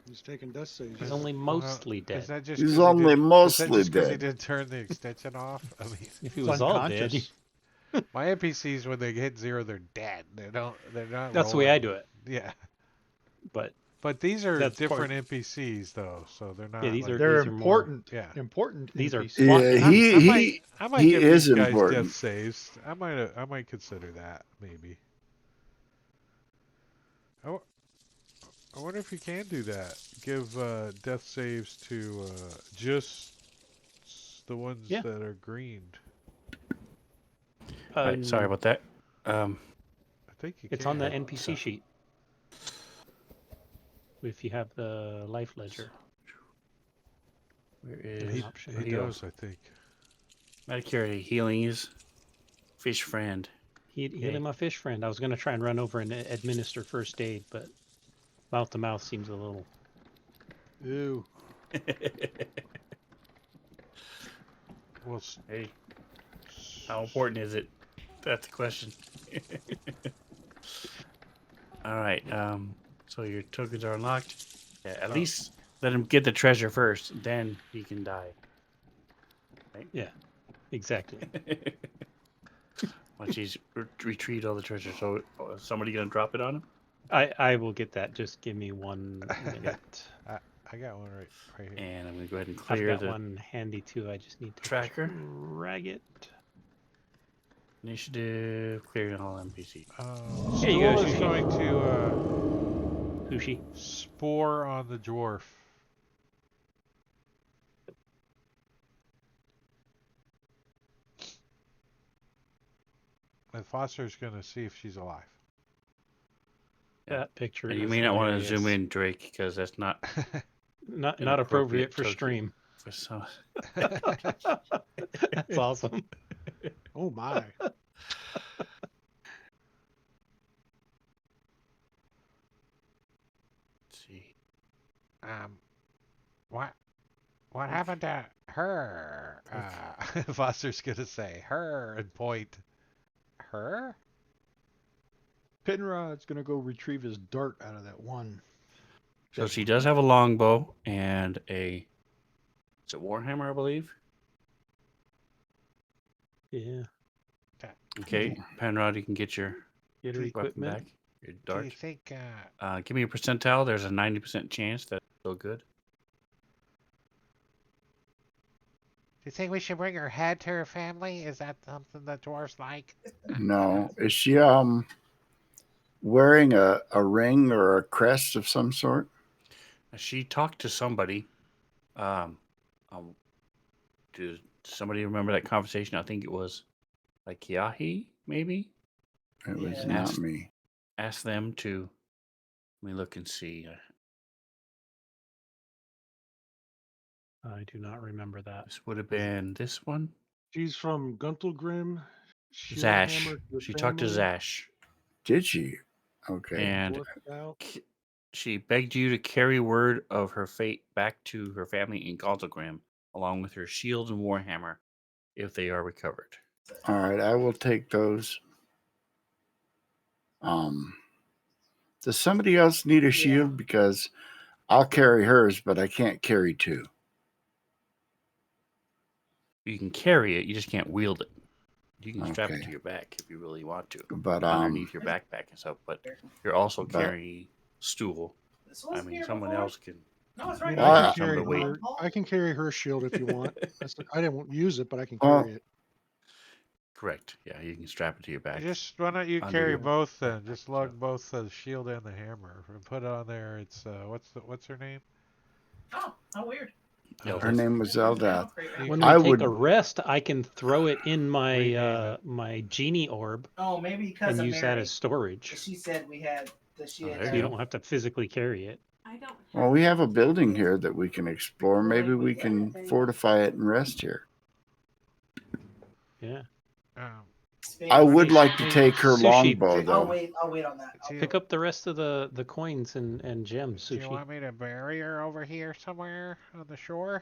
He's taking death saves. He's only mostly Is dead. that just He's 'cause he only did- mostly is that just 'cause he dead. did turn the extension off? I mean, If he He's was all dead, unconscious. my NPCs when they hit 0, they're dead. They're not. that's the way I rolling. do it. Yeah, But but these are That's different NPCs though, so they're not. Yeah, these like- are- They're more- important. Yeah. Important. These are NPCs. SWAT Yeah, teams. I might he give is these guys important. death saves. I might consider that maybe. I wonder if you can do that. Give death saves to just the ones Yeah. that are greened. Right, sorry about that. I think you It's can. on the NPC sheet. If you have the life ledger. Where He, is option. he does, I think. Medicare healing is fish friend? Healing my fish friend. I was going to try and run over and administer first aid, but mouth to mouth seems a little. Ew. Well, Hey, how important is it? That's the question. All right. So your tokens are unlocked. Yeah, at least let him get the treasure first, then he can die. Yeah, exactly. Once he's retrieved all the treasure. So is somebody gonna drop it on him? I will get that. Just give me 1 minute. I got one right here. And I'm gonna go ahead and I've clear got the one handy too. I just need to tracker. drag it. Initiative, clearing all NPC. Here you go, Skull is Sushi. going to Sushi. spore on the dwarf. And Foster's going to see if she's alive. That picture And you is may not want to hilarious. zoom in, Drake, because that's not Not appropriate for token stream. for some. That's awesome. Oh my. Let's see. What happened to her? Foster's going to say her and point. Her? Penrod's gonna go retrieve his dart out of that one. So she does have a longbow and a. Is it Warhammer, I believe? Yeah. Okay, Penrod, you can get your Get her weapon equipment. back. Your Do you dart. think Give me a percentile. There's a 90% chance that's still good. Do you think we should bring her head to her family? Is that something that dwarves like? No. Is she wearing a ring or a crest of some sort? She talked to somebody. Does somebody remember that conversation? I think it was like Kiahi, maybe. It was Yeah. not Ask- me. Ask them to. Let me look and see. I do not remember that. This would have been this one. She's from Guntelgrim. Zash. Shieldhammer to the She talked to family, Zash, Did she? Okay. and dwarfed out. she begged you to carry word of her fate back to her family in Galtogram, along with her shield and warhammer, if they are recovered. All right, I will take those. Does somebody else need a shield? Because I'll carry hers, but I can't carry two. You can carry it, you just can't wield it. You can strap it Okay. to your back if you really want to, But underneath your backpack and stuff. But you're also But- carrying stool. I mean, someone else can. No, it's I right mean, here. Well, I can carry her shield if you want. I didn't use it, but I can Well, carry it. Correct. Yeah, you can strap it to your back. Why don't you Under carry your both then? Just backpack, lug so. both the shield and the hammer and put it on there. It's what's her name? Oh, how weird. her name was Eldath. When I we take would- a rest, I can throw it in my my genie orb Oh, maybe because and of use that Mary. as storage. She said we had that she Oh, had. there So you you go. don't have to physically carry it. I don't. Well, we have a building here that we can explore. Maybe we can fortify it and rest here. Yeah. I would like to take her Sushi. longbow, I'll though. wait. I'll wait on that. Pick up the rest of the coins and gems, Do you Sushi. want me to bury her over here somewhere on the shore?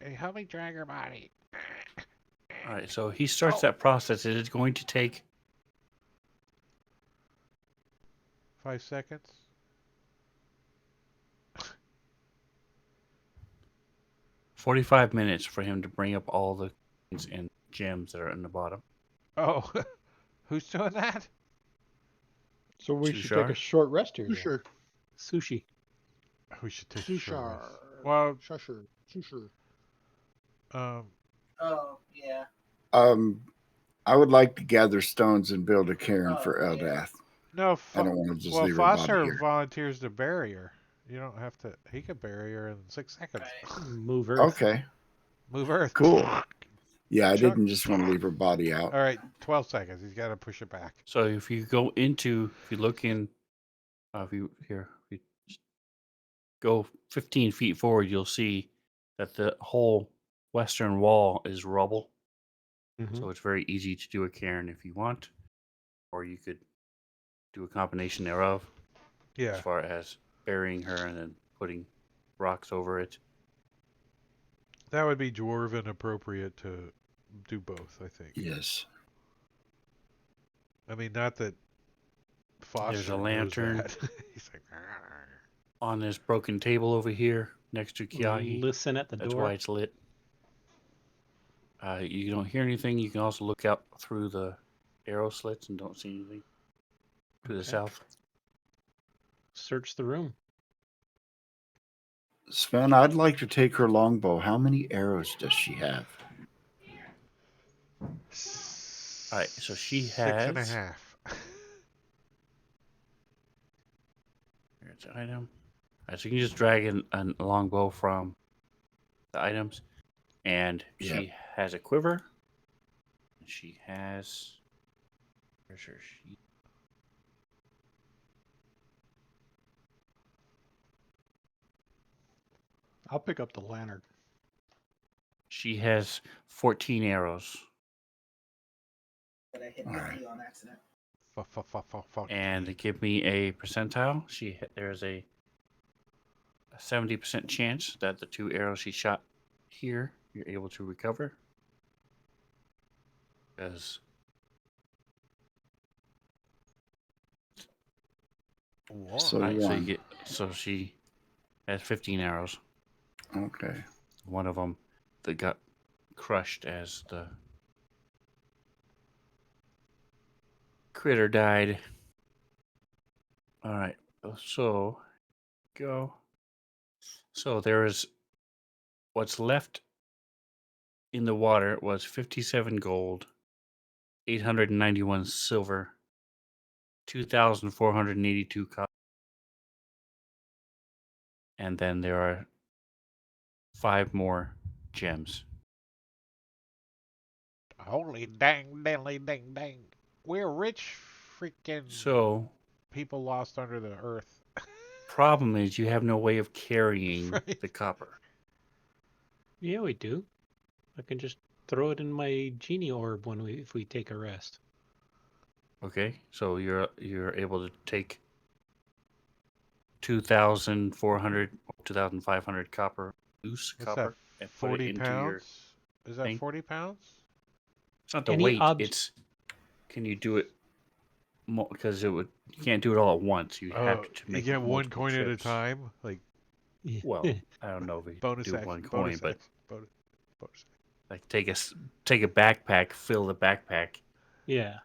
Hey, help me drag her body. All right, so he starts that process. It is going to take 5 seconds. 45 minutes for him to bring up all the coins and gems that are in the bottom. Oh, who's doing that? So we should take Tushar? a short rest here. then. Shusher. Sushi. We should take a short Tushar. rest. Well, Shusher. Shusher. Oh yeah. I would like to gather stones and build a cairn for Oh, yeah. Eldath. no. I don't want to just Well, leave her body Foster here. volunteers to bury her. You don't have to. He could bury her in 6 seconds. Move Earth. Okay, Move Earth. cool. Yeah, I Chuck. didn't just want to leave her body out. All right, 12 seconds. He's got to push it back. So if you go into, if you look in, if you go 15 feet forward, you'll see that the whole western wall is rubble. Mhm. So it's very easy to do a cairn if you want, or you could do a combination thereof. Yeah. As far as burying her and then putting rocks over it. That would be dwarven appropriate to do both, I think. Yes. I mean, not that Foster There's a knows lantern. that. He's like, "Arr." On this broken table over here next to Kiahi. Listen at the That's door. why it's lit. You don't hear anything. You can also look out through the arrow slits and don't see anything to the Okay. south. Search the room. Sven, I'd like to take her longbow. How many arrows does she have? All right, so she 6.5. has. Here's the item. All right, so you can just drag in a longbow from the items, and she has a quiver. She has. Where's her sheet? I'll pick up the lantern. She has 14 arrows. But I hit All the right. key on accident. Fuck. And to give me a percentile, there's a 70% chance that the 2 arrows she shot here, you're able to recover. Because So right, one. so she has 15 arrows. Okay. One of them that got crushed as the critter died. All right, so go. So there is what's left in the water was 57 gold, 891 silver, 2,482 copper, and then there are 5 more gems. Holy dang. We're rich freaking So people lost under the earth. problem is you have no way of carrying Right. the copper. Yeah, we do. I can just throw it in my genie orb if we take a rest. Okay, so you're able to take 2,400, 2,500 copper, loose What's copper, that? and put it 40 into your pounds? Is that thing. 40 pounds? It's not the Any weight. object. It's can you do it more because you can't do it all at once. You have to You make get one multiple coin trips. at a time? Like Well, I don't know if you bonus do action. one coin, Bonus but action. Bonus action. like take a backpack, fill the backpack, Yeah.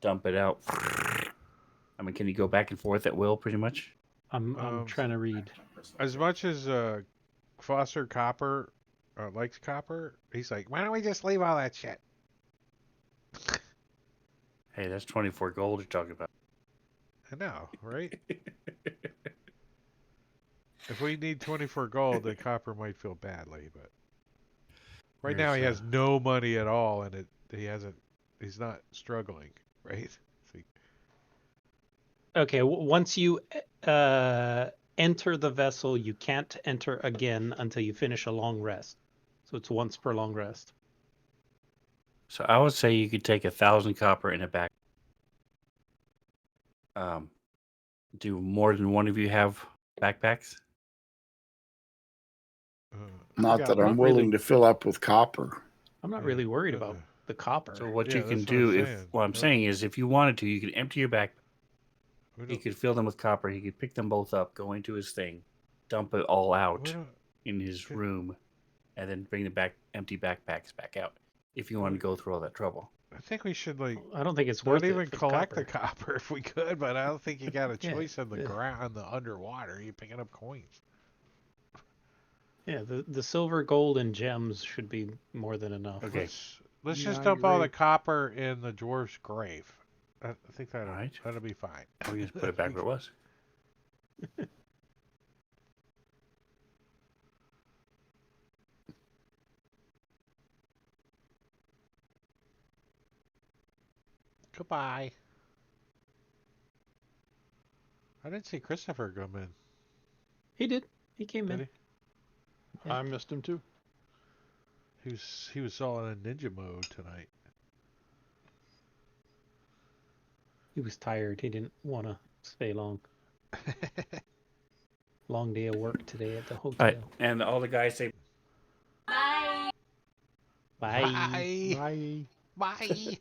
dump it out. I mean, can you go back and forth at will, pretty much? I'm trying to read. As much as Foster Copper likes copper, he's like, why don't we just leave all that shit? Hey, that's 24 gold you're talking about. I know, right? If we need 24 gold, then Copper might feel badly, but right now he has no money at all, and he's not struggling, right? See? Okay, once you enter the vessel, you can't enter again until you finish a long rest. So it's once per long rest. So I would say you could take 1,000 copper in a back. Do more than one of you have backpacks? Not that I'm willing to fill up with copper. I'm not really worried about the copper. So what Yeah, you can that's what I'm do, saying. what I'm saying is, if you wanted to, you could empty your backpack. He could fill them with copper. He could pick them both up, go into his thing, dump it all out in his room, and then bring the empty backpacks back out. If you want to go through all that trouble. I think we should I don't think it's not worth it even for the collect copper. the copper if we could, but I don't think you got a Yeah, choice on the yeah. ground, on the underwater. You're picking up coins. Yeah, the silver, gold, and gems should be more than enough. Okay. Let's Yeah, just I dump all the agree. copper in the dwarf's grave. I think that'll Alright. that'll be fine. We just put it back where it was. Goodbye. I didn't see Christopher come in. He did. He came Did in. he? Yeah. I missed him too. He was all in ninja mode tonight. He was tired. He didn't want to stay long. Long day of work today at the hotel. All right. And all the guys say, Bye. Bye. Bye.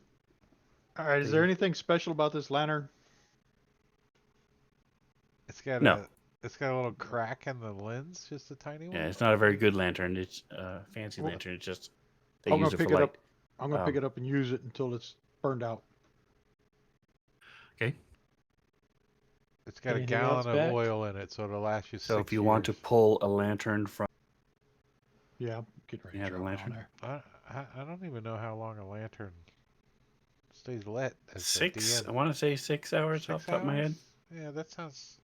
All right. Is there anything special about this lantern? It's got No. a little crack in the lens, just a tiny one. yeah, it's not a very good lantern. It's a fancy lantern. It's just They I'm use gonna it pick for it light. up. I'm gonna pick it up and use it until it's burned out. Okay. It's got a Anything else gallon of back? oil in it, so it'll last you 6 So if you years. want to pull a lantern from, Yeah, I'm getting ready You to have a drop it on lantern? there. I don't even know how long a lantern stays lit. As the 6, DM. I want to say 6 hours 6 off the top of my head. hours? Yeah, that sounds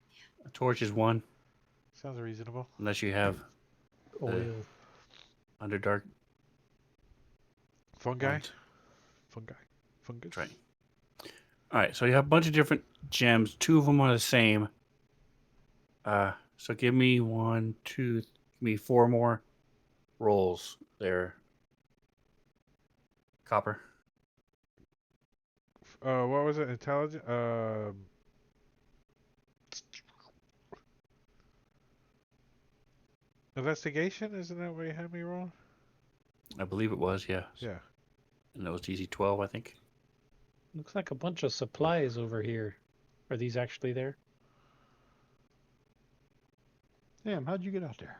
A torch is 1, reasonable. unless you have Oil. Underdark Fungi? ones. Fungus? That's right. All right, so you have a bunch of different gems. 2 of them are the same. So give me 4 more rolls there. Copper. What was it? Intelligent? Investigation? Isn't that what you had me roll? I believe it was, yeah. Yeah. And that was easy 12, I think. Looks like a bunch of supplies over here. Are these actually there? Damn, how'd you get out there?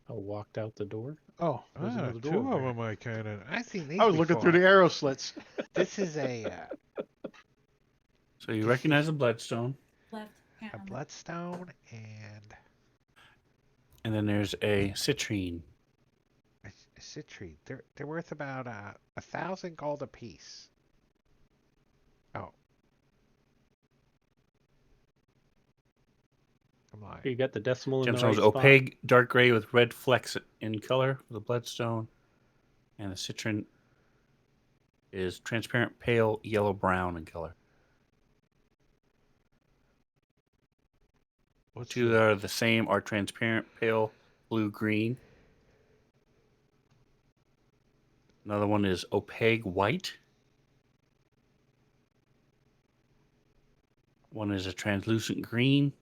I walked out the door. Oh, there's another door 2 over of there. them I kind of... I've seen these I was looking through the arrow slits. This is a So you recognize a bloodstone, Left hand on the bloodstone and and then there's a citrine. a citrine. They're worth about 1,000 gold apiece. Oh. I'm lying. You got the decimal in the Gemstone right is spot. opaque, dark gray with red flecks in color for the bloodstone. And the citrine is transparent, pale yellow-brown in color. What's 2 that are the same are transparent, pale blue-green. Another one is opaque white. One is a translucent green.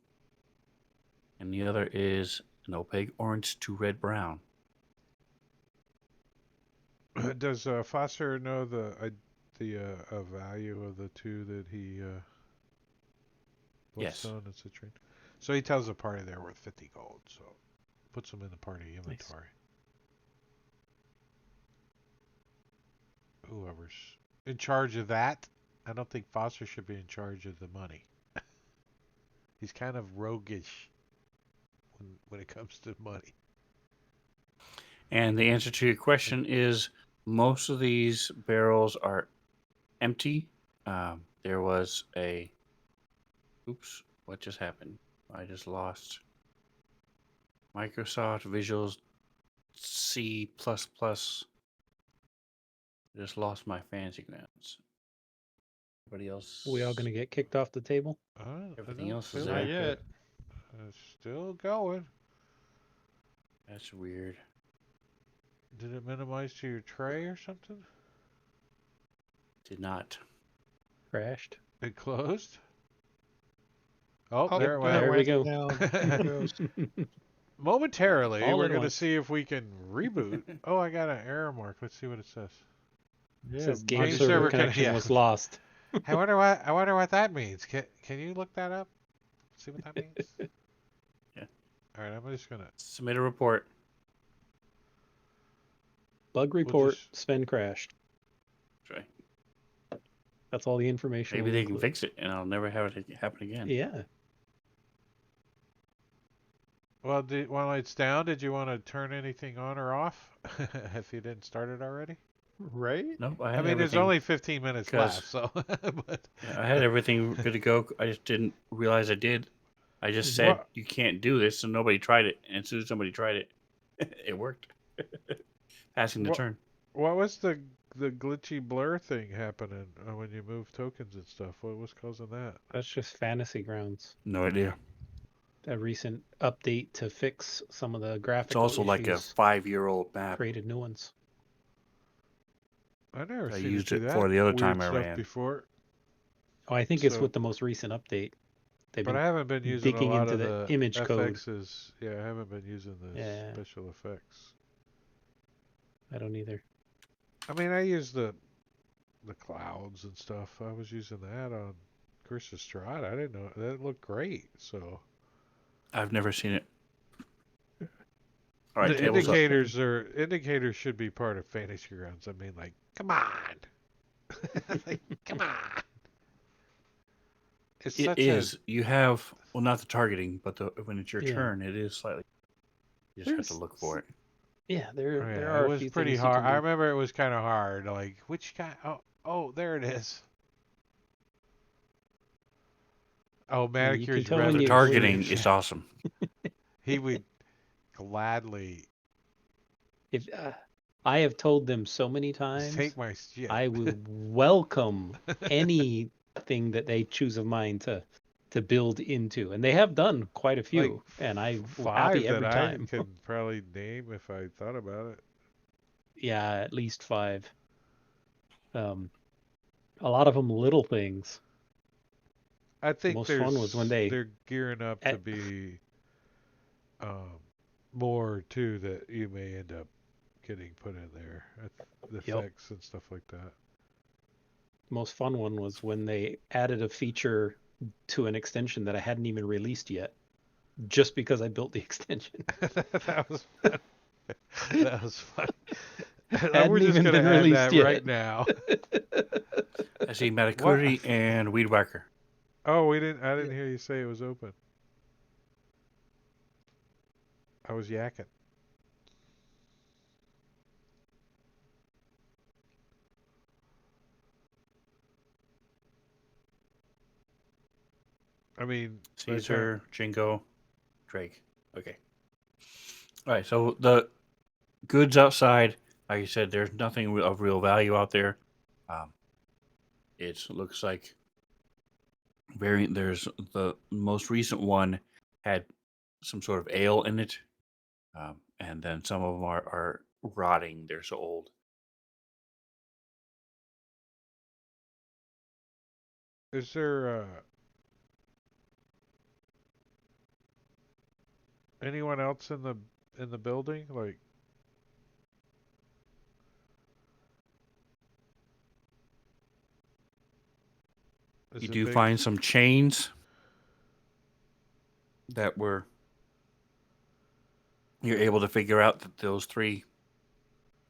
And the other is an opaque orange to red-brown. Does Foster know the value of the 2 that he Yes. bloodstone and citrine? So he tells the party they're worth 50 gold. So puts them in the party inventory. Whoever's in charge of that, I don't think Foster should be in charge of the money. He's kind of roguish when it comes to money. And the answer to your question is most of these barrels are empty. There was a... Oops, what just happened? I just lost Microsoft Visual C++. Just lost my fancy grounds. Everybody else... We all gonna get kicked off the table? Everything else feel is Not there. like yet. it. It's still going. That's weird. Did it minimize to your tray or something? Did not. Crashed. It closed? Oh, Oh, there it There went. we go. Down. There it goes. Momentarily, All we're at going to once. see if we can reboot. Oh, I got an error mark. Let's see what it says. Yeah, Says game Game mine- server server connection yeah. was lost. I wonder what that means. Can you look that up? See what that means? Yeah. All right, I'm just gonna. Submit a report. Bug report. just- Sven crashed. That's right. That's all the information. Maybe we'll they can include. fix it and I'll never have it happen again. Yeah. Well, while it's down, did you want to turn anything on or off? If you didn't start it already. Right? Nope, I I had mean, there's everything. only 15 minutes 'cause- left, so. But Yeah, I had everything good to go. I just didn't realize I did. I just said What? you can't do this, so nobody tried it. And as soon as somebody tried it, it worked. Passing the What- turn. what was the glitchy blur thing happening when you move tokens and stuff? What was causing that? That's just Fantasy Grounds. No idea. A recent update to fix some of the graphical It's also like a issues. 5-year-old map. Created new ones. I never I seen used do it that for the other weird time I stuff ran. before. Oh, I think it's So- with the most recent update. They've But been I haven't been using digging a lot into of the the image code. FXs. Yeah, I haven't been using the Yeah. special effects. I don't either. I mean, I use the clouds and stuff. I was using that on Curse of Strahd. I didn't know that looked great. So I've never seen it. All right, The tables up. indicators should be part of fantasy grounds. I mean, like, come on, like, come on. It's It such a is. You have well, not the targeting, but when it's your Yeah. turn, it is slightly. You just have to There's- look for it. Yeah, Oh, there yeah, are it a was few pretty things you hard. can I do. remember it was kind of hard. Like, which guy? Oh, there it is. Oh, You Manicure's can tell when red The you targeting sleeves. is awesome. He would gladly if I have told them so many times, take my shit. I will welcome anything that they choose of mine to build into, and they have done quite a few, Like and I'm five happy that every I time. could probably name if I thought about it. Yeah, at least 5. A lot of them little things. I think Most fun was when they're gearing up to at- be more too that you may end up getting put in there. The Yep. effects and stuff like that. Most fun one was when they added a feature to an extension that I hadn't even released yet, just because I built the extension. That was fun. That was fun. Hadn't We're just even gonna been add released that yet. right now. I see Metacurity and Weed Whacker. Oh, I didn't hear you say it was open. I was yakking. I mean, Caesar, Jingo, Drake. Okay. All right. So the goods outside, like you said, there's nothing of real value out there. It looks like there's the most recent one had some sort of ale in it, and then some of them are rotting. They're so old. is there anyone else in the building? Like, is You it do big? find some chains that were you're able to figure out that those 3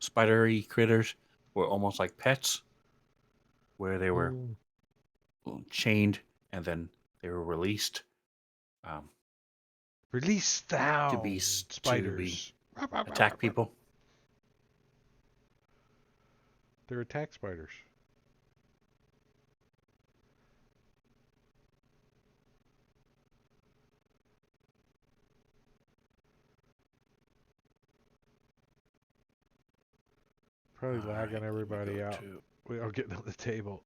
spidery critters were almost like pets, where they were chained and then they were released Release the hound to be spiders. attack people. They're attack spiders. Probably All lagging right, let me everybody go out. to- We all getting on the table.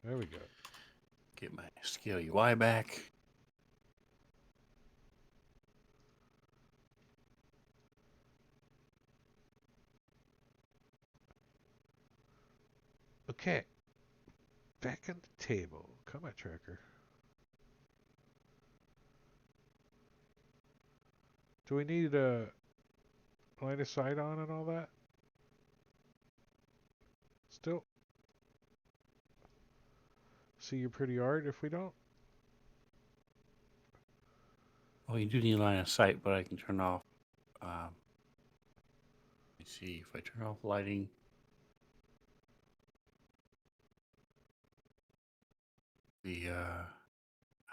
There we go. Get my scale UI back. Okay. Back on the table. Combat tracker. Do we need a line of sight on and all that? Still. See your pretty art if we don't? Oh, you do need line of sight, but I can turn off. Let me see if I turn off lighting.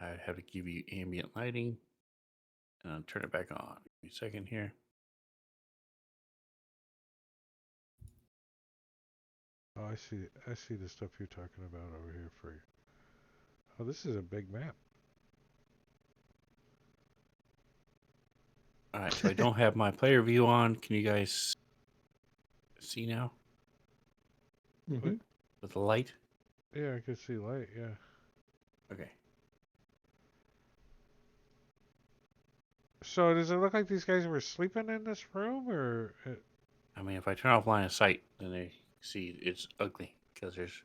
I have to give you ambient lighting, and I'll turn it back on. Give me a second here. Oh, I see. I see the stuff you're talking about over here for you. Oh, this is a big map. All right, so I don't have my player view on. Can you guys see now Mhm. with the light? Yeah, I can see light. Yeah. Okay. So does it look like these guys were sleeping in this room, or? I mean, if I turn off line of sight, then they see it's ugly because there's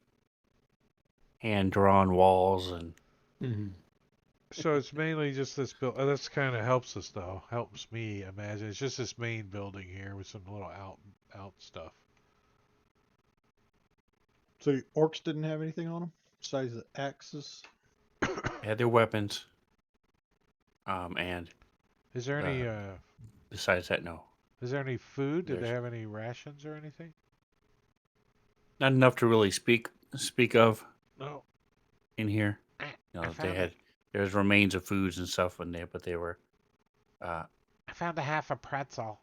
hand-drawn walls and So it's mainly just this build. That's kind of helps us though. Helps me imagine. It's just this main building here with some little out stuff. So the orcs didn't have anything on them besides the axes. had their weapons. And Is there any besides that, no, is there any food? Did they There's- have any rations or anything? not enough to really speak of No. in here. I You know, they found had there's remains of foods and stuff in there, but they were uh, I found a half a pretzel.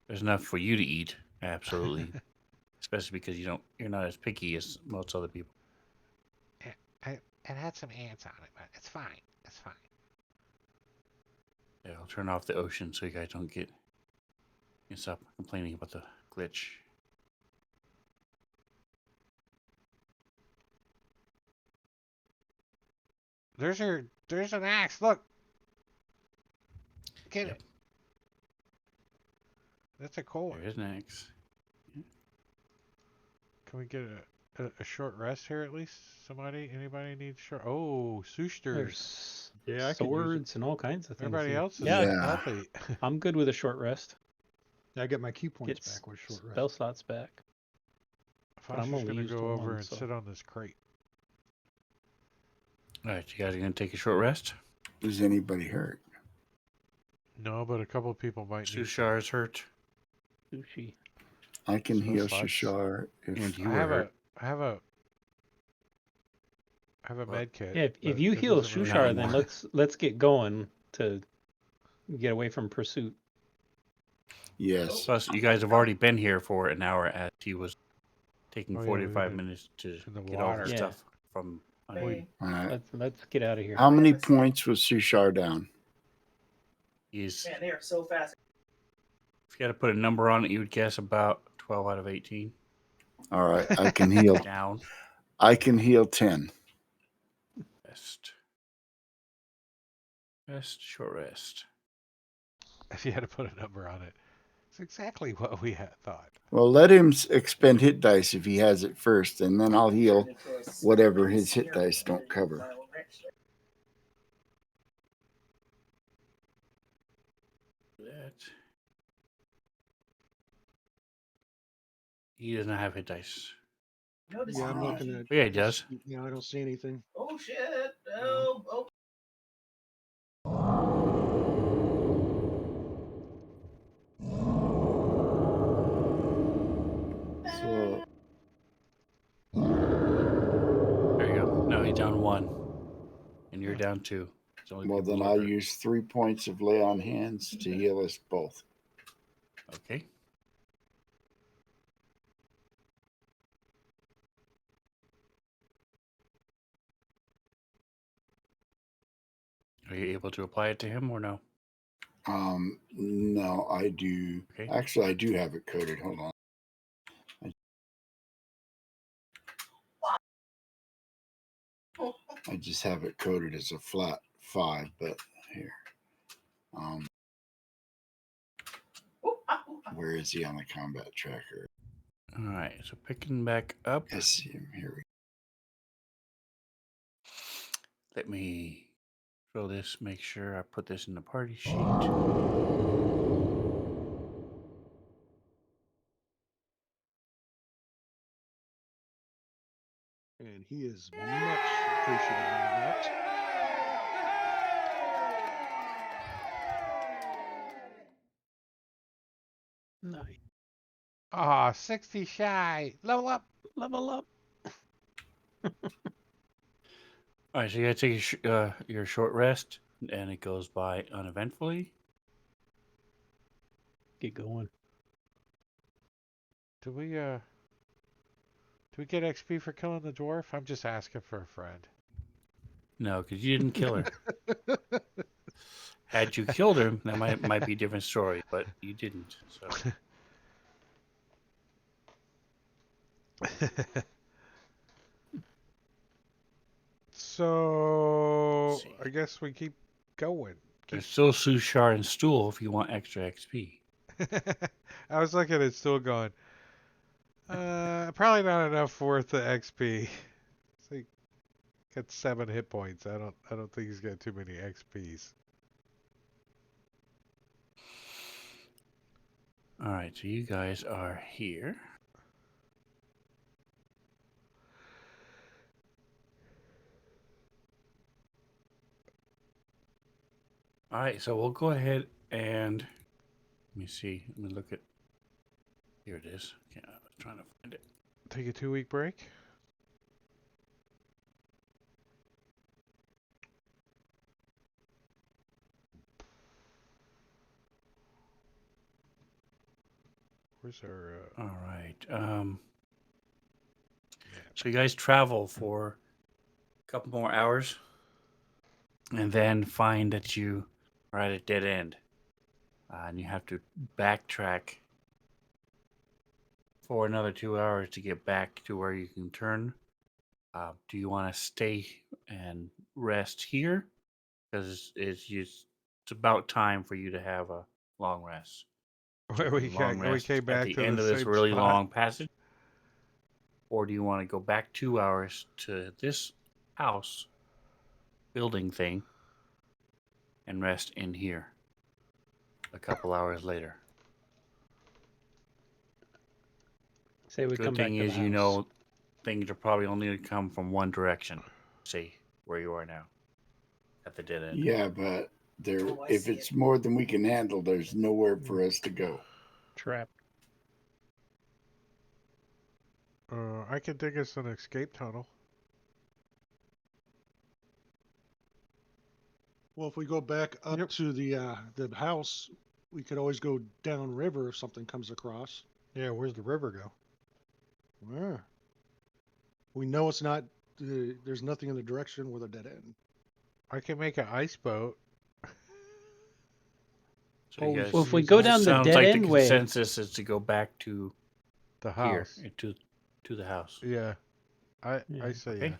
there's enough for you to eat. Absolutely, especially because you're not as picky as most other people. It had some ants on it, but it's fine. It's fine. Yeah, I'll turn off the ocean so you guys don't get you stop complaining about the glitch. There's an axe. Look. Get Yep. it. That's a coal. There is an axe. Can we get a short rest here at least? Anybody needs short? Oh, Soosters. There's Yeah, I could use it. swords and all kinds of things. Everybody here. else is Yeah, healthy. I'm good with a short rest. I get my key points Get back with short rest. spell slots back. But I'm Foster's only gonna used go to over one, and so- sit on this crate. All right, you guys are gonna take a short rest. Is anybody hurt? No, but a couple of people might need. Sushar is hurt, Sushi. I can So heal slots. Shashar and if you I were have hurt. I have a Well, med kit. Yeah, if but you it heal doesn't really Shushar, help. then let's get going to get away from pursuit. yes. Plus, you guys have already been here for an hour as he was taking Oh, yeah, we've 45 been minutes to in the get over water. Yeah. stuff from. Hey, All right. Let's get out of here. How many points was Sushar down? He's man, they are so fast. if you had to put a number on it, you would guess about 12 out of 18 All right, I can heal. down. I can heal 10. Rest, short rest. If you had to put a number on it, it's exactly what we had thought. Well, let him expend hit dice if he has it first, and then I'll heal whatever his hit dice don't cover. That. He does not have hit dice. Yeah, I'm looking at. Oh, yeah, he does. Yeah, I don't see anything. Oh shit! Oh. So, There you go. No, he's down 1, and you're down 2. It's only well, people then who are I'll hurt. use 3 points of lay on hands to heal us both. Okay. Are you able to apply it to him or no? No, I do. Okay. Actually, I do have it coded. Hold on. I just have it coded as a flat 5, but here. Where is he on the combat tracker? All right. So picking back up. Yes, here we Let me throw this. Make sure I put this in the party sheet. And he is much appreciative of that. Nice. Ah, 60 shy. Level up. Level up. All right. So you gotta take your short rest, and it goes by uneventfully. Get going. Do we get XP for killing the dwarf? I'm just asking for a friend. No, because you didn't kill her. Had you killed her, that might be a different story, but you didn't. So So Let's see. I guess we keep going. there's still Sushar and Stool if you want extra XP. I was looking at still going. Probably not enough worth the XP. It's like got 7 hit points. I don't think he's got too many XPs. All right, so you guys are here. All right, so we'll go ahead and let me see. Let me look at. Here it is. Yeah, I was trying to find it. Take a 2-week break. Where's our? All right. So you guys travel for a couple more hours, and then find that you are at a dead end, and you have to backtrack for another 2 hours to get back to where you can turn. Do you want to stay and rest here? Because it's about time for you to have a long rest. So you can long We rest came at back the to end the of this same really spot. long passage, or do you want to go back 2 hours to this house building thing and rest in here a couple hours later? Say we Good come back thing to the is, you house. know, things are probably only going to come from one direction. See where you are now at the dead end. Yeah, but there, Oh, I if see it's it. more than we can handle, there's nowhere for us to go. Trapped. I can dig us an escape tunnel. Well, if we go back up Yep. to the house, we could always go downriver if something comes across. Yeah, where's the river go? Yeah. We know it's not. There's nothing in the direction with a dead end. I can make an ice boat. So you guys, Well, if we go down the sounds dead like end the way, consensus is to go back to The here, house. to the house. Yeah. I Yeah. say Okay. yeah.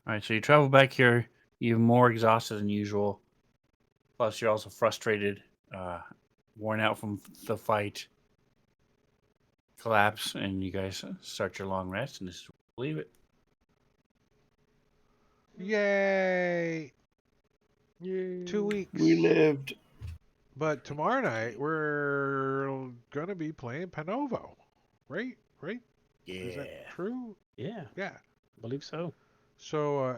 All right, so you travel back here. You're more exhausted than usual. Plus, you're also frustrated, worn out from the fight. Collapse, and you guys start your long rest, and this is where we'll leave it. Yay! Yay. 2 weeks. We lived. But tomorrow night we're gonna be playing Panovo, right? Right? Yeah. Is that true? yeah, Yeah. I believe so. So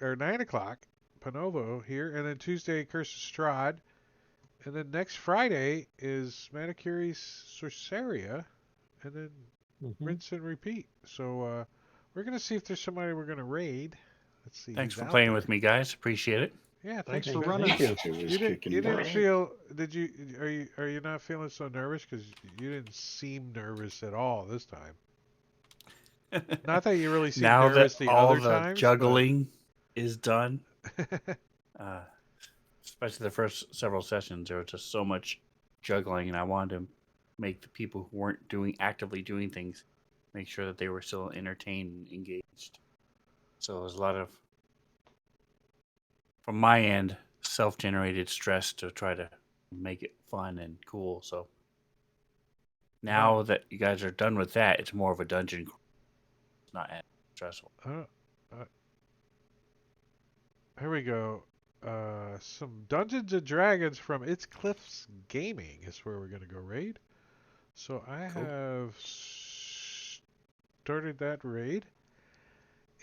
9 o'clock, Panovo here, and then Tuesday Curse of Strahd, and then next Friday is Manicuri's Sorceria, and then Mm-hmm. rinse and repeat. So we're gonna see if there's somebody we're gonna raid. Let's see. Thanks who's for out playing there. with me, guys. Appreciate it. Yeah, Thanks thanks for Ben. running. Thank you. It was You didn't. kicking You didn't butt. feel? Did you? Are you not feeling so nervous? Because you didn't seem nervous at all this time. Not that you really seemed Now that nervous the all other the times, juggling is done, but especially the first several sessions, there was just so much juggling, and I wanted to make the people who weren't actively doing things, make sure that they were still entertained and engaged. So it was a lot of, from my end, self-generated stress to try to make it fun and cool. So now that you guys are done with that, it's more of a dungeon. It's not as stressful. here we go. Some Dungeons and Dragons from It's Cliffs Gaming is where we're gonna go raid. So I Cool. have started that raid,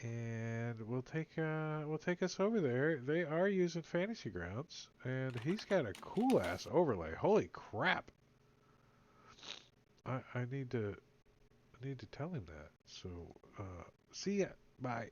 and we'll take us over there. They are using Fantasy Grounds, and he's got a cool ass overlay. Holy crap! I need to tell him that. So see ya. Bye.